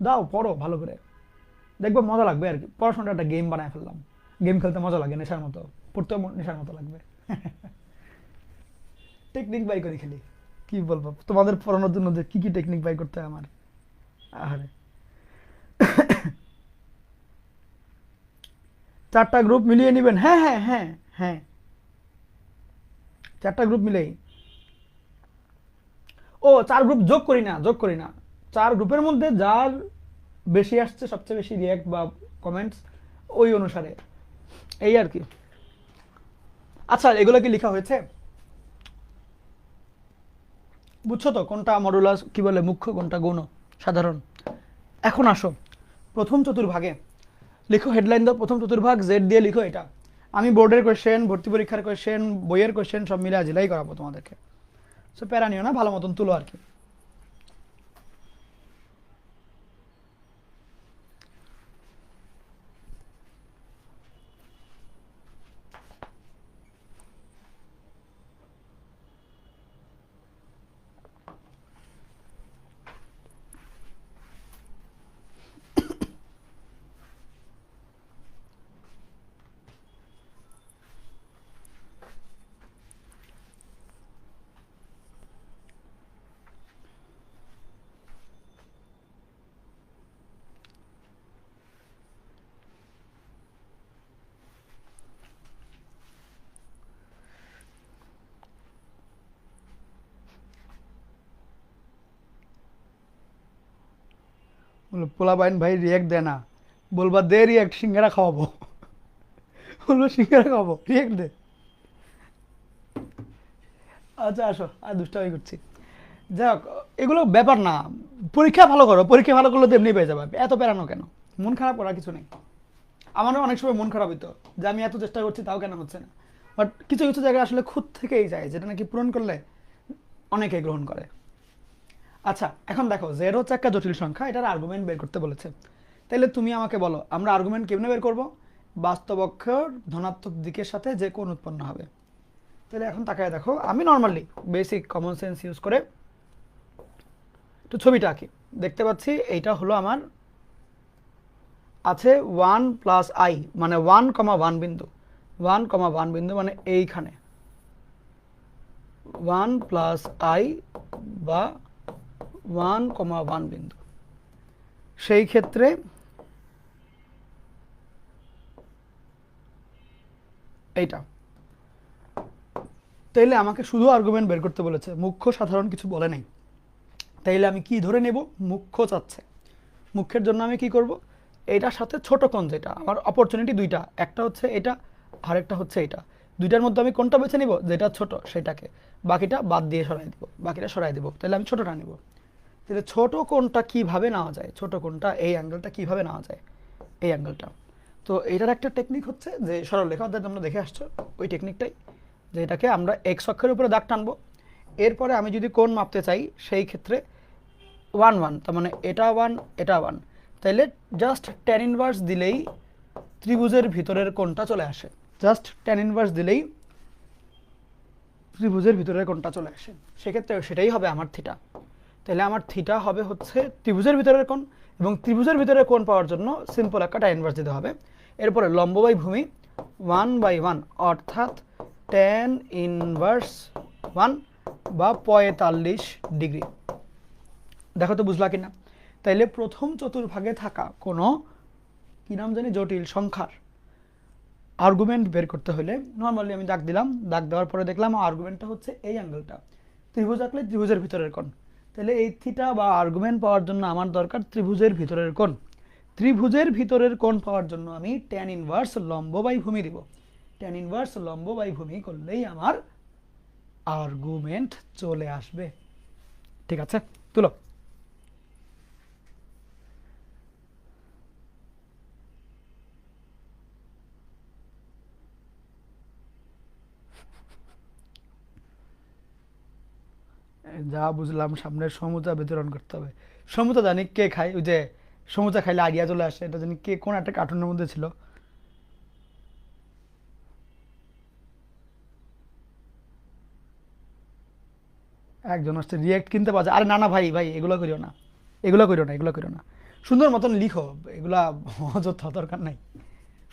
দাও, পড়ো ভালো করে, দেখবো মজা লাগবে আর কি। পড়াশোনাটা একটা গেম বানায় ফেললাম, গেম খেলতে মজা লাগে, নেশার মতো, পড়তেও নেশার মতো লাগবে। টেকনিক বাই করে খেলি, কি বলবো তোমাদের পড়ানোর জন্য যে কি কি টেকনিক বাই করতে হয় আমার, আরে। 4টা গ্রুপ মিলিয়ে নেবেন, হ্যাঁ হ্যাঁ হ্যাঁ হ্যাঁ, 4টা গ্রুপ মিলেই। ও 4 গ্রুপ যোগ করি না, যোগ করি না। 4 গ্রুপের মধ্যে যার বেশি আসছে, সবচেয়ে বেশি রিয়াক্ট বা কমেন্টস, ওই অনুসারে, এই আর কি। আচ্ছা এগুলো কি লেখা হয়েছে, বুঝছো তো কোনটা মডুলাস কি বলে মুখ্য, কোনটা গৌণ, সাধারণ। এখন আসো প্রথম চতুর্ভাগে, লিখো হেডলাইন দাও, প্রথম চতুর্ভাগ জেড দিয়ে লিখো। এটা আমি বোর্ডের কোয়েশ্চেন, ভর্তি পরীক্ষার কোয়েশ্চেন, বইয়ের কোয়েশ্চেন সব মিলে আজিলাই করাবো তোমাদেরকে। সো প্যারা নিও না, ভালো মতন তুলো আর কি। বললো পোলাপাইন ভাই রিয়াক্ট দেয় না, বলবা দে রিয়াক্ট, সিঙ্গারা খাওয়াবো। বলবো সিঙ্গারা খাওয়াবো, রিয়াক্ট দে। আচ্ছা আসো, আর দুষ্টামি করছি। যাক, এগুলো ব্যাপার না, পরীক্ষা ভালো করো, পরীক্ষা ভালো করলে তো এমনি পেয়ে যাবে, এত পেরানো কেন, মন খারাপ করার কিছু নেই। আমারও অনেক সময় মন খারাপ হইতো যে আমি এত চেষ্টা করছি তাও কেন হচ্ছে না, বাট কিছু কিছু জায়গায় আসলে খুদ থেকেই যায়, যেটা নাকি পূরণ করলে অনেকে গ্রহণ করে। আচ্ছা এখন দেখো, জেড হচ্ছে একটা জটিল সংখ্যা, এটার আর্গুমেন্ট বের করতে বলেছে। তাহলে তুমি আমাকে বলো আমরা আর্গুমেন্ট কেমনে বের করবো, বাস্তব অক্ষর ধনাত্মক দিকের সাথে যে কোণ উৎপন্ন হবে। তাহলে এখন তাকায় দেখো, আমি normally basic common sense use করে একটু ছবিটা আঁকি। দেখতে পাচ্ছি এইটা হলো আমার আছে 1 + i, মানে 1,1 বিন্দু, 1,1 বিন্দু মানে এইখানে 1 + i বা 1,1 বিন্দু। সেই ক্ষেত্রে এইটা, তাইলে আমাকে শুধু আর্গুমেন্ট বের করতে বলেছে, মুখ্য সাধারণ কিছু বলে নাই। তাইলে আমি কি ধরে নেব, মুখ্য চাচ্ছে, মুখ্যের জন্য আমি কি করব, এইটার সাথে ছোট কোণ, যেটা আমার অপরচুনিটি দুইটা, একটা হচ্ছে এটা আরেকটা হচ্ছে এটা, দুইটার মধ্যে আমি কোনটা বেছে নিব, যেটা ছোট সেটাকে, বাকিটা বাদ দিয়ে সরাই দিব, বাকিটা সরাই দিব, তাহলে আমি ছোটটা নিব। তাহলে ছোট কোণটা কিভাবে নেওয়া যায়, ছোট কোণটা এই অ্যাঙ্গেলটা কিভাবে নেওয়া যায়, এই অ্যাঙ্গেলটা তো এটার একটা টেকনিক হচ্ছে যে সরলরেখা অধ্যায় তোমরা দেখে আসছো ওই টেকনিকটাই, যে এটাকে আমরা এক্স অক্ষের উপরে দাগ টানবো, এরপরে আমি যদি কোণ মাপতে চাই সেই ক্ষেত্রে 1 1, তার মানে এটা 1 এটা 1, তাইলে জাস্ট tan ইনভার্স দিলেই ত্রিভুজের ভিতরের কোণটা চলে আসে। জাস্ট tan ইনভার্স দিলেই ত্রিভুজের ভিতরের কোণটা চলে আসে, সেক্ষেত্রে সেটাই হবে আমার থিটা। তাহলে আমার থিটা হবে হচ্ছে ত্রিভুজের ভিতরের কোণ, এবং ত্রিভুজের ভিতরের কোণ পাওয়ার জন্য সিম্পল একটা tan ইনভার্স দিতে হবে। এরপরে লম্ব বাই ভূমি 1/1, অর্থাৎ tan ইনভার্স 1 বা 45 ডিগ্রি। দেখো তো বুঝলা কিনা? তাইলে প্রথম চতুর্ভাগে থাকা কোনো কি নাম জানি জটিল সংখ্যার আর্গুমেন্ট বের করতে হলে নর্মালি আমি দাগ দিলাম, দাগ দেওয়ার পরে দেখলাম আর্গুমেন্টটা হচ্ছে এই অ্যাঙ্গেলটা, ত্রিভুজ আঁকলে ত্রিভুজের ভিতরের কোণ। তাহলে এই থিটা বা আর্গুমেন্ট পাওয়ার জন্য আমার দরকার ত্রিভুজের ভিতরের কোণ। ত্রিভুজের ভিতরের কোণ পাওয়ার জন্য আমি tan ইনভার্স লম্ব বাই ভূমি দিব। tan ইনভার্স লম্ব বাই ভূমি করলেই আমার আর্গুমেন্ট চলে আসবে। ঠিক আছে, তুলো। যা বুঝলাম সামনের সমুচা বিতরণ করতে হবে। সমুচা জানি কে খায়, ওই যে সমুচা খাইলে আইডিয়া চলে আসে, এটা জানি কে কোন একটা কার্টুনের মধ্যে ছিল। একজন আসছে রিয়েক্ট কিনতে পাওয়া যায়। আরে না না ভাই ভাই, এগুলো করিও না, এগুলো করিও না, এগুলো করিও না। সুন্দর মতন লিখো, এগুলা অযথা দরকার নাই।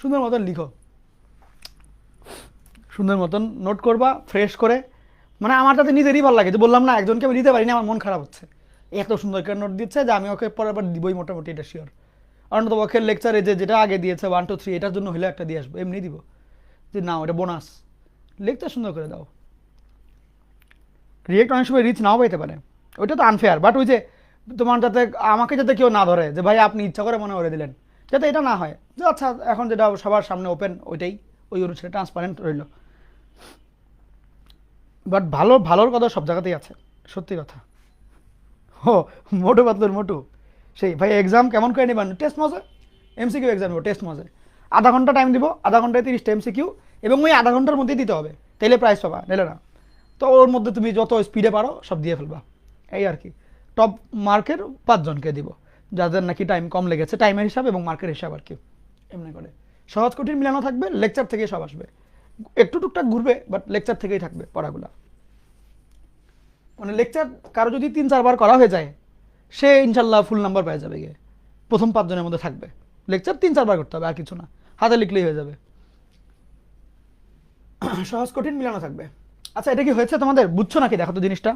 সুন্দর মতন লিখো, সুন্দর মতন নোট করবা ফ্রেশ করে। মানে আমার তাতে নিজেরই ভালো লাগে, যে বললাম না একজনকে আমি দিতে পারিনি, আমার মন খারাপ হচ্ছে। এত সুন্দর করে নোট দিচ্ছে যে আমি ওকে পরের বার দিবই মোটামুটি, এটা শিওর। অন্তত পক্ষের লেকচারে যে যেটা আগে দিয়েছে 1 2 3 এটার জন্য হলে একটা দিয়ে আসবো, এমনি দিব যে না ওটা বোনাস। লেকচার সুন্দর করে দাও। রিয়েক্ট অনেক সময় রিচ নাও পাইতে পারে, ওইটা তো আনফেয়ার, বাট ওই যে তোমার যাতে আমাকে যাতে কেউ না ধরে যে ভাই আপনি ইচ্ছা করে মনে করে দিলেন, যাতে এটা না হয় যে আচ্ছা এখন যেটা সবার সামনে ওপেন ওইটাই, ওই অনুসারে ট্রান্সপারেন্ট রইল। বাট ভালো ভালোর কথা সব জায়গাতেই আছে, সত্যি কথা। ও মোটু পাতলুর মোটু, সেই ভাই এক্সাম কেমন করে নেবেন? টেস্ট মজা, এমসিকিউ এক্সাম নেবো, টেস্ট মজা। আধা ঘন্টা টাইম দিব, আধা ঘন্টায় 30টা এমসিকিউ, এবং ওই আধা ঘন্টার মধ্যেই দিতে হবে, তাইলে প্রাইজ পাবা, নিলে না। তো ওর মধ্যে তুমি যত স্পিডে পারো সব দিয়ে ফেলবা, এই আর কি। টপ মার্কের 5 জনকে দিব, যাদের নাকি টাইম কম লেগেছে, টাইমের হিসাব এবং মার্কের হিসাব আর কি। এমনি করে সহজ কঠিন মিলানো থাকবে, লেকচার থেকে সব আসবে, একটু টুকটাক ঘুরবে, বাট লেকচার থেকেই থাকবে পড়াগুলা। মানে লেকচার কারো যদি 3 4 বার করা হয়ে যায়, সে ইনশাল্লাহ ফুল নাম্বার পেয়ে যাবে গিয়ে, প্রথম 5 জনের মধ্যে থাকবে। লেকচার 3 4 বার করতে হবে, আর কিছু না, হাতে লিখলেই হয়ে যাবে। সহজ কঠিন মিলানো থাকবে। আচ্ছা এটা কি হয়েছে তোমাদের, বুঝছো নাকি দেখো তো জিনিসটা?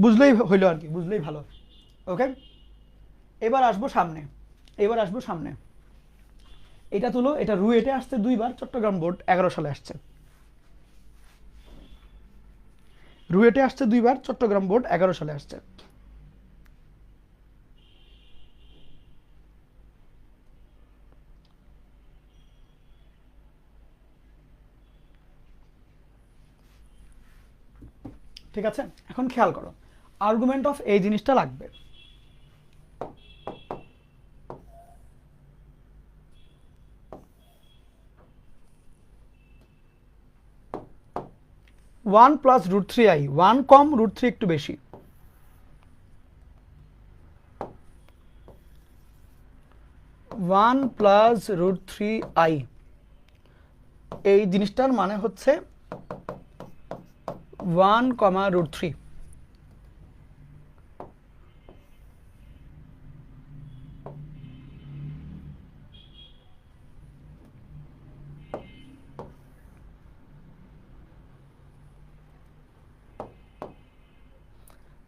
বুঝলেই হইলো আর কি, বুঝলেই ভালো। ওকে, এবার আসবো সামনে, এবার আসবো সামনে। এটা তুলো, এটা রুয়েটে আসছে 2 বার, চট্টগ্রাম বোর্ড 11 সালে আসছে। রুয়েটে আসছে 2 বার, চট্টগ্রাম বোর্ড 11 সালে আসছে। ঠিক আছে, এখন খেয়াল করো, আর্গুমেন্ট অফ এই জিনিসটা লাগবে। ওয়ান প্লাস √3i, 1 কম √3 একটু বেশি, 1 প্লাস √3i, এই জিনিসটার মানে হচ্ছে 1, √3।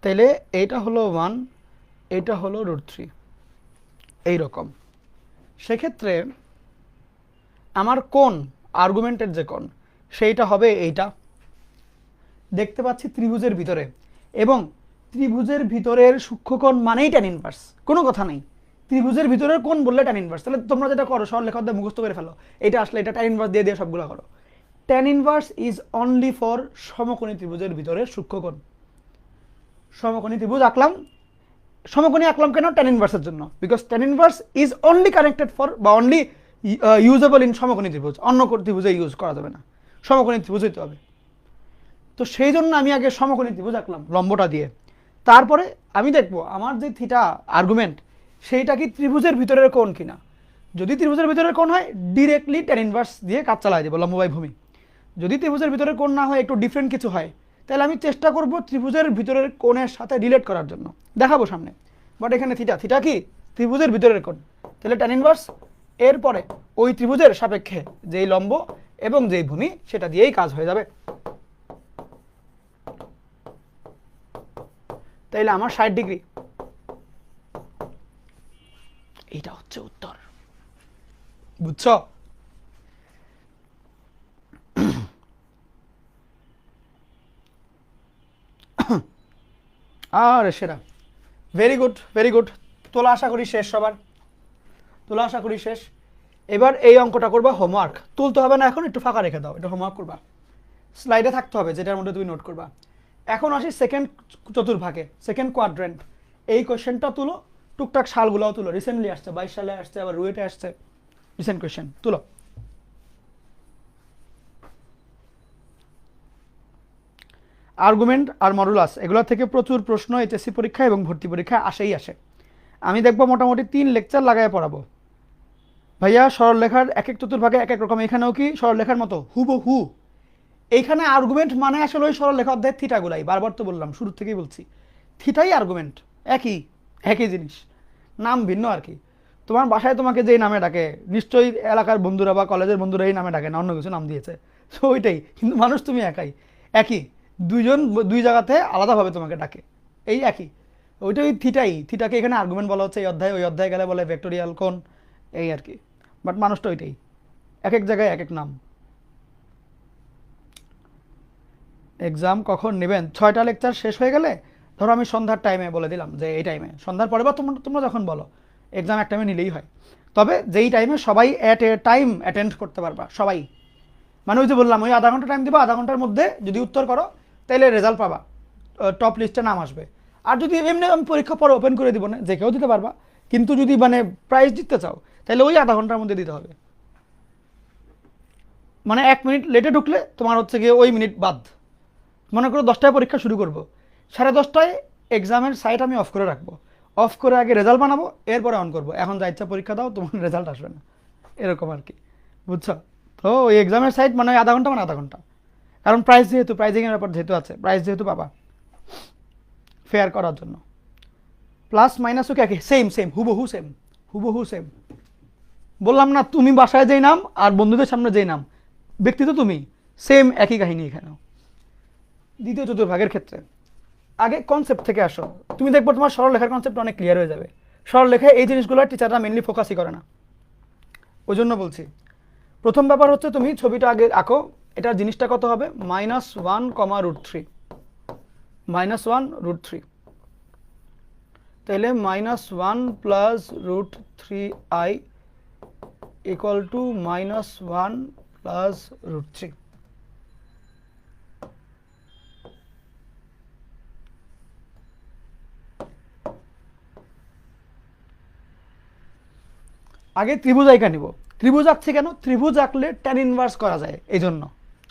তাইলে এইটা হলো 1, এটা হলো √3, এইরকম। সেক্ষেত্রে আমার কোন আর্গুমেন্টের যে কোন সেইটা হবে এইটা, দেখতে পাচ্ছি ত্রিভুজের ভিতরে, এবং ত্রিভুজের ভিতরের সূক্ষ্মকোণ মানেই tan ইনভার্স, কোনো কথা নেই। ত্রিভুজের ভিতরের কোণ বললে tan ইনভার্স। তাহলে তোমরা যেটা করো সরলরেখা অধ্যায় মুখস্থ করে ফেলো, এটা আসলে এটা tan ইনভার্স দিয়ে দিয়ে সবগুলো করো। tan inverse is only for সমকোণী ত্রিভুজের ভিতরের সূক্ষ্মকোণ। সমকোণী ত্রিভুজ আঁকলাম, সমকোণী আঁকলাম কেন? tan ইনভার্সের জন্য, because tan inverse is only connected for, বা অনলি ইউজেবল ইন সমকোণী ত্রিভুজ, অন্য ত্রিভুজে ইউজ করা যাবে না, সমকোণী ত্রিভুজ হইতে হবে। তো সেই জন্য আমি আগে সমকোণী ত্রিভুজ আঁকলাম লম্বটা দিয়ে, তারপরে আমি দেখবো আমার যে থিটা আর্গুমেন্ট সেইটা কি ত্রিভুজের ভিতরের কোণ কিনা। যদি ত্রিভুজের ভিতরের কোণ হয় ডিরেক্টলি ট্যান ইনভার্স দিয়ে কাজ চালাই দেবো লম্ব বাই ভূমি। যদি ত্রিভুজের ভিতরের কোণ না হয়, একটু ডিফারেন্ট কিছু হয়, তাহলে আমি চেষ্টা করব ত্রিভুজের ভিতরের কোণের সাথে রিলেট করার জন্য, দেখাবো সামনে। বাট এখানে থিটা কি ত্রিভুজের ভিতরের কোণ, তাহলে ট্যান ইনভার্স এরপরে ওই ত্রিভুজের সাপেক্ষে যেই লম্ব এবং যেই ভূমি সেটা দিয়েই কাজ হয়ে যাবে। তাইলে আমার 60 ডিগ্রি, এইটা হচ্ছে উত্তর। বুঝছো? আরে সেরা, ভেরি গুড ভেরি গুড। তোলা আশা করি শেষ, সবার তোলা আশা করি শেষ। এবার এই অঙ্কটা করবা হোমওয়ার্ক, তুলতে হবে না এখন, একটু ফাঁকা রেখে দাও, এটা হোমওয়ার্ক করবা, স্লাইডে থাকতে হবে যেটার মধ্যে তুমি নোট করবা। এখন আসি সেকেন্ড চতুর্ভাগে, সেকেন্ড কোয়াড্রেন্ট। এই কোয়েশ্চেনটা তুলো, টুকটাক সালগুলোও তুলো, রিসেন্টলি আসছে, 22 সালে আসছে, আবার রুয়েটে আসছে, রিসেন্ট কোয়েশ্চেন তুলো। আর্গুমেন্ট আর মডুলাস এগুলো থেকে প্রচুর প্রশ্ন এইচএসসি পরীক্ষা এবং ভর্তি পরীক্ষা আসেই আসে। আমি দেখবো মোটামুটি 3 লেকচার লাগায় পড়াবো ভাইয়া। সরলরেখার এক এক চতুর্ভাগে এক এক রকম, এখানেও কি সরলরেখার মতো হুবহু। এইখানে আর্গুমেন্ট মানে আসলে ওই সরলরেখা অধ্যায়ের থিটাগুলাই, বারবার তো বললাম, শুরু থেকেই বলছি, থিটাই আর্গুমেন্ট, একই একই জিনিস, নাম ভিন্ন আর কি। তোমার বাসায় তোমাকে যেই নামে ডাকে নিশ্চয়ই এলাকার বন্ধুরা বা কলেজের বন্ধুরা এই নামে ডাকে না, অন্য কিছু নাম দিয়েছে, তো ওইটাই, কিন্তু মানুষ তুমি একাই, একই, দুইজন দুই জায়গাতে আলাদাভাবে তোমাকে ডাকে, এই একই, ওইটাই থিটাই। থিটাকে এখানে আর্গুমেন্ট বলা হচ্ছে এই অধ্যায়ে, ওই অধ্যায়ে গেলে বলে ভেক্টোরিয়াল কোণ, এই আর কি। বাট মানুষটা ওইটাই, এক এক জায়গায় এক এক নাম। এক্সাম কখন নেবেন? 6টা লেকচার শেষ হয়ে গেলে, ধরো আমি সন্ধ্যার টাইমে বলে দিলাম যে এই টাইমে, সন্ধ্যার পরে বা তোমরা যখন বলো, এক্সাম এক টাইমে নিলেই হয়। তবে যেই টাইমে সবাই অ্যাট এ টাইম অ্যাটেন্ড করতে পারবা সবাই, মানে ওই যে বললাম ওই আধা ঘন্টা টাইম দিবা, আধা ঘন্টার মধ্যে যদি উত্তর করো তাহলে রেজাল্ট পাবা, টপ লিস্টে নাম আসবে। আর যদি এমনি আমি পরীক্ষা পরে ওপেন করে দিব না, যে কেউ দিতে পারবা, কিন্তু যদি মানে প্রাইজ জিততে চাও তাহলে ওই আধা ঘন্টার মধ্যে দিতে হবে। মানে 1 মিনিট লেটে ঢুকলে তোমার হচ্ছে গিয়ে ওই মিনিট বাদ। মনে করো 10টায় পরীক্ষা শুরু করবো, 10:30টায় এক্সামের সাইট আমি অফ করে রাখবো, অফ করে আগে রেজাল্ট বানাবো, এরপরে অন করবো, এখন যা ইচ্ছা পরীক্ষা দাও, তোমার রেজাল্ট আসবে না, এরকম আর কি, বুঝছো? তো ওই এক্সামের সাইট মানে আধা ঘন্টা মানে আধা ঘন্টা, কারণ প্রাইস যেহেতু, প্রাইজিংয়ের ব্যাপার যেহেতু আছে, প্রাইস যেহেতু পাবা ফেয়ার করার জন্য। প্লাস মাইনাসও কি একই, সেম সেম হুবহু সেম, হুবহু সেম। বললাম না তুমি বাসায় যেই নাম আর বন্ধুদের সামনে যেই নাম, ব্যক্তি তো তুমি, সেম একই কাহিনী এখানেও। দ্বিতীয় চতুর্ভাগের ক্ষেত্রে আগে কনসেপ্ট থেকে আসো, তুমি দেখবো তোমার সরলরেখার কনসেপ্ট অনেক ক্লিয়ার হয়ে যাবে। সরলরেখায় এই জিনিসগুলো টিচাররা মেনলি ফোকাসই করে না, ওই জন্য বলছি। প্রথম ব্যাপার হচ্ছে তুমি ছবিটা আগে আঁকো, এটার জিনিসটা কত হবে, -1, -1 √3, তাহলে -1 + √3i = -1 + √3। আগে ত্রিভুজ আঁকা নিব, ত্রিভুজ আঁকছি কেন, ত্রিভুজ আঁকলে ট্যান ইনভার্স করা যায় এই জন্য,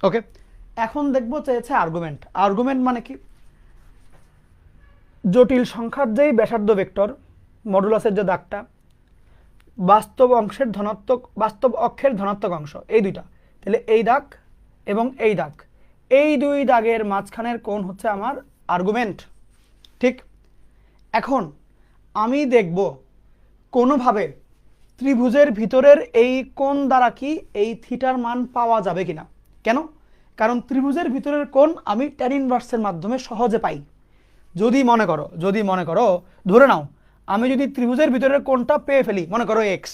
ওকে। এখন দেখবো চেয়েছে আর্গুমেন্ট। আর্গুমেন্ট মানে কি, জটিল সংখ্যার যেই ব্যাসার্ধ ভেক্টর, মডুলাসের যে দাগটা, বাস্তব অংশের ধনাত্মক, বাস্তব অক্ষের ধনাত্মক অংশ, এই দুইটা, তাহলে এই দাগ এবং এই দাগ, এই দুই দাগের মাঝখানের কোণ হচ্ছে আমার আর্গুমেন্ট, ঠিক। এখন আমি দেখব কোনোভাবে ত্রিভুজের ভিতরের এই কোণ দ্বারা কি এই থিটার মান পাওয়া যাবে কিনা। কেন? কারণ ত্রিভুজের ভিতরের কোণ আমি ট্যান ইনভার্সের মাধ্যমে সহজে পাই। যদি মনে করো ধরে নাও আমি যদি ত্রিভুজের ভিতরের কোণটা পেয়ে ফেলি, মনে করো x,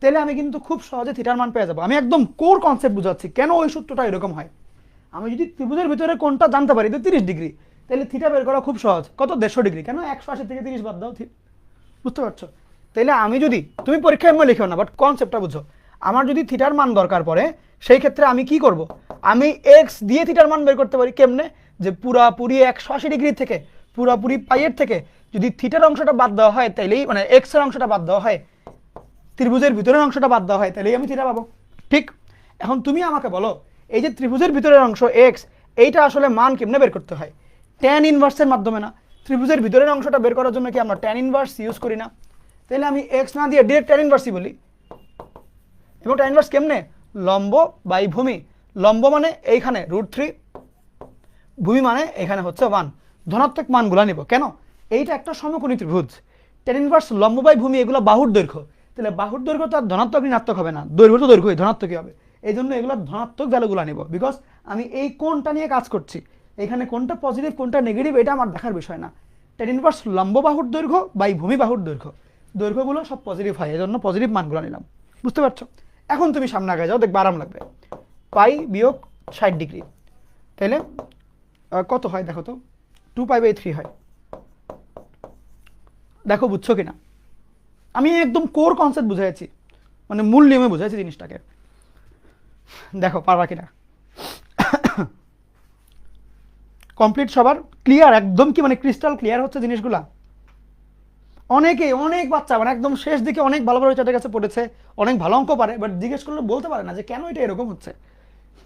তাহলে আমি কিন্তু খুব সহজে থিটার মান পেয়ে যাবো। আমি একদম কোর কনসেপ্ট বুঝাচ্ছি কেন ওই সূত্রটা এরকম হয়। আমি যদি ত্রিভুজের ভিতরে কোণটা জানতে পারি তো 30 ডিগ্রি, তাহলে থিটা বের করা খুব সহজ। কত? 150 ডিগ্রি। কেন? 180 থেকে 30 বাদ দাও, বুঝতে পারছো? তাহলে আমি যদি, তুমি পরীক্ষায় এমন লিখো না, বাট কনসেপ্টটা বুঝো। আমার যদি থিটার মান দরকার পড়ে, সেই ক্ষেত্রে আমি কি করব, আমি এক্স দিয়ে থিটার মান বের করতে পারি। কেমনে? যে পুরাপুরি 180 ডিগ্রি থেকে, পুরাপুরি পাইয়ের থেকে যদি থিটার অংশটা বাদ দেওয়া হয়, তাইলেই মানে এক্স এর অংশটা বাদ দেওয়া হয়, ত্রিভুজের ভিতরের অংশটা বাদ দেওয়া হয় তাহলেই আমি থিটা পাবো। ঠিক, এখন তুমি আমাকে বলো এই যে ত্রিভুজের ভিতরের অংশ এক্স, এইটা আসলে মান কেমনে বের করতে হয়? ট্যান ইনভার্সের মাধ্যমে না? ত্রিভুজের ভিতরের অংশটা বের করার জন্য কি আমরা ট্যান ইনভার্স ইউজ করি না? তাহলে আমি এক্স না দিয়ে ডিরেক্ট ট্যান ইনভার্সই বলি। এবং ট্যান ইনভার্স কেমনে? লম্ব বাই ভূমি। লম্ব মানে এইখানে √3, ভূমি মানে এখানে হচ্ছে 1। ধনাত্মক মানগুলো নিব কেন? এইটা একটা সমকোণী ত্রিভুজ। ট্যান ইনভার্স লম্ব বাই ভূমি এগুলো বাহুর দৈর্ঘ্য, তাহলে বাহুর দৈর্ঘ্য তো আর ধনাত্মক ঋণাত্মক হবে না, দৈর্ঘ্য তো দৈর্ঘ্যই, ধনাত্মকই হবে। এই জন্য এগুলো ধনাত্মক ভ্যালুগুলো নিব, বিকজ আমি এই কোণটা নিয়ে কাজ করছি। এখানে কোনটা পজিটিভ কোনটা নেগেটিভ এটা আমার দেখার বিষয় না। ট্যান ইনভার্স লম্ব বাহুর দৈর্ঘ্য বাই ভূমি বাহুর দৈর্ঘ্য, দৈর্ঘ্যগুলো সব পজিটিভ হয়, এই জন্য পজিটিভ মানগুলো নিলাম। বুঝতে পারছো? এখন তুমি সামনে আগে যাও, দেখবে আরাম লাগবে। পাই বিয়োগ 60 ডিগ্রি, তাইলে কত হয় দেখো তো? 2π/3 হয়। দেখো বুঝছো কিনা? আমি একদম কোর কনসেপ্ট বুঝাইছি, মানে মূল নিয়মে বুঝাইছি জিনিসটাকে। দেখো পারবা কিনা? কমপ্লিট সবার ক্লিয়ার? একদম কি মানে ক্রিস্টাল ক্লিয়ার হচ্ছে জিনিসগুলা? অনেক বাচ্চা মানে একদম শেষ দিকে অনেক ভালো ভালো টিচারের কাছে পড়েছে, অনেক ভালো অঙ্ক পারে, বাট জিজ্ঞেস করলে বলতে পারে না যে কেন এটা এরকম হচ্ছে,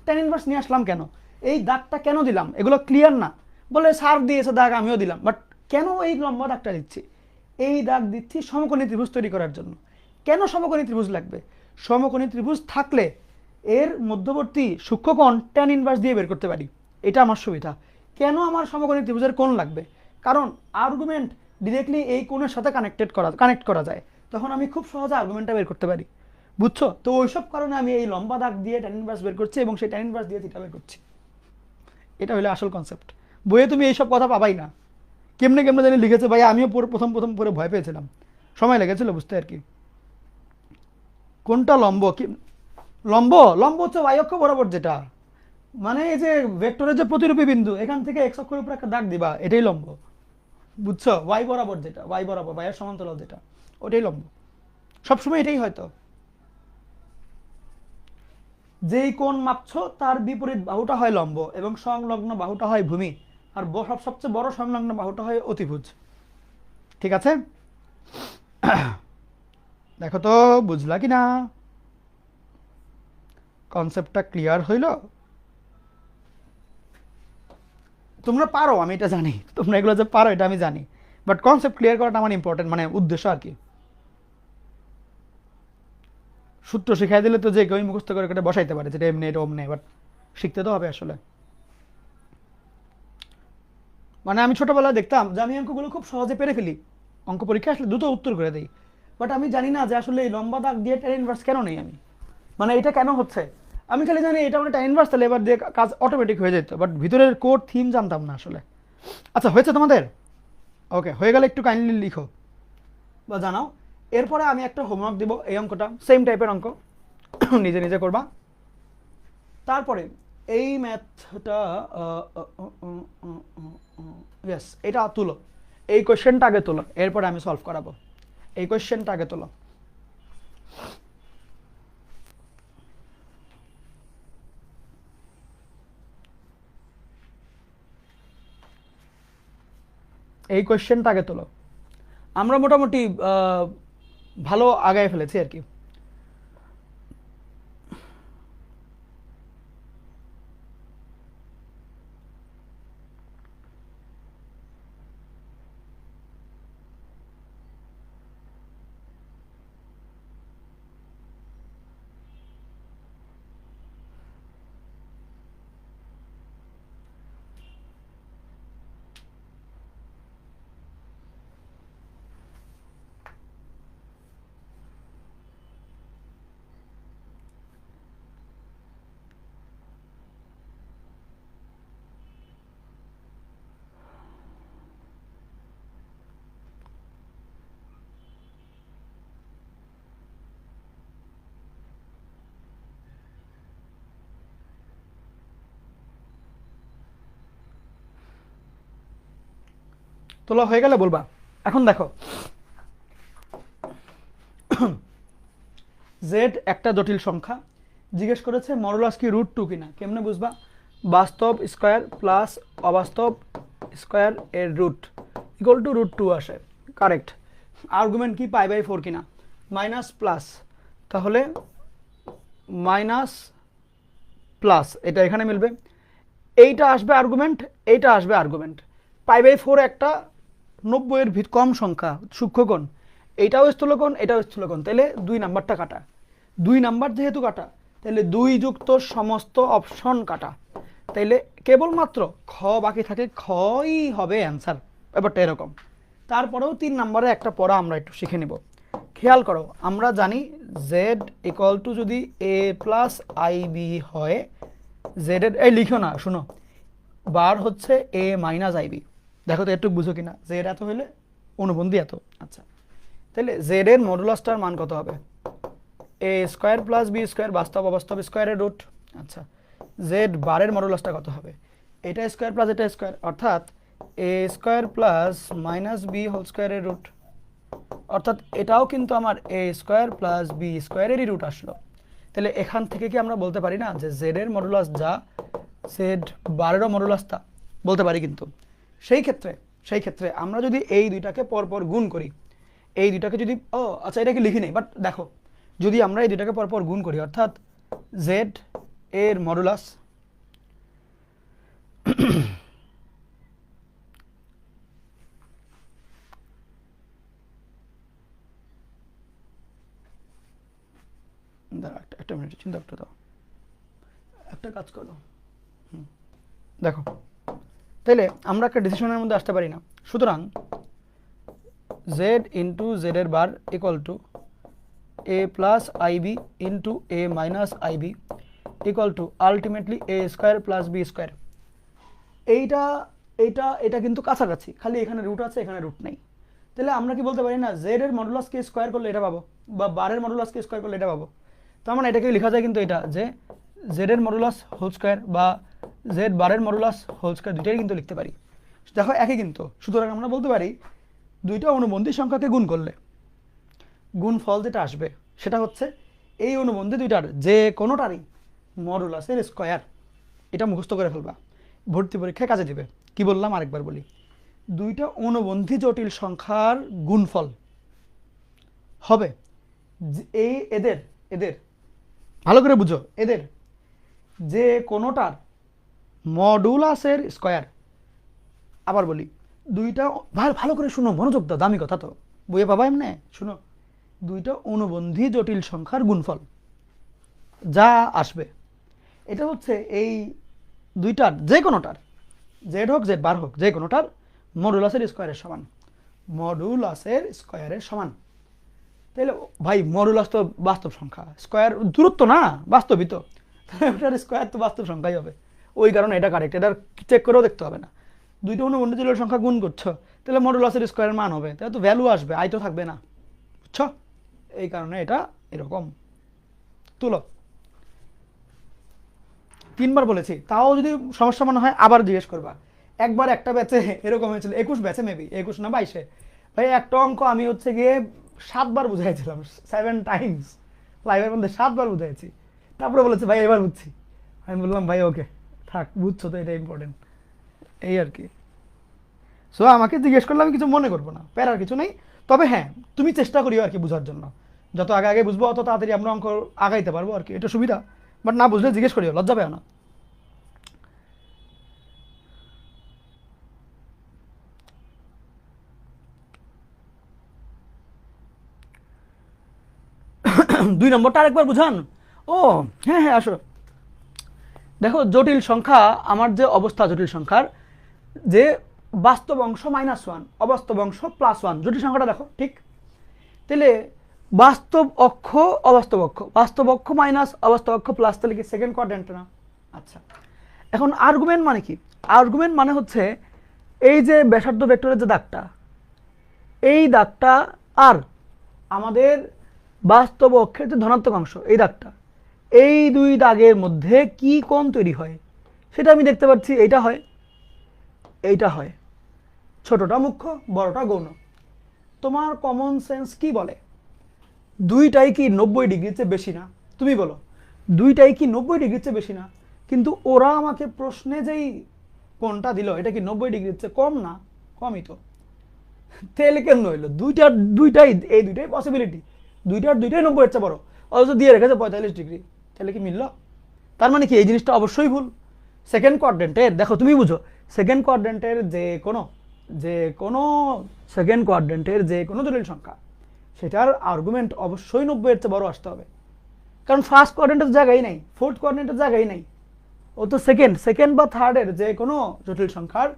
ট্যান ইনভার্স নিয়ে আসলাম কেন, এই দাগটা কেন দিলাম, এগুলো ক্লিয়ার না। বলে স্যার দিয়েছে দাগ আমিও দিলাম, বাট কেন এই লম্বা দাগটা দিচ্ছি? এই দাগ দিচ্ছি সমকোণী ত্রিভুজ তৈরি করার জন্য। কেন সমকোণী ত্রিভুজ লাগবে? সমকোণী ত্রিভুজ থাকলে এর মধ্যবর্তী সূক্ষ্মকোণ ট্যান ইনভার্স দিয়ে বের করতে পারি, এটা আমার সুবিধা। কেন আমার সমকোণী ত্রিভুজের কোণ লাগবে? কারণ আর্গুমেন্ট ডিরেক্টলি এই কোণের সাথে কানেক্ট করা যায়, তখন আমি খুব সহজে আর্গুমেন্টটা বের করতে পারি। বুঝছো? তো ওইসব কারণে আমি এই লম্বা দাগ দিয়ে ট্যান ইনভার্স বের করছি এবং সেই ট্যান ইনভার্স দিয়ে থিটা বের করছি। এটা হলো আসল কনসেপ্ট। বইয়ে তুমি এইসব কথা পাবাই না। কেমনে জানি লিখেছে ভাই, আমিও প্রথম পড়ে ভয় পেয়েছিলাম, সময় লেগেছিল বুঝতে আর কি। কোনটা লম্ব? কি লম্ব? লম্ব হচ্ছে y অক্ষ বরাবর যেটা, মানে এই যে ভেক্টরের যে প্রতিরূপী বিন্দু, এখান থেকে x অক্ষের উপর একটা দাগ দিবা, এটাই লম্ব। বুঝছো? y বরাবর যেটা, y বরাবর y এর সমান্তরাল যেটা, ওটাই লম্ব। সবসময় এটাই হয়তো, যেই কোণ মাপছো তার বিপরীত বাহুটা হয় লম্ব এবং সংলগ্ন বাহুটা হয় ভূমি, আর সবচেয়ে বড় সংলগ্ন বাহুটা হয় অতিভুজ। ঠিক আছে? দেখো তো বুঝলা কি না? কনসেপ্টটা ক্লিয়ার হইল? তোমরা পারো, আমি এটা জানি, তোমরা এগুলো যে পারো এটা আমি জানি, বাট কনসেপ্ট ক্লিয়ার করাটা আমার ইম্পর্টেন্ট, মানে উদ্দেশ্য আর কি। সূত্র শিখাই দিলে তো যে কেউ মুখস্থ করে কেটে বসাইতে পারে, যেটা এমনি এটা অমনি, বাট শিখতে তো হবে আসলে। মানে আমি ছোটবেলায় দেখতাম যে আমি অঙ্কগুলো খুব সহজে পেরে ফেলি, অঙ্ক পরীক্ষা আসলে দ্রুত উত্তর করে দিই, বাট আমি জানি না যে আসলে এই লম্বা দাগ দিয়ে ট্যান ইনভার্স কেন নেই আমি, মানে এটা কেন হচ্ছে। আমি খালি জানি এটা মানে ট্যান ইনভার্স, তাহলে এবার দিয়ে কাজ অটোমেটিক হয়ে যেত, বাট ভিতরের কোড থিম জানতাম না আসলে। আচ্ছা হয়েছে তোমাদের? ওকে, হয়ে গেলে একটু কাইন্ডলি লিখো বা জানাও। এরপরে আমি একটা হোমওয়ার্ক দিব, এই অঙ্কটা সেম টাইপের অঙ্ক, নিজে নিজে করবা। তারপরে এই ম্যাথটা ইয়েস, এটা তুলো, এই কোয়েশ্চেনটা আগে তোলো, এরপরে আমি সলভ করাবো। এই কোয়েশ্চেনটা আগে তোলো। এই কোয়েশ্চেনটা আগে তোলো। আমরা মোটামুটি ভালো আগায় ফেলেছি আর কি। তোলা হয়ে গেলে বলবা। এখন দেখো, জেড একটা জটিল সংখ্যা, জিজ্ঞেস করেছে মডুলাস কি √2 কিনা। কেমনে বুঝবা? বাস্তব স্কোয়ার প্লাস অবাস্তব স্কোয়ার এর রুট ইকুয়াল টু √2 আসে, কারেক্ট। আর্গুমেন্ট কি π/4 কিনা। মাইনাস প্লাস, তাহলে মাইনাস প্লাস এটা এখানে মিলবে, এইটা আসবে আর্গুমেন্ট, এইটা আসবে আর্গুমেন্ট। π/4 একটা 90-এর কম সংখ্যা সূক্ষ্মকোণ, এইটাও স্থূলকোণ, এটাও স্থূলকোণ, তাহলে 2 নাম্বারটা কাটা। 2 নাম্বার যেহেতু কাটা, তাহলে 2 যুক্ত সমস্ত অপশন কাটা, তাইলে কেবলমাত্র খ বাকি থাকে, খই হবে অ্যান্সার। ব্যাপারটা এরকম। তারপরেও 3 নম্বরে একটা পড়া আমরা একটু শিখে নিব। খেয়াল করো, আমরা জানি জেড ইকুয়াল টু যদি এ প্লাস আই বি হয়, জেড এর, এই লিখো না, শুনো, বার হচ্ছে এ মাইনাস আই বি। দেখো তো একটু বুঝো কিনা, জেড এত হলে অনুবন্ধী এত। আচ্ছা, তাহলে জেড এর মডুলাসটার মান কত হবে? এ স্কোয়ার প্লাস বি স্কোয়ার, বাস্তব অবাস্তব স্কোয়ারের রুট। আচ্ছা, জেড বারের মডুলাসটা কত হবে? এটা স্কোয়ার প্লাস এটা স্কোয়ার, অর্থাৎ a square plus minus b whole স্কোয়ারের রুট, অর্থাৎ এটাও কিন্তু আমার এ স্কোয়ার প্লাস বি স্কোয়ারেরই রুট আসলো। তাহলে এখান থেকে কি আমরা বলতে পারি না যে জেড এর মডুলাস যা, জেড বারেরও মডুলাস তা? বলতে পারি। কিন্তু সেই ক্ষেত্রে আমরা যদি এই দুইটাকে পরপর গুণ করি, এই দুইটাকে যদি, ও আচ্ছা এটাকে লিখি নেই, বাট দেখো, যদি আমরা এই দুইটাকে পরপর গুণ করি, অর্থাৎ জেড এর মডুলাস একটা মিনিট চিন্তা করতে দাও, একটা কাজ করো। দেখো, তাইলে আমরা একটা ডিসিশনের মধ্যে আসতে পারি না। সুতরাং জেড ইন্টু জেড এর bar equal to a plus i b into a minus i b equal to ultimately a square plus b square. এইটা এইটা এটা কিন্তু কাছাকাছি, খালি এখানে রুট আছে, এখানে রুট নেই। তাহলে আমরা কি বলতে পারি না জেড এর মডুলাসকে স্কোয়ার করলে এটা পাবো, বা বারের মডুলাসকে স্কোয়ার করলে এটা পাবো? তার মানে এটাকে লেখা যায় কিন্তু এটা যে জেড এর মডুলাস হোল স্কোয়ার বা জেড বারের মডুলাস হোল স্কোয়ার, দুইটাই কিন্তু লিখতে পারি। দেখো একই কিন্তু। সুতরাং আমরা বলতে পারি দুইটা অনুবন্ধী সংখ্যাকে গুণ করলে গুণফল যেটা আসবে সেটা হচ্ছে এই অনুবন্ধী দুইটার যে কোনোটারই মডুলাসের স্কোয়ার। এটা মুখস্থ করে ফেলবা, ভর্তি পরীক্ষায় কাজে দিবে। কি বললাম আরেকবার বলি, দুইটা অনুবন্ধী জটিল সংখ্যার গুণফল হবে এই এদের এদের ভালো করে বুঝো, এদের যে কোনোটার মডুলাসের স্কোয়ার। আবার বলি, দুইটা, ভালো করে শুনো, মনোযোগ দাও, দামি কথা তো, বইয়ে পাবা এমনি, শুনো, দুইটা অনুবন্ধী জটিল সংখ্যার গুণফল যা আসবে, এটা হচ্ছে এই দুইটার যে কোনোটার, জেড হোক জেড বার হোক, যে কোনোটার মডুলাসের স্কোয়ারের সমান, মডুলাসের স্কোয়ারের সমান। তাহলে ভাই মডুলাস তো বাস্তব সংখ্যা, স্কোয়ার দূরত্ব না, বাস্তবিক তো, ওটার স্কোয়ার তো বাস্তব সংখ্যাই হবে। ওই কারণে এটা কারেক্ট, এটা চেক করেও দেখতে হবে না। দুইটা অনুবন্ধী জটিল সংখ্যা গুণ করছো, তাহলে মডুলাসের স্কোয়ারের মান হবে, তাহলে তো ভ্যালু আসবে, আই তো থাকবে না, বুঝছো? এই কারণে এটা এরকম। তুলো, 3বার বলেছি, তাও যদি সমস্যা মনে হয় আবার জিজ্ঞেস করবা। একবার একটা ব্যাচে এরকম হয়েছিল, 21 ব্যাচে মেবি, 21 না 22-এ, ভাই একটা অঙ্ক আমি হচ্ছে গিয়ে 7বার বুঝাইছিলাম, 7 টাইমস লাইভের মধ্যে 7বার বুঝাইছি। তারপরে বলেছে ভাই এবার বুঝছি। আমি বললাম ভাই ওকে থাক, বুঝছো তো, এটা ইম্পর্টেন্ট, এই আর কি। সো আমাকে জিজ্ঞেস করলে আমি কিছু মনে করবো না, প্যারার কিছু নেই। তবে হ্যাঁ, তুমি চেষ্টা করিও আর কি বোঝার জন্য, যত আগে আগে বুঝবো অত তাড়াতাড়ি আমরা অঙ্ক আগাইতে পারবো আর কি, এটা সুবিধা। বাট না বুঝলে জিজ্ঞেস করিও, লজ্জা পেও না। দুই নম্বরটা আরেকবার বুঝান। ও হ্যাঁ হ্যাঁ, আসো। দেখো জটিল সংখ্যা, আমার যে অবস্থা জটিল সংখ্যার, যে বাস্তব অংশ -1, অবাস্তব অংশ +1, জটিল সংখ্যাটা দেখো ঠিক। তাহলে বাস্তব অক্ষ অবাস্তব অক্ষ, বাস্তব অক্ষ মাইনাস অবাস্তব অক্ষ প্লাস, তাহলে কি সেকেন্ড কোয়াড্র্যান্ট না? আচ্ছা, এখন আর্গুমেন্ট মানে কি? আর্গুমেন্ট মানে হচ্ছে এই যে ব্যাসার্ধ ভেক্টরের যে দাগটা, এই দাগটা আর আমাদের বাস্তব অক্ষের যে ধনাত্মক অংশ, এই দাগটা, এই দুই দাগের মধ্যে কি কোণ তৈরি হয় সেটা আমি দেখতে পাচ্ছি। এইটা হয়, এইটা হয়, ছোটটা মুখ্য, বড়টা গৌণ। তোমার কমন সেন্স কি বলে? দুইটাই কি 90 ডিগ্রির চেয়ে বেশি না? তুমি বলো, দুইটাই কি 90 ডিগ্রির চেয়ে বেশি না? কিন্তু ওরা আমাকে প্রশ্নে যেই কোণটা দিল, এটা কি 90 ডিগ্রির চেয়ে কম না? কমই তো। তাহলে কেমন হইলো? দুইটাই, এই দুইটাই পসিবিলিটি, দুইটার দুইটাই 90 এর চেয়ে বড়, অথচ দিয়ে রেখেছে 45 ডিগ্রি, তাহলে কি মিলল? তার মানে কি এই জিনিসটা অবশ্যই ভুল। সেকেন্ড কোয়াড্রেন্টের দেখো, তুমি বুঝো, সেকেন্ড কোয়াড্রেন্টের যে কোনো সেকেন্ড কোয়াড্রেন্টের যে কোনো জটিল সংখ্যা, সেটার আর্গুমেন্ট অবশ্যই 90 এর চেয়ে বড় আসতে হবে, কারণ ফার্স্ট কোয়াড্রেন্টের জায়গায় নেই, ফোর্থ কোয়াড্রেন্টের জায়গায় নেই, ও তো সেকেন্ড বা থার্ডের যে কোনো জটিল সংখ্যার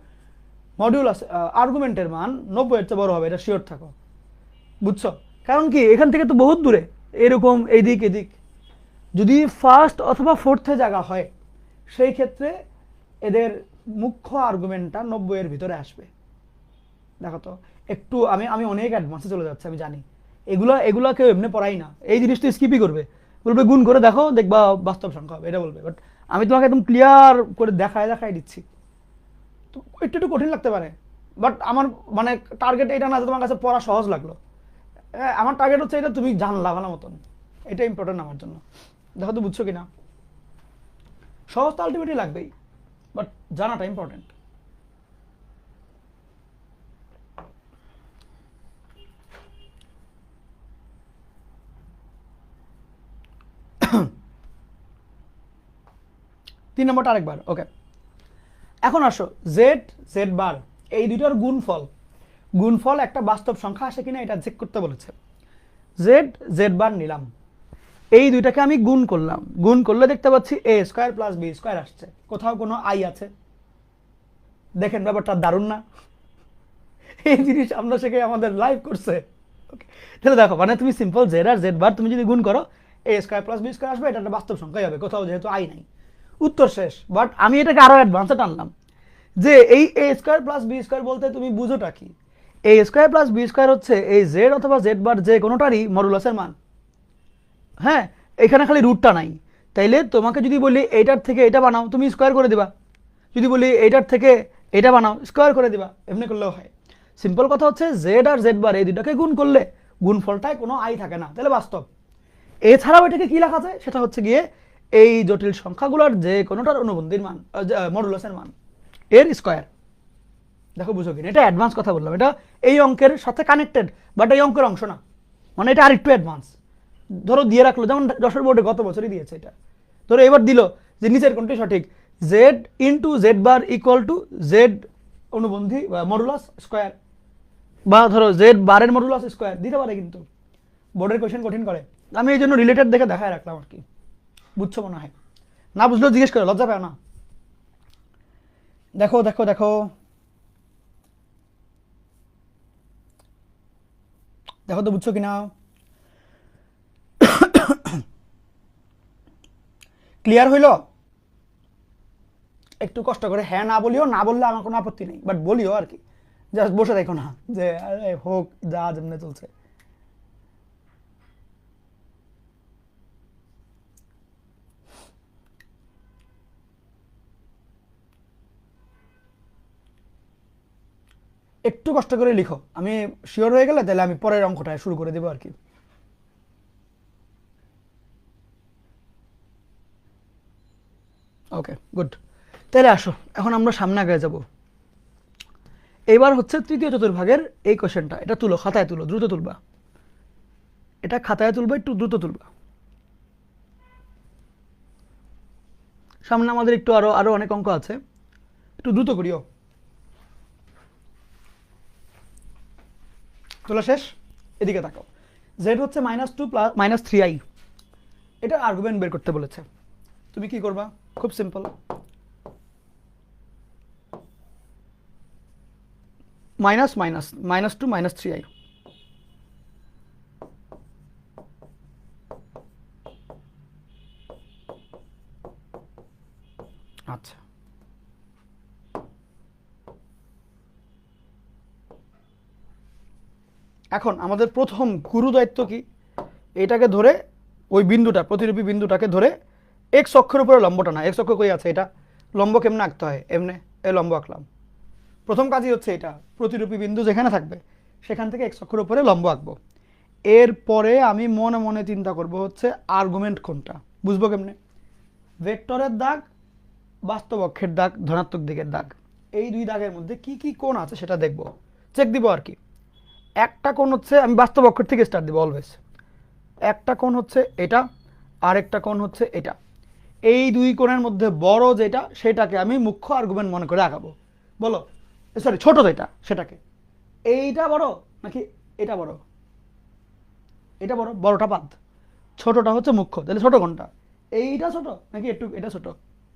মডিউলাস আর্গুমেন্টের মান 90 এর চেয়ে বড় হবে, এটা শিওর থাকো, বুঝছো? কারণ কি এখান থেকে তো বহুত দূরে, এরকম এদিক এদিক, যদি ফার্স্ট অথবা ফোর্থে জায়গা হয় সেই ক্ষেত্রে এদের মুখ্য আর্গুমেন্টটা 90 এর ভিতরে আসবে। দেখো তো একটু, আমি অনেক অ্যাডভান্সে চলে যাচ্ছে আমি জানি, এগুলা কেউ এমনি পড়াই না, এই জিনিসটা স্কিপই করবে, বলবে গুণ করে দেখো দেখবা বাস্তব সংখ্যা হবে, এটা বলবে। বাট আমি তোমাকে একদম ক্লিয়ার করে দেখায় দিচ্ছি, তো একটু একটু কঠিন লাগতে পারে, বাট আমার মানে টার্গেট এটা না যে তোমার কাছে পড়া সহজ লাগলো, আমার টার্গেট হচ্ছে এটা তুমি জানলা ভালো মতন, এটা ইম্পর্টেন্ট আমার জন্য। দেখো তো বুঝছো কিনা, সহজ তো আলটিমেটলি লাগবেই, বাট জানাটা ইম্পর্টেন্ট। তিন নম্বরটা আরেকবার, ওকে। এখন আসো জেড বার, এই দুইটার গুণফল একটা বাস্তব সংখ্যা আসে কিনা এটা চেক করতে বলেছে। জেড বার নিলাম, এই দুইটাকে আমি গুণ করলে দেখতে পাচ্ছি এ স্কোয়ার প্লাস বি স্কোয়ার আসছে, কোথাও কোনো আই আছে? দেখেন ব্যাপারটা দারুণ না? এই জিনিস আমরা শেখে আমাদের লাইভ করছে, ওকে। তাহলে দেখো, মানে তুমি সিম্পল জেড আর জেড বার তুমি যদি গুণ করো, এ স্কোয়ার প্লাস বি স্কোয়ার আসবে, এটা একটা বাস্তব সংখ্যাই হবে, কোথাও যেহেতু আই নাই, উত্তর শেষ। বাট আমি এটাকে আরো অ্যাডভান্সে টানলাম, যে এই এ স্কোয়ার প্লাস বি স্কোয়ার বলতে তুমি বুঝোটা কি? এ স্কোয়ার প্লাস বি স্কোয়ার হচ্ছে এই জেড অথবা জেড বার যে কোনোটারই মডুলাসের মান। হ্যাঁ, এখানে খালি রুটটা নাই, তাইলে তোমাকে যদি বলি এইটার থেকে এটা বানাও, তুমি স্কোয়ার করে দিবা, যদি বলি এইটার থেকে এটা বানাও, স্কোয়ার করে দিবা, এমনি করলেও হয়। সিম্পল কথা হচ্ছে জেড আর জেড বার এই দুটাকে গুণ করলে গুণফলটায় কোনো আই থাকে না, তাহলে বাস্তব। এছাড়াও এটাকে কি লেখা যায়, সেটা হচ্ছে গিয়ে এই জটিল সংখ্যাগুলোর যে কোনোটার অনুবন্ধীর মান, মডুলাসের মান এর স্কোয়ার। দেখো বুঝো কিনা, এটা অ্যাডভান্স কথা বললাম, এটা এই অঙ্কের সাথে কানেক্টেড, বাট এই অঙ্কের অংশ না, মানে এটা আরেকটু অ্যাডভান্স। ধরো দিয়ে রাখলো, যেমন যশোর বোর্ডে গত বছরই দিয়েছে এটা, ধরো এবার দিল যে নিচের কোনটি সঠিক, z into z bar equal to z অনুবন্ধী মডুলাস স্কোয়ার, বা ধরো জেড বারের মডুলাস স্কোয়ার দিতে পারে, কিন্তু বোর্ডের কোয়েশ্চেন কঠিন করে, আমি এই জন্য রিলেটেড দেখে দেখায় রাখলাম আর কি, বুঝছো মনে হয়? না বুঝলেও জিজ্ঞেস করে, লজ্জা পাও না? দেখো দেখো দেখো দেখো তো বুঝছো কিনা, ক্লিয়ার হইল? একটু কষ্ট করে হ্যাঁ না বলিও, না বললে আমার কোনো আপত্তি নেই, বাট বলিও আর কি, জাস্ট বসে দেখো না যে আরে হোক যা যেমনি চলছে। একটু কষ্ট করে লিখো, আমি শিওর হয়ে গেলে তাহলে আমি পরের অঙ্কটা শুরু করে দেবো আর কি। ওকে গুড, তাহলে আসো এখন আমরা সামনে আগে যাব। এবার হচ্ছে তৃতীয় চতুর্ভাগের এই কোশ্চেনটা, এটা তুলো, খাতায় তুলো, দ্রুত তুলবা, এটা খাতায় তুলবা, একটু দ্রুত তুলবা, সামনে আমাদের একটু আরো আরো অনেক অঙ্ক আছে, একটু দ্রুত করিও। তোলা শেষ? এদিকে তাকাও, জেড হচ্ছে -2 প্লাস -3i, এটা আর্গুমেন্ট বের করতে বলেছে। তুমি কি করবা? খুব সিম্পল, মাইনাস মাইনাস -2 -3i, আচ্ছা এখন আমাদের প্রথম গুরু দায়িত্ব কি, এটাকে ধরে ওই বিন্দুটা, প্রতিরূপী বিন্দুটাকে ধরে এক্স অক্ষের উপরে লম্বটা না, এক্স অক্ষ কই আছে, এটা লম্ব কেমনে আঁকতে হয়, এমনে এই লম্ব আঁকলাম। প্রথম কাজই হচ্ছে এটা, প্রতিরূপী বিন্দু যেখানে থাকবে সেখান থেকে এক্স অক্ষের উপরে লম্ব আঁকবো। এরপরে আমি মনে মনে চিন্তা করব হচ্ছে আর্গুমেন্ট কোনটা, বুঝবো কেমনে? ভেক্টরের দাগ, বাস্তব অক্ষের দাগ, ধনাত্মক দিকের দাগ, এই দুই দাগের মধ্যে কি কি কোণ আছে সেটা দেখব, চেক দিব আর কি। একটা কোণ হচ্ছে, আমি বাস্তব অক্ষর থেকে স্টার্ট দিব অলওয়েজ, একটা কোণ হচ্ছে এটা, আর একটা কোণ হচ্ছে এটা। এই দুই কোণের মধ্যে বড় যেটা সেটাকে আমি মুখ্য আর্গুমেন্ট মনে করে আঁকাবো। বলো, সরি ছোট যেটা সেটাকে। এইটা বড় নাকি এটা বড়? এটা বড়, বড়টা বাদ, ছোটটা হচ্ছে মুখ্য। তাহলে ছোট কোনটা? এইটা ছোট নাকি একটু এটা ছোট?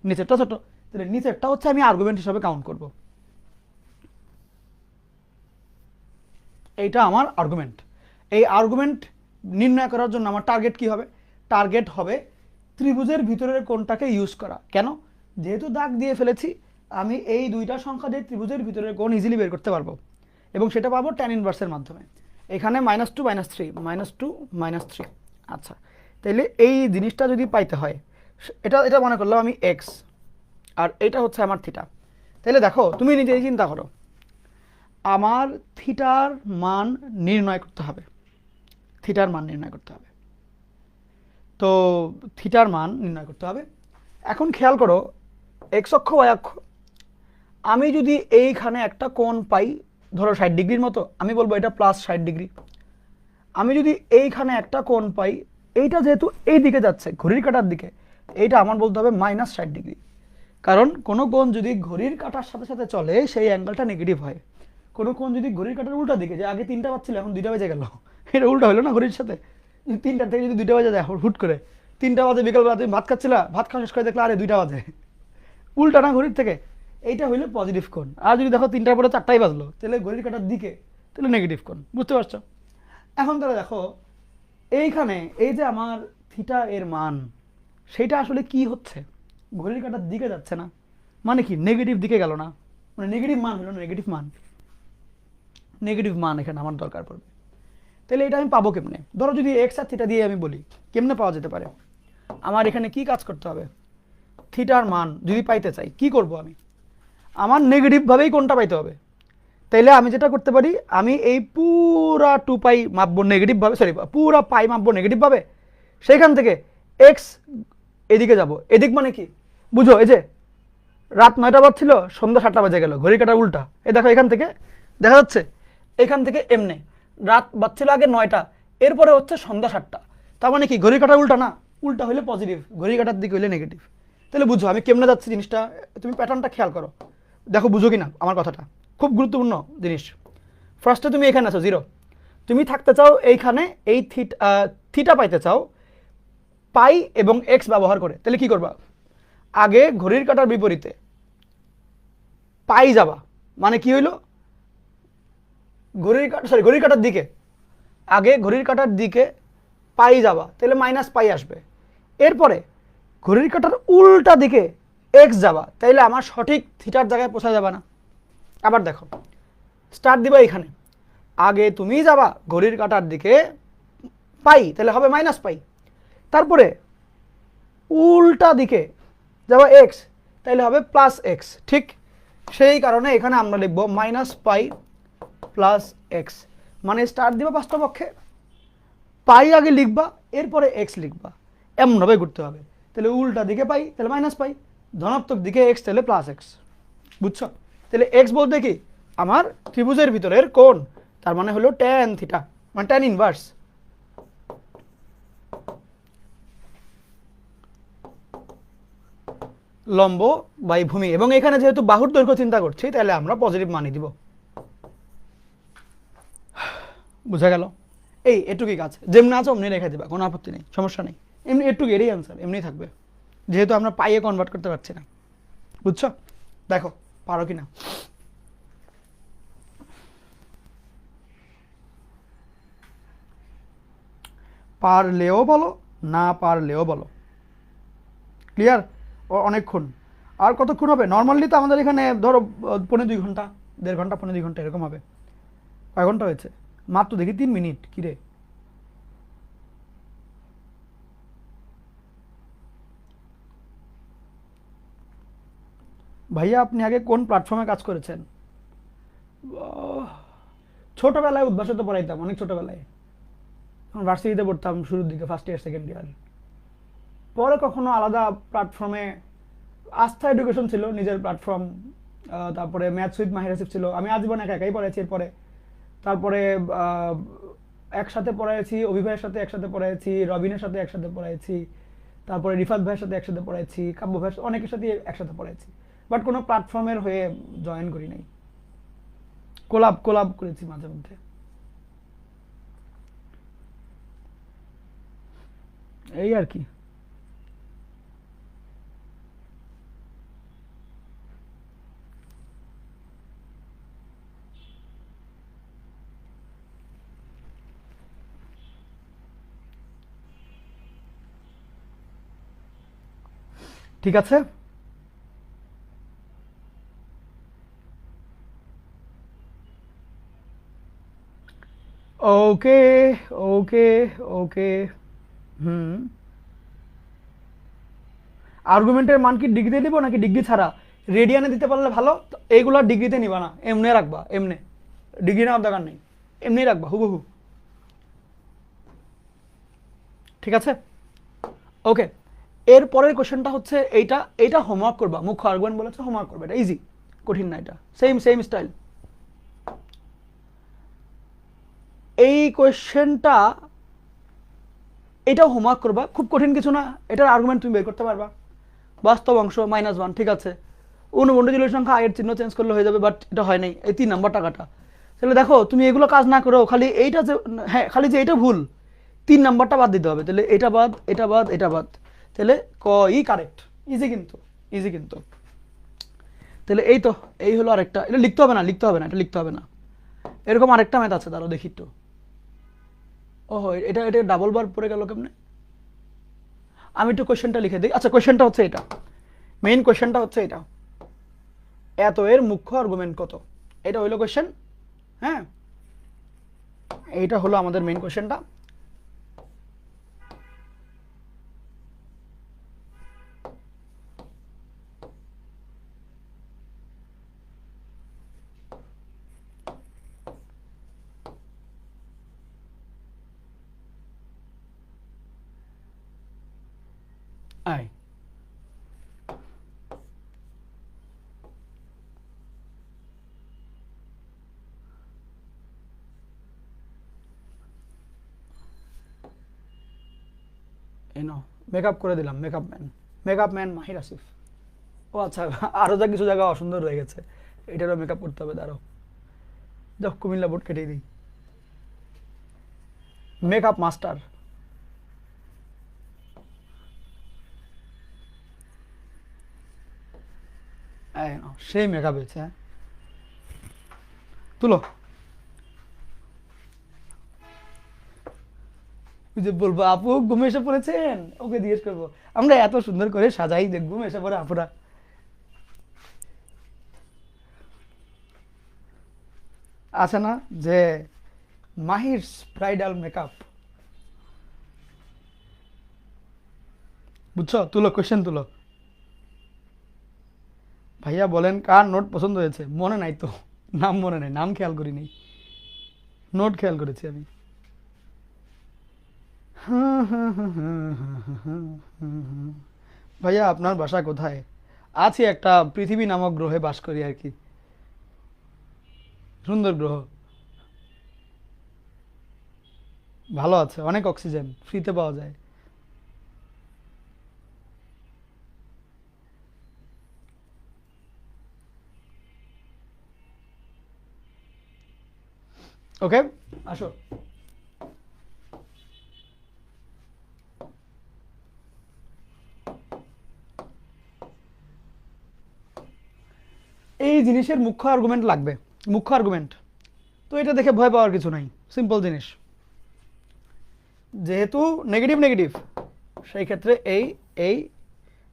নিচেরটা ছোট। তাহলে নিচেরটা হচ্ছে আমি আর্গুমেন্ট হিসাবে কাউন্ট করব। এইটা আমার আর্গুমেন্ট। এই আর্গুমেন্ট নির্ণয় করার জন্য আমার টার্গেট কি হবে? টার্গেট হবে ত্রিভুজের ভিতরের কোণটাকে ইউজ করা। কেন? যেহেতু দাগ দিয়ে ফেলেছি, আমি এই দুইটা সংখ্যা দিয়ে ত্রিভুজের ভিতরের কোণ ইজিলি বের করতে পারবো, এবং সেটা পাবো ট্যান ইনভার্সের মাধ্যমে। এখানে -2 -3 -2 -3। আচ্ছা, তাহলে এই জিনিসটা যদি পাইতে হয়, এটা এটা মনে করলাম আমি এক্স, আর এটা হচ্ছে আমার থিটা। তাহলে দেখো, তুমি নিজেই চিন্তা করো, আমার থিটার মান নির্ণয় করতে হবে। থিটার মান নির্ণয় করতে হবে। তো থিটার মান নির্ণয় করতে হবে। এখন খেয়াল করো, এক্স অক্ষ ওয়াই অক্ষ, আমি যদি এইখানে একটা কোণ পাই, ধরো 60 ডিগ্রির মতো, আমি বলবো এটা +60 ডিগ্রি। আমি যদি এইখানে একটা কোণ পাই, এইটা যেহেতু এই দিকে যাচ্ছে ঘড়ির কাঁটার দিকে, এইটা আমার বলতে হবে -60 ডিগ্রি। কারণ কোনো কোণ যদি ঘড়ির কাঁটার সাথে সাথে চলে, সেই অ্যাঙ্গেলটা নেগেটিভ হয়। কোনো কোণ যদি ঘড়ির কাঁটার উল্টা দিকে, যে আগে 3টা বাজছিল এখন 2টা বেজে গেল, এটা উল্টা হলো না ঘড়ির সাথে? 3টার থেকে যদি 2টা বাজে যায় হুট করে, 3টা বাজে বিকেলবেলা তুমি ভাত খাচ্ছিলা, ভাত খাওয়া শেষ করে দেখলা আরে 2টা বাজে, উল্টা না ঘড়ির থেকে? এইটা হইলো পজিটিভ কোণ। আর যদি দেখো 3টার পরে 4টাই বাজলো, তাহলে ঘড়ির কাঁটার দিকে, তাহলে নেগেটিভ কোণ। বুঝতে পারছো? এখন তাহলে দেখো, এইখানে এই যে আমার থিটা এর মান, সেটা আসলে কি হচ্ছে? ঘড়ির কাঁটার দিকে যাচ্ছে না, মানে কি নেগেটিভ দিকে গেল না, মানে নেগেটিভ মান হলো না, নেগেটিভ মান। নেগেটিভ মান এখানে আমার দরকার পড়বে। তাহলে এটা আমি পাবো কেমনে? ধরো যদি এক্স আর থিটা দিয়ে আমি বলি, কেমনে পাওয়া যেতে পারে? আমার এখানে কি কাজ করতে হবে? থিটার মান যদি পাইতে চাই, কি করব আমি? আমার নেগেটিভভাবেই কোনটা পাইতে হবে। তাইলে আমি যেটা করতে পারি, আমি এই পুরা 2π মাপবো নেগেটিভভাবে, সরি পুরা পাই মাপবো নেগেটিভভাবে। সেইখান থেকে এক্স এদিকে যাব। এদিক মানে কি বুঝো? এই যে রাত 9টা বাজছিল, সন্ধ্যা 7টা বাজে গেল, ঘড়ি কাটা উল্টা। এই দেখো এখান থেকে দেখা যাচ্ছে, এখান থেকে এমনি রাত বাজছিল আগে 9টা, এরপরে হচ্ছে সন্ধ্যা 7টা। তার মানে কি ঘড়ি কাটা উল্টা না? উল্টা হইলে পজিটিভ, ঘড়ি কাটার দিকে হইলে নেগেটিভ। তাহলে বুঝো আমি কেমনে যাচ্ছি জিনিসটা। তুমি প্যাটার্নটা খেয়াল করো, দেখো বুঝো কি না আমার কথাটা। খুব গুরুত্বপূর্ণ জিনিস। ফার্স্টে তুমি এখানে আছো 0, তুমি থাকতে চাও এইখানে, এই থিটা পাইতে চাও পাই এবং এক্স ব্যবহার করে। তাহলে কি করবা? আগে ঘড়ির কাঁটার বিপরীতে পাই যাবা, মানে কি হইলো? ঘড়ির কাঁটার দিকে, আগে ঘড়ির কাঁটার দিকে পাই যাবা, তাহলে -পাই আসবে। এরপরে ঘড়ির কাঁটার উল্টা দিকে এক্স যাবা, তাইলে আমার সঠিক থিটার জায়গায় পৌঁছা যাবে না। আবার দেখো, স্টার্ট দিবা এখানে, আগে তুমি যাবা ঘড়ির কাঁটার দিকে পাই, তাহলে হবে -পাই। তারপরে উল্টা দিকে যাবা এক্স, তাহলে হবে +x। ঠিক সেই কারণে এখানে আমরা লিখবো -পাই +x। মানে স্টার্ট দিবা বাস্তবপক্ষে, পাই আগে লিখবা, এরপরে এক্স লিখবা, এমনভাবে ঘুরতে হবে। তাহলে উল্টা দিকে পাই, তাহলে -পাই, ধনাত্মক দিকে এক্স, তাহলে +x। বুঝছো? তাহলে এক্স বলতে কি? আমার ত্রিভুজের ভিতরের কোণ, তার মানে হলো ট্যান থিটা, মানে ট্যান ইনভার্স। লম্ব বাই ভূমি, এবং এখানে যেহেতু বাহুর দৈর্ঘ্য চিন্তা করছি, তাহলে আমরা পজিটিভ মানি দিব। বুঝা গেল? এই এটুকুই কাজ, যেমনি আছে অমনি রেখে দিবা, কোনো আপত্তি নেই, সমস্যা নেই। এমনি এটুকু, এরই অ্যান্সার এমনি থাকবে, যেহেতু আমরা পাইয়ে কনভার্ট করতে পারছি না। বুঝছো? দেখো পারো কি না। পারলেও বলো, না পারলেও বলো। ক্লিয়ার? অনেকক্ষণ আর কতক্ষণ হবে? নর্মালি তো আমাদের এখানে ধরো 1.5 ঘন্টা, 1.5 ঘন্টা 1.5 ঘন্টা এরকম হবে। কয় ঘন্টা হয়েছে? মাত্র দেখি 3 মিনিট। কিরে ভাইয়া, আপনি আগে কোন প্ল্যাটফর্মে কাজ করেছেন? ছোটবেলায় উদ্ভাসতে পড়াইতাম, অনেক ছোটবেলায়, ভার্সিটিতে পড়তাম শুরুর দিকে, ফার্স্ট ইয়ার সেকেন্ড ইয়ার। পরে কখনো আলাদা প্ল্যাটফর্মে, আস্থা এডুকেশন ছিল নিজের প্ল্যাটফর্ম, তারপরে ম্যাথস উইথ মাহির আসিফ ছিল, আমি আজীবন একা একাই পড়েছি। এরপরে তারপরে একসাথে পড়াইছি, অভিভাইয়ের সাথে একসাথে পড়াইছি, রবিনের সাথে একসাথে পড়াইছি, তারপরে রিফাত ভাইয়ের সাথে একসাথে পড়াইছি, কাব্য ভাইয়ের অনেকের সাথে একসাথে পড়াইছি, বাট কোনো প্ল্যাটফর্মের হয়ে জয়েন করি নাই। কোলাব কোলাব করেছি মাঝে মধ্যে। এই আর কি। ঠিক আছে, ওকে ওকে ওকে। হুম, আর্গুমেন্টের মান কি ডিগ্রিতে দিব নাকি ডিগ্রি ছাড়া? রেডিয়ানে দিতে পারলে ভালো, এইগুলো ডিগ্রিতে নিবা না, এমনি রাখবা, এমনি ডিগ্রি নেওয়ার দরকার নেই, এমনি রাখবা হুবহু। ঠিক আছে, ওকে। এর পরের কোশ্চেনটা হচ্ছে এইটা, এইটা হোমওয়ার্ক করবা, মুখ্য আর্গুমেন্ট বলেছে হোমওয়ার্ক করবে, এটা ইজি, কঠিন না, এটা সেম সেম স্টাইল। এই কোশ্চেনটা, এটাও হোমওয়ার্ক করবা, খুব কঠিন কিছু না, এটার আর্গুমেন্ট তুমি বের করতে পারবা। বাস্তব অংশ -1, ঠিক আছে, অনুবন্ধী জটিল সংখ্যা আয়ের চিহ্ন চেঞ্জ করলে হয়ে যাবে, বাট এটা হয় নাই, এই 3 নাম্বার টাকাটা। তাহলে দেখো তুমি এগুলো কাজ না করো, খালি এইটা যে, হ্যাঁ খালি যে এটা ভুল, 3 নাম্বারটা বাদ দিতে হবে, তাহলে এটা বাদ, এটা বাদ, এটা বাদ, তাহলে ক ই কারেক্ট। ইজি কিন্তু, ইজি কিন্তু। তাহলে এই তো, এই হলো আরেকটা, এটা লিখতে হবে না, লিখতে হবে না, এটা লিখতে হবে না। এরকম আরেকটা ম্যাথ আছে, তারও দেখি একটু। ওহো, এটা এটা ডাবল বার পড়ে গেল কেমনে? আমি একটু কোশ্চেনটা লিখে দিই। আচ্ছা, কোশ্চেনটা হচ্ছে এটা, মেইন কোশ্চেনটা হচ্ছে এটা, এত এর মুখ্য আর্গুমেন্ট কত, এটা হইলো কোশ্চেন। হ্যাঁ, এইটা হলো আমাদের মেইন কোশ্চেনটা। আয়, এনো মেকআপ করে দিলাম, মেকআপ ম্যান, মেকআপ ম্যান মাহির আসিফ। ও আচ্ছা, আরও যা কিছু জায়গা অসুন্দর রয়ে গেছে, এটারও মেকআপ করতে হবে, দাঁড়াও, যাও কুমিল্লা বোর্ড কেটে দিই, মেকআপ মাস্টার। সেই মেকআপ হয়েছে, হ্যাঁ তুলো। যে বলবো আপু ঘুমে এসে পড়েছেন, ওকে জিজ্ঞেস করবো, আমরা এত সুন্দর করে সাজাই যে ঘুম এসে পড়ে আপুরা। আছে না যে মাহির ব্রাইডাল মেকআপ, বুঝছো? তুলো, কোশ্চেন তুলো। ভাইয়া বলেন কার নোট পছন্দ হয়েছে? মনে নাই তো, নাম মনে নাই, নাম খেয়াল করিনি, নোট খেয়াল করেছি আমি। ভাইয়া আপনার বাসা কোথায়? আছি একটা পৃথিবী নামক গ্রহে বাস করি আর কি, সুন্দর গ্রহ, ভালো আছে, অনেক অক্সিজেন ফ্রিতে পাওয়া যায়। ওকে, আসো। এই জিনিসের মুখ্য আর্গুমেন্ট লাগবে, মুখ্য আর্গুমেন্ট, তো এটা দেখে ভয় পাওয়ার কিছু নাই, সিম্পল জিনিস। যেহেতু নেগেটিভ নেগেটিভ, সেই ক্ষেত্রে এই এই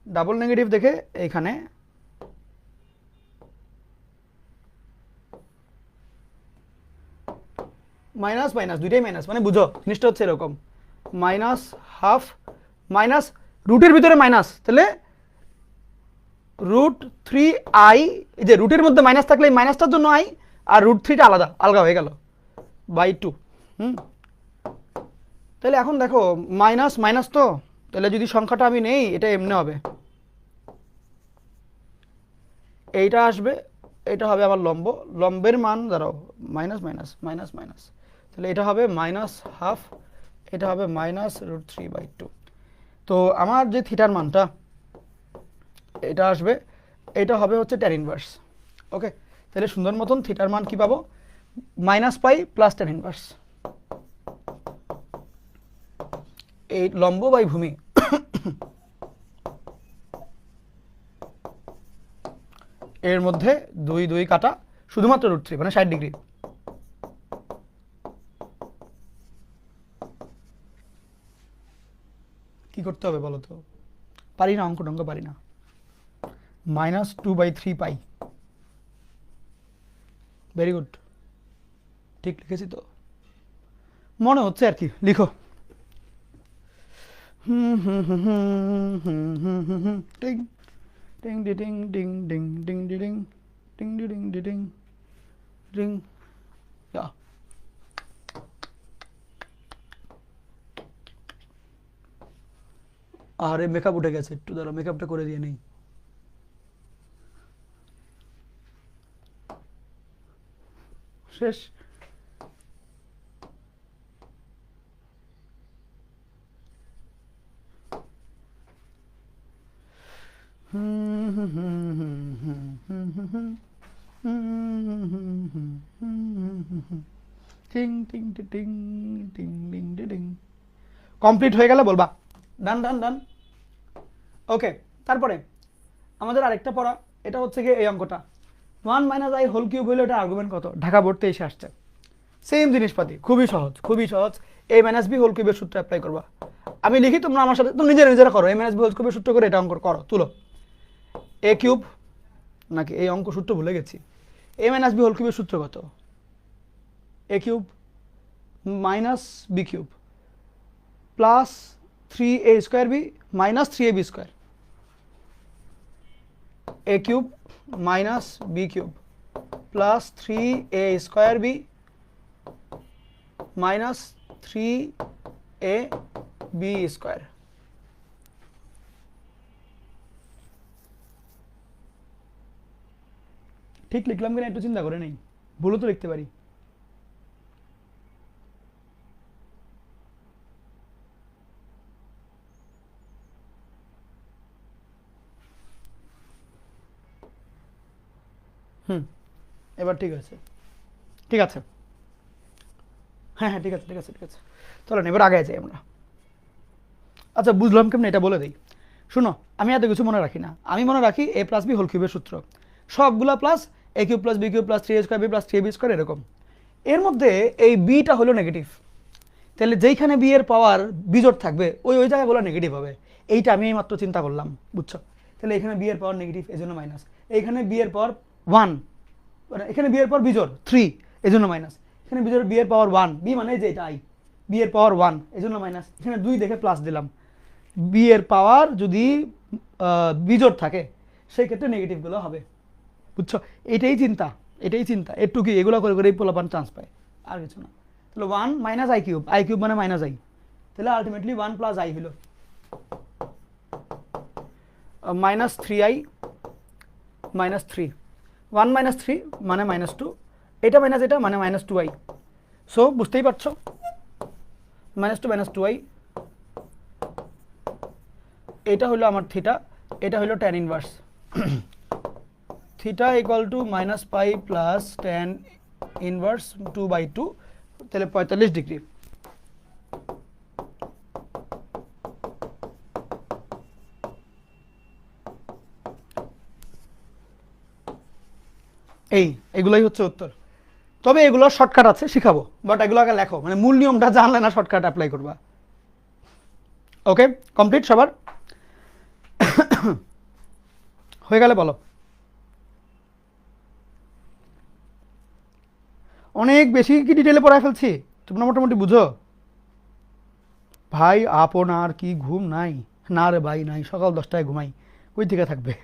ডাবল নেগেটিভ দেখে এইখানে মাইনাস মাইনাস দুইটাই মাইনাস, মানে বুঝো জিনিসটা হচ্ছে এরকম, মাইনাস হাফ, মাইনাস রুটের ভিতরে মাইনাস, তাহলে √3i, এই যে রুটের মধ্যে মাইনাস থাকলে মাইনাসটার জন্য আই, আর √3টা আলাদা আলগা হয়ে গেল বাই 2। তাহলে এখন দেখো মাইনাস মাইনাস, তো তাহলে যদি সংখ্যাটা আমি নেই, এটা এমনি হবে, এইটা আসবে, এটা হবে আমার লম্ব, লম্বের মান দাঁড়াও মাইনাস মাইনাস মাইনাস মাইনাস, তাহলে এটা হবে -½ এটা হবে -√3/2। তো আমার যে থিটার মানটা এটা আসবে, এটা হবে হচ্ছে tan ইনভার্স। ওকে, তাহলে সুন্দর মতন থিটার মান কি পাবো, -π প্লাস tan ইনভার্স। এই লম্ব বাই ভূমি এর মধ্যে 2 2 কাটা, শুধুমাত্র √3 মানে 60 ডিগ্রি। কি করতে হবে বলো তো, পারি না, অঙ্ক টঙ্ক পারি না। -2/3π, ভেরি গুড, ঠিক লিখেছি তো, মনে হচ্ছে আর কি, লিখো। টিং টিং ding ding ding ding ding ding ding ding ding. আরে মেকআপ উঠে গেছে, একটু দাঁড়া, মেকআপটা করে দিয়ে নেই। শেষ। কমপ্লিট হয়ে গেলে বলবা ডান ডান ডান। ওকে, তারপরে আমাদের আরেকটা পড়া, এটা হচ্ছে গিয়ে এই অঙ্কটা 1 - i হোল কিউব হইলে এটা আর্গুমেন্ট কত, ঢাকা বোর্ড এসে আসছে। সেম জিনিসপাতি, খুবই সহজ, খুবই সহজ। a - b হোল কিউবের সূত্র অ্যাপ্লাই করবা। আমি লিখি, তোমরা আমার সাথে তুমি নিজেরা করো। a - b হোল কিউবের সূত্র করে এটা অঙ্ক করো, তুলো। a কিউব নাকি এই অঙ্ক সূত্র ভুলে গেছি। a - b হোল কিউবের সূত্র কত, a cube minus b cube plus 3a square b minus 3ab square, a cube minus b cube plus 3a square b minus 3ab square. ঠিক লিখলাম কিনা একটু চিন্তা করে নেই, ভুলও তো লিখতে পারি। এবার ঠিক আছে, ঠিক আছে, হ্যাঁ হ্যাঁ ঠিক আছে ঠিক আছে ঠিক আছে, চলেন এবার আগে যাই আমরা। আচ্ছা, বুঝলাম কেমন এটা বলে দিই। শুনো, আমি এত কিছু মনে রাখি না, আমি মনে রাখি a প্লাস বি হোল কিউবের সূত্র, সবগুলা plus a cube plus b cube plus 3a square b plus 3ab square, এরকম। এর মধ্যে এই বিটা হলো নেগেটিভ, তাহলে যেইখানে বি এর পাওয়ার বিজোড় থাকবে ওই ওই জায়গায় বলা নেগেটিভ হবে। এইটা আমি মাত্র চিন্তা করলাম, বুঝছো? তাহলে এখানে বি এর পাওয়ার নেগেটিভ, এই জন্য মাইনাস। এইখানে বি এর পাওয়ার 1, মানে এখানে বি এর পাওয়ার বিজোড় 3, এই জন্য মাইনাস। এখানে বিজোড় বি এর পাওয়ার 1, বি মানে যে এটা আই, বি এর পাওয়ার 1, এই জন্য মাইনাস। এখানে 2 দেখে প্লাস দিলাম। বি এর পাওয়ার যদি বিজোড় থাকে সেই ক্ষেত্রে নেগেটিভগুলো হবে, বুঝছো? এটাই চিন্তা, এটাই চিন্তা, একটু কি এগুলো করে করে পোলাপান চান্স পায়, আর কিছু না। তাহলে 1 minus I cube, I cube মানে মাইনাস আই, তাহলে আলটিমেটলি 1 প্লাস আই হলো মাইনাস 3i মাইনাস 3, 1 মাইনাস 3 মানে মাইনাস 2, এটা মাইনাস এটা মানে মাইনাস 2i। সো বুঝতেই পারছো, মাইনাস 2 মাইনাস 2i, এটা হলো আমার থিটা, এটা হলো tan inverse. Theta equal to -π plus tan inverse 2/2, তাহলে 45 ডিগ্রি। এগুলোই হচ্ছে উত্তর। তবে এগুলোর শর্টকাট আছে, শিখাবো, বাট এগুলো আগে লেখো, মানে মূল নিয়মটা জানলে না শর্টকাট অ্যাপ্লাই করবা। ওকে, কমপ্লিট সবার? হয়ে গেলে বলো। অনেক বেশি কি ডিটেলে পড়ায় ফেলছি, তোমরা মোটামুটি বুঝো? ভাই আপনার কি ঘুম নাই? না রে ভাই নাই, সকাল 10টায় ঘুমাই, কই থেকে থাকবে?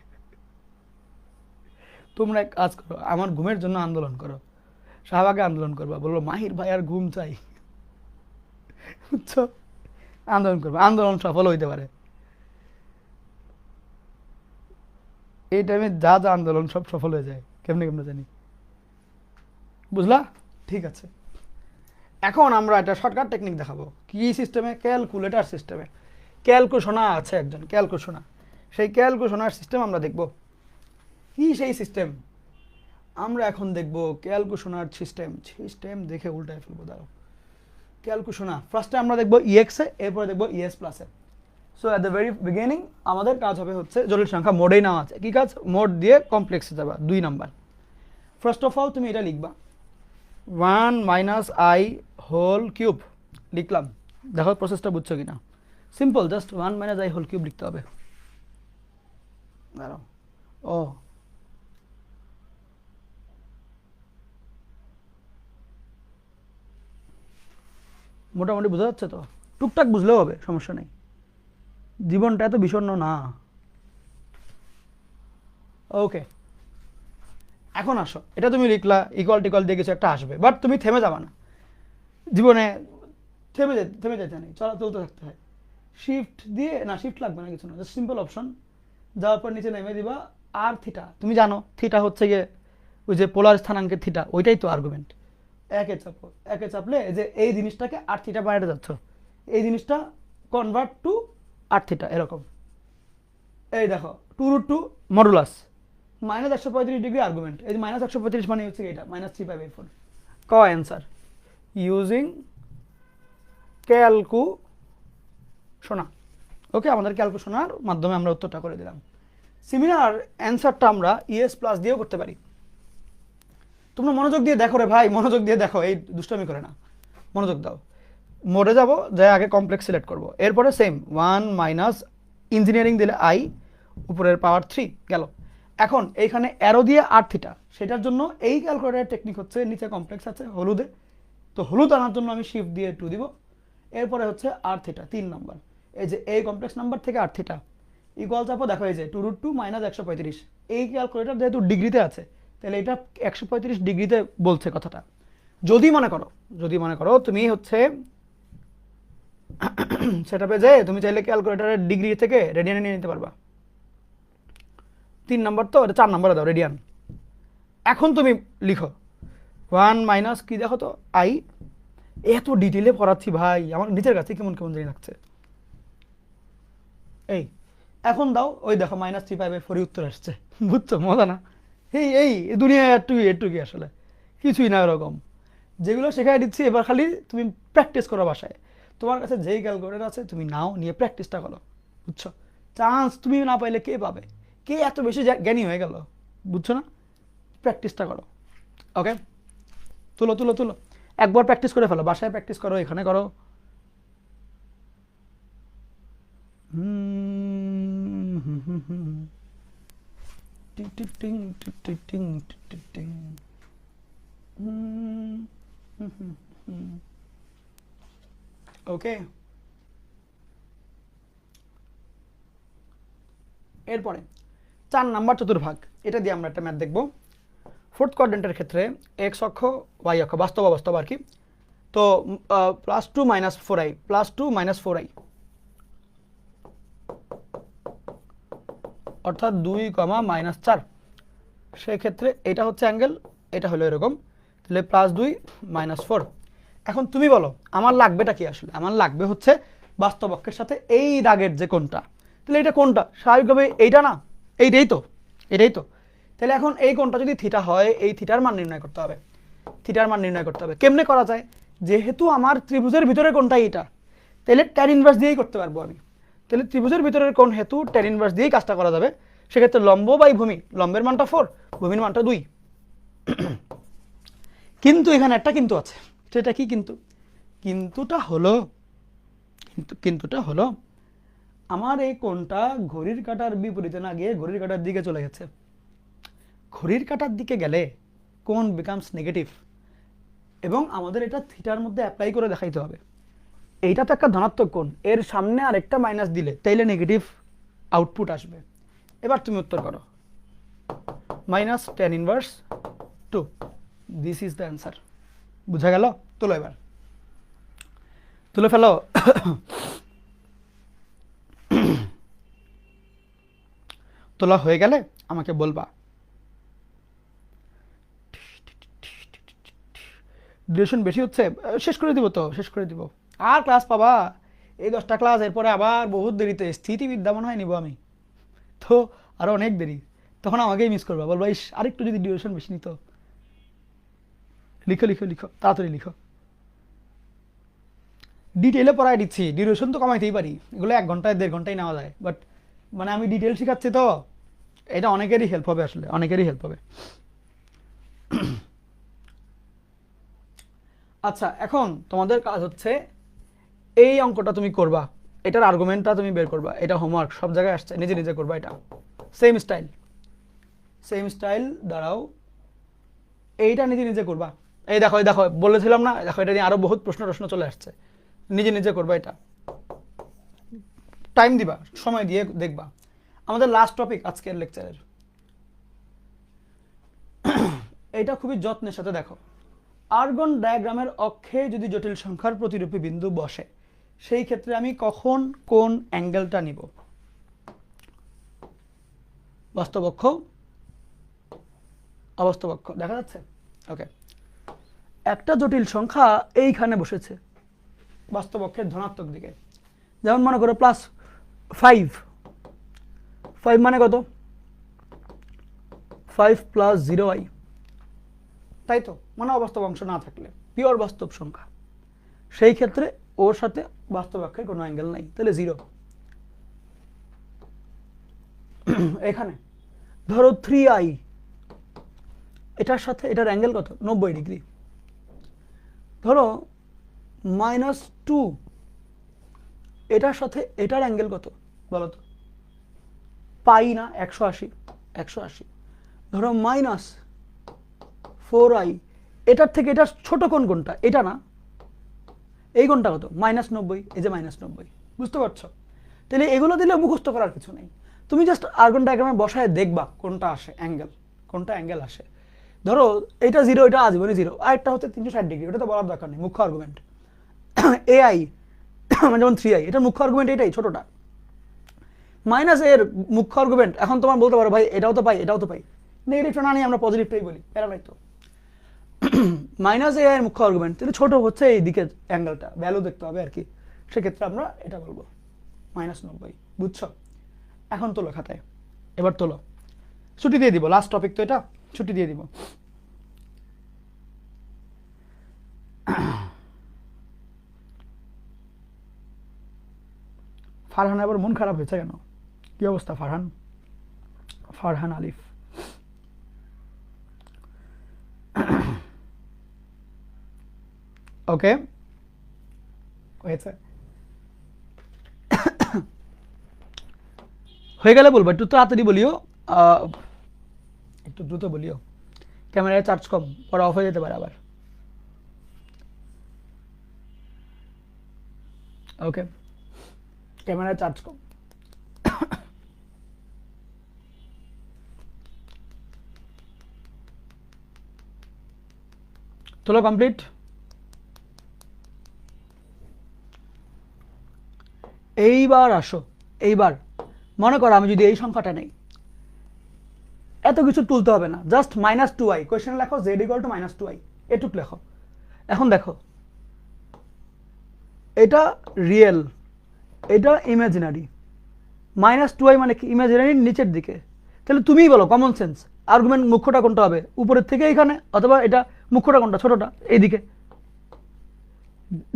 তোমরা এক কাজ করো, আমার ঘুমের জন্য আন্দোলন করো, শাহবাগে আন্দোলন করবা, বলবো মাহির ভাই আর ঘুম চাই, বুঝছো? আন্দোলন করবে, আন্দোলন সফল হইতে পারে। এই টাইমে যা যা আন্দোলন সব সফল হয়ে যায়, কেমনে কেমনে জানি, বুঝলা? ঠিক আছে, এখন আমরা একটা শর্টকাট টেকনিক দেখাবো। কি সিস্টেমে? ক্যালকুলেটর সিস্টেমে। ক্যালকুশনা আছে একজন, ক্যালকুশনা। সেই ক্যালকুশনার সিস্টেম আমরা দেখব। কি সেই সিস্টেম? আমরা এখন দেখব ক্যালকুশনার সিস্টেম দেখে উল্টায় ফেলবো। দাঁড়াও, ক্যালকুশনা ফার্স্টে আমরা দেখব EX এ, এরপরে দেখব ES প্লাসে। So at the very beginning আমাদের কাজ হবে হচ্ছে জটিল সংখ্যা মোডেই নেওয়া আছে। কি কাজ? মোড দিয়ে কমপ্লেক্সে যাবা, 2 নাম্বার। ফার্স্ট অফ অল তুমি এটা লিখবা 1 মাইনাস আই হোল কিউব লিখলাম। দেখো প্রসেসটা বুঝছো কিনা। Simple, just 1 minus i whole cube লিখতে হবে। দাঁড়াও, ও মোটামুটি বোঝা যাচ্ছে তো? টুকটাক বুঝলেও হবে, সমস্যা নেই, জীবনটা এত বিষণ্ণ না। ওকে, এখন আসো, এটা তুমি লিখলা, ইকুয়াল টিকুয়াল দিয়ে কিছু একটা আসবে, বাট তুমি থেমে যাবা না জীবনে। থেমে যেতে নেই, চলতে থাকতে হয়। শিফট দিয়ে না, শিফট লাগবে না, কিছু না, জাস্ট সিম্পল অপশন যাওয়ার পর নিচে নেমে দিবা আর থিটা। তুমি জানো থিটা হচ্ছে গিয়ে ওই যে পোলার স্থানাঙ্কের থিটা, ওইটাই তো আর্গুমেন্ট। একে চাপলে যে এই জিনিসটাকে আর থিটা বাইরে যাচ্ছ, এই জিনিসটা কনভার্ট টু আর থিটা, এরকম। এই দেখো 2√2 মডুলাস -135 ডিগ্রি আর্গুমেন্ট। এই যে -135 মানে হচ্ছে এটা -3584। ক অ্যান্সার ইউজিং ক্যালকুশনা। ওকে, আমাদের ক্যালকুশনার মাধ্যমে আমরা উত্তরটা করে দিলাম। সিমিলার অ্যান্সারটা আমরা ES প্লাস দিয়েও করতে পারি। তোমরা মনোযোগ দিয়ে দেখো রে ভাই, মনোযোগ দিয়ে দেখো, এই দুষ্টামি করে না, মনোযোগ দাও। মোডে যাব, যাই আগে কমপ্লেক্স সিলেক্ট করব, এরপরে সেম 1 মাইনাস ইঞ্জিনিয়ারিং দিলে আই, উপরের পাওয়ার 3 গেল। এখন এইখানে অ্যারো দিয়ে আর থিটা, সেটার জন্য এই ক্যালকুলেটরের টেকনিক হচ্ছে নিচে কমপ্লেক্স আছে হলুদে, তো হলুদ আনার জন্য আমি শিফট দিয়ে 2 দিব। এরপরে হচ্ছে আর থিটা 3 নাম্বার, এই যে এই কমপ্লেক্স নাম্বার থেকে আর থিটা ইকুয়াল চাপো। দেখো এই যে 2√2 মাইনাস 135, এই ক্যালকুলেটর যেহেতু ডিগ্রিতে আছে তাহলে এটা 135 ডিগ্রিতে বলছে কথাটা। যদি মনে করো তুমি হচ্ছে সেটাপে যে তুমি চাইলে ক্যালকুলেটরের ডিগ্রি থেকে রেডিয়ানে নিয়ে নিতে পারবা। 3 নাম্বার তো, এটা 4 নাম্বারে দাও রেডিয়ান। এখন তুমি লিখো 1 মাইনাস কি দেখো তো আই। এত ডিটেলে পড়াচ্ছি ভাই, আমার নিচের কাছে কেমন কেমন জানি লাগছে। এই এখন দাও, ওই দেখো -354 উত্তর আসছে। বুঝছো? মজা না? এই দুনিয়া একটু কি আসলে কিছুই না এরকম। যেগুলো শেখাই দিচ্ছি এবার খালি তুমি প্র্যাকটিস করো বাসায়। তোমার কাছে যেই ক্যালকুলেটর আছে তুমি নাও, নিয়ে প্র্যাকটিসটা করো। বুঝছো? চান্স তুমি না পাইলে কে পাবে? কে এত বেশি জ্ঞানী হয়ে গেল? বুঝছো না? প্র্যাকটিসটা করো। ওকে, তুলো একবার প্র্যাকটিস করে ফেলো, বাসায় প্র্যাকটিস করো, এখানে করো। ওকে, এরপরে 4 নাম্বার চতুর্ভাগ, এটা দিয়ে আমরা একটা ম্যাথ দেখব। ফোর্থ কোয়াড্রেন্টের ক্ষেত্রে এক্স অক্ষ ওয়াই অক্ষ বাস্তব আর কি। তো +2 - 4i +2 - 4i অর্থাৎ 2, -4। সেক্ষেত্রে এটা হচ্ছে অ্যাঙ্গেল, এটা হলো এরকম, তাহলে +2 - 4। এখন তুমি বলো আমার লাগবেটা কি? আসলে আমার লাগবে হচ্ছে বাস্তব অক্ষের সাথে এই দাগের যে কোণটা। তাহলে এটা কোনটা? স্বাভাবিকভাবে এইটা না, এটাই তো। তাহলে এখন এই কোণটা যদি থিটা হয়, এই থিটার মান নির্ণয় করতে হবে। কেমনে করা যায়? যেহেতু আমার ত্রিভুজের ভিতরে কোণটাই এটা, তাহলে ট্যান ইনভার্স দিয়েই করতে পারবো আমি। তাহলে ত্রিভুজের ভিতরের কোণ হেতু ট্যান ইনভার্স দিয়েই কাজটা করা যাবে। সেক্ষেত্রে লম্ব বাই ভূমি, লম্বের মানটা 4, ভূমির মানটা 2। কিন্তু এখানে একটা কিন্তু আছে। সেটা কি কিন্তু? কিন্তুটা হলো আমার এই কোণটা ঘড়ির কাঁটার বিপরীতে না গিয়ে ঘড়ির কাঁটার দিকে চলে গেছে। ঘড়ির কাঁটার দিকে গেলে কোণ বিকামস নেগেটিভ, এবং আমাদের এটা থিটার মধ্যে অ্যাপ্লাই করে দেখাইতে হবে। এইটা তো একটা ধনাত্মক কোণ, এর সামনে আর একটা মাইনাস দিলে তাইলে নেগেটিভ আউটপুট আসবে। এবার তুমি উত্তর করো, -tan inverse 2, this is the answer. বুঝা গেল? তোলো, এবার তুলে ফেলো। তোলা হয়ে গেলে আমাকে বলবা। ডিউরেশন বেশি হচ্ছে, শেষ করে দিব তো, শেষ করে দিব। আর ক্লাস পাবা এই 10টা ক্লাস, এরপরে আবার বহুত দেরিতে স্থিতিবিদ্যা মনে হয় নিব আমি, তো আরও অনেক দেরি, তখন আমাকেই মিস করবা, বলবা ইস আরেকটু যদি ডিউরেশন বেশি নিত। লিখো লিখো লিখো, তাড়াতাড়ি লিখো। ডিটেলে পড়াই দিচ্ছি, ডিউরেশন তো কমাইতেই পারি, এগুলো 1 ঘন্টায় 1.5 ঘন্টায় নেওয়া যায়, বাট মানে আমি ডিটেল শেখাচ্ছি তো, এটা অনেকেরই হেল্প হবে, আসলে অনেকেরই হেল্প হবে। আচ্ছা, এখন তোমাদের কাজ হচ্ছে এই অঙ্কটা তুমি করবা, এটার আর্গুমেন্টটা তুমি বের করবা, এটা হোমওয়ার্ক সব জায়গায় আসছে, নিজে নিজে করবা, এটা সেম স্টাইল, সেম স্টাইল দাঁড়াও, এইটা নিজে নিজে করবা। এই দেখো, এই দেখো বলেছিলাম না, দেখো এটা নিয়ে আরো বহুত প্রশ্ন চলে আসছে, নিজে নিজে করবা, এটা টাইম দিবা, সময় দিয়ে দেখবা। আমাদের লাস্ট টপিক আজকের লেকচারের, এটা খুবই যত্নের সাথে দেখো। আর্গন ডায়াগ্রামের অক্ষে যদি জটিল সংখ্যার প্রতিরূপী বিন্দু বসে, সেই ক্ষেত্রে আমি কখন কোন অ্যাঙ্গেলটা নিব? বাস্তব অক্ষ, অবাস্তব অক্ষ দেখা যাচ্ছে? ওকে, একটা জটিল সংখ্যা এইখানে বসেছে বাস্তব অক্ষের ধনাত্মক দিকে, যেমন মনে করো +5, 5 মানে কত? 5 + 0i, তাই তো, মানে অবাস্তব অংশ না থাকলে পিওর বাস্তব সংখ্যা, সেই ক্ষেত্রে ওর সাথে বাস্তব অক্ষের কোনো অ্যাঙ্গেল নাই, তাহলে 0। এখানে ধরো 3i, এটার সাথে এটার অ্যাঙ্গেল কত? 90 ডিগ্রি। ধরো -2, এটার সাথে এটার অ্যাঙ্গেল কত বলো তো? পাই না, 180, 180। ধরো -4i, এটার থেকে এটার ছোট কোনটা? এটা না, এই কোনটা কত? -90, এই যে -90, বুঝতে পারছো? তাহলে এগুলো দিলে মুখস্থ করার কিছু নেই, তুমি জাস্ট আর্গন ডায়াগ্রামে বসায় দেখবা কোনটা আসে অ্যাঙ্গেল, কোনটা অ্যাঙ্গেল আসে। ধরো এটা 0, এটা আজীবনই 0, আর একটা হচ্ছে 360 ডিগ্রি, ওটা তো বলার দরকার নেই, মুখ্য আর্গুমেন্ট। ai যেমন 3i, এটা মুখ্য আর্গুমেন্ট, এটাই ছোটটা। - এর মুখ্য আর্গুমেন্ট, এখন তোমার বলতে পারো ভাই এটাও তো পাই, এটাও তো পাই, নেগেটিভটা না নিয়ে আমরা পজিটিভটাই বলি, প্যারা নাই তো। -ai এর মুখ্য আর্গুমেন্ট, তাহলে ছোট হচ্ছে এই দিকের অ্যাঙ্গেলটা, ভ্যালু দেখতে হবে আর কি, সেক্ষেত্রে আমরা এটা বলবো -90, বুঝছো? এখন তোলো খাতায়, এবার তোলো, ছুটি দিয়ে দিব, লাস্ট টপিক তো এটা, ছুটি দিয়ে দিব। ফারহান আবার মন খারাপ হয়েছে কেন? কি অবস্থা ফারহান? ফারহান আলিফ, ওকে হয়েছে, হয়ে গেলে বলবো, একটু তাড়াতাড়ি বলিও, একটু দ্রুত বলিও, ক্যামেরায় চার্জ কম, পরে অফ হয়ে যেতে পারে আবার। ওকে, ক্যামেরায় চার্জ কম। তোলো কমপ্লিট। এইবার আসো, এইবার মনে করো আমি যদি এই সংখ্যাটা নেই, এত কিছু তুলতে হবে না, জাস্ট -2i, কোয়েশ্চেন লেখো z = -2i, এটুক লেখো। এখন দেখো, এটা রিয়েল, এটা ইমাজিনারি, -2i মানে কি? ইমাজিনারি নিচের দিকে, তাহলে তুমিই বলো, কমন সেন্স, আর্গুমেন্ট মুখ্যটা কোনটা হবে? উপরের থেকে এখানে, অথবা এটা মুখ্যটা কোনটা? ছোটটা, এইদিকে,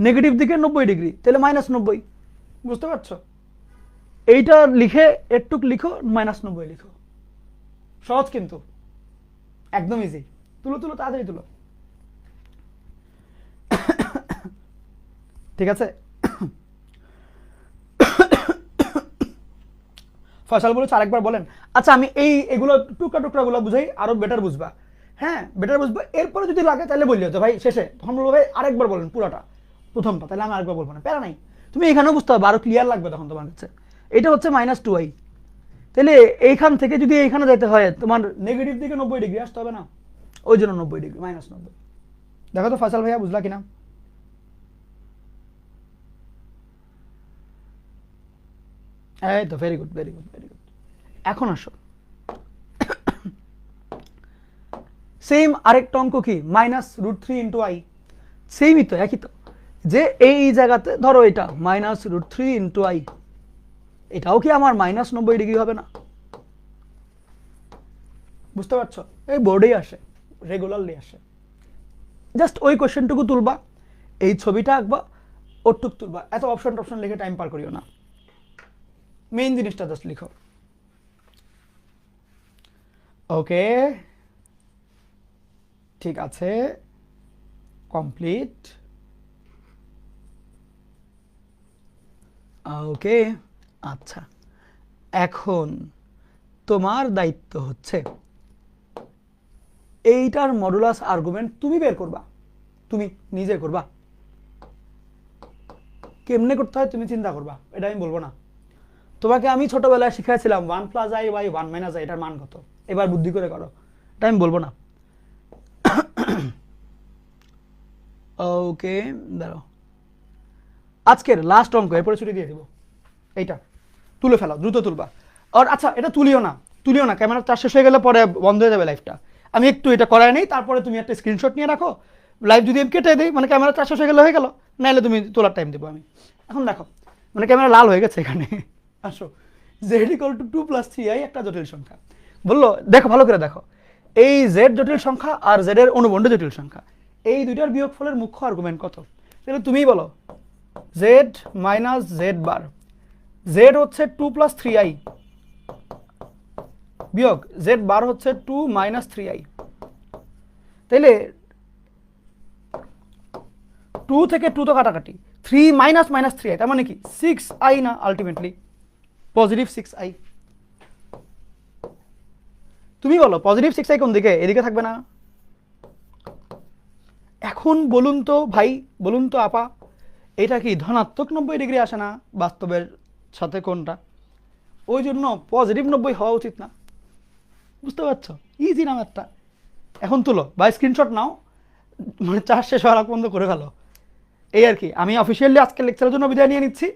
নেগেটিভ দিকে 90 ডিগ্রি, তাহলে -90, বুঝতে পারছো? এইটা লিখে একটুক লিখো, -90 লিখো, সহজ কিন্তু একদম ইজি। তুলো তুলো, তাড়াতাড়ি তুলো, ঠিক আছে? ফয়সাল বলেছে আরেকবার বলেন। আচ্ছা, আমি এগুলো টুকরা বুঝাই, আরো বেটার বুঝবা, হ্যাঁ বেটার বুঝবা, এরপরে যদি লাগে তাহলে বললিও যে ভাই শেষে, তখন বলবো ভাই আরেকবার বলেন পুরোটা, প্রথমটা, তাহলে আমি আরেকবার বলবো না, প্যারা নাই, তুমি এখানেও বুঝতে হবে, আরো ক্লিয়ার লাগবে তখন তোমার কাছে। এটা হচ্ছে -2i, তাহলে এইখান থেকে যদি এইখানে যেতে হয়, তোমার নেগেটিভ দিকে 90 ডিগ্রি আসতে হবে না, ওই জন্য 90 ডিগ্রি, -90। দেখো তো ফয়সাল ভাইয়া বুঝলা কিনা? এই তো, very good very good very good. এখন আসো, সেম আরেকটা অঙ্ক কি, -√3 × i, সেমই তো, একই তো, যে এই জায়গাতে ধরো এটা -√3 ইন্টু আই, এটাও কি আমার -90 ডিগ্রি হবে না? বুঝতে পারছো? এই বোর্ডেই আসে, রেগুলারলি আসে। জাস্ট ওই কোশ্চেনটুকু তুলবা, এই ছবিটা আঁকবা, ওটুক তুলবা, এত অপশন টপশন লিখে টাইম পার করিও না, মেইন জিনিসটা জাস্ট লিখো। ওকে, ঠিক আছে, কমপ্লিট। ওকে, আচ্ছা, এখন তোমার দায়িত্ব হচ্ছে এইটার মডুলাস আর্গুমেন্ট তুমি বের করবা, তুমি নিজে করবা। কেমনে করতে হয় তুমি চিন্তা করবা, এটা আমি বলবো না। তোমাকে আমি ছোটবেলায় শিখাইছিলাম 1 + i / 1 - i, এটার মান কত, এবার বুদ্ধি করে করো, এটা আমি বলবো না। ওকে, দাঁড়াও, আজকের লাস্ট অঙ্ক, এরপরে ছুটি দিয়ে দিব। এইটা তুলে ফেলো, দ্রুত তুলবা। আর আচ্ছা, এটা তুলিও না, তুলিও না, ক্যামেরা চার্জ শেষ হয়ে গেলে পরে বন্ধ হয়ে যাবে লাইভটা। আমি একটু এটা করাই নেই, তারপরে তুমি একটা স্ক্রিনশট নিয়ে রাখো। লাইভ যদি আমি কেটে দিই, মানে ক্যামেরা চার্জ শেষ হয়ে গেল, নাহলে তুমি তোলার টাইম দেবো আমি। এখন দেখো, মানে ক্যামেরা লাল হয়ে গেছে এখানে। আসো, z = 2 + 3i একটা জটিল সংখ্যা বললো। দেখো, ভালো করে দেখো, এই z জটিল সংখ্যা আর z এর অনুবন্ধ জটিল সংখ্যা, এই দুইটার বিয়োগফলের মুখ্য আর্গুমেন্ট কত? তাহলে তুমিই বলো। z - z বার, z হচ্ছে 2 + 3i বিয়োগ z বার হচ্ছে 2 - 3i। তাইলে 2 থেকে 2 তো কাটাকাটি, 3 - -3i, তার মানে কি 6i না? Ultimately positive 6i। তুমি বলো পজিটিভ 6i কোন দিকে? এদিকে থাকবে না? এখন বলুন তো ভাই, বলুন তো আপা, এটা কি ধনাত্মক 90 ডিগ্রি আসে না বাস্তবের সাথে কোনটা? ওই জন্য পজিটিভ 90 হওয়া উচিত না। বুঝতে পারছো? ইজি নাম একটা। এখন তুলো বা স্ক্রিনশট নাও, মানে চার্জ শেষ হওয়ার আগ পর্যন্ত করে ফেলো। এই আর কি, আমি অফিসিয়ালি আজকে লেকচারের জন্য বিদায় নিয়ে নিচ্ছি।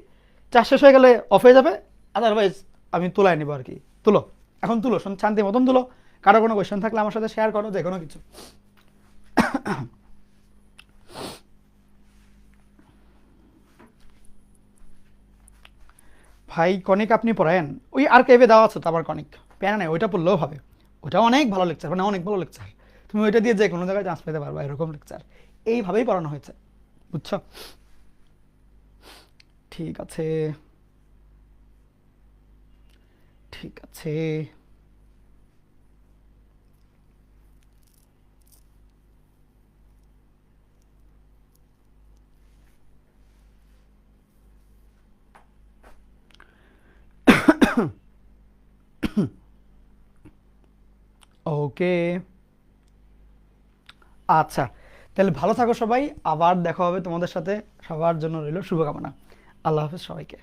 চার্জ শেষ হয়ে গেলে অফ হয়ে যাবে, আদারওয়াইজ আমি তোলাই নিব আর কি। তুলো, এখন তুলো, শান্তি মতন তুলো। কারো কোনো কোয়েশ্চেন থাকলে আমার সাথে শেয়ার করো, যে কোনো কিছু। ভাই কনিক আপনি পড়ায়েন? ওই আর্কাইভে দেওয়া আছে তো আমার কনিক, প্যারা নেই, ওইটা পড়লেও হবে। ওটা অনেক ভালো লেকচার, মানে অনেক ভালো লেকচার। তুমি ওইটা দিয়ে যে কোনো জায়গায় চান্স পেতে পারবা, এরকম লেকচার এইভাবেই পড়ানো হয়েছে, বুঝছো? ঠিক আছে, ঠিক আছে। ওকে, আচ্ছা, তাহলে ভালো থাকো সবাই, আবার দেখা হবে তোমাদের সাথে। সবার জন্য রইল শুভকামনা। আল্লাহ হাফেজ সবাইকে।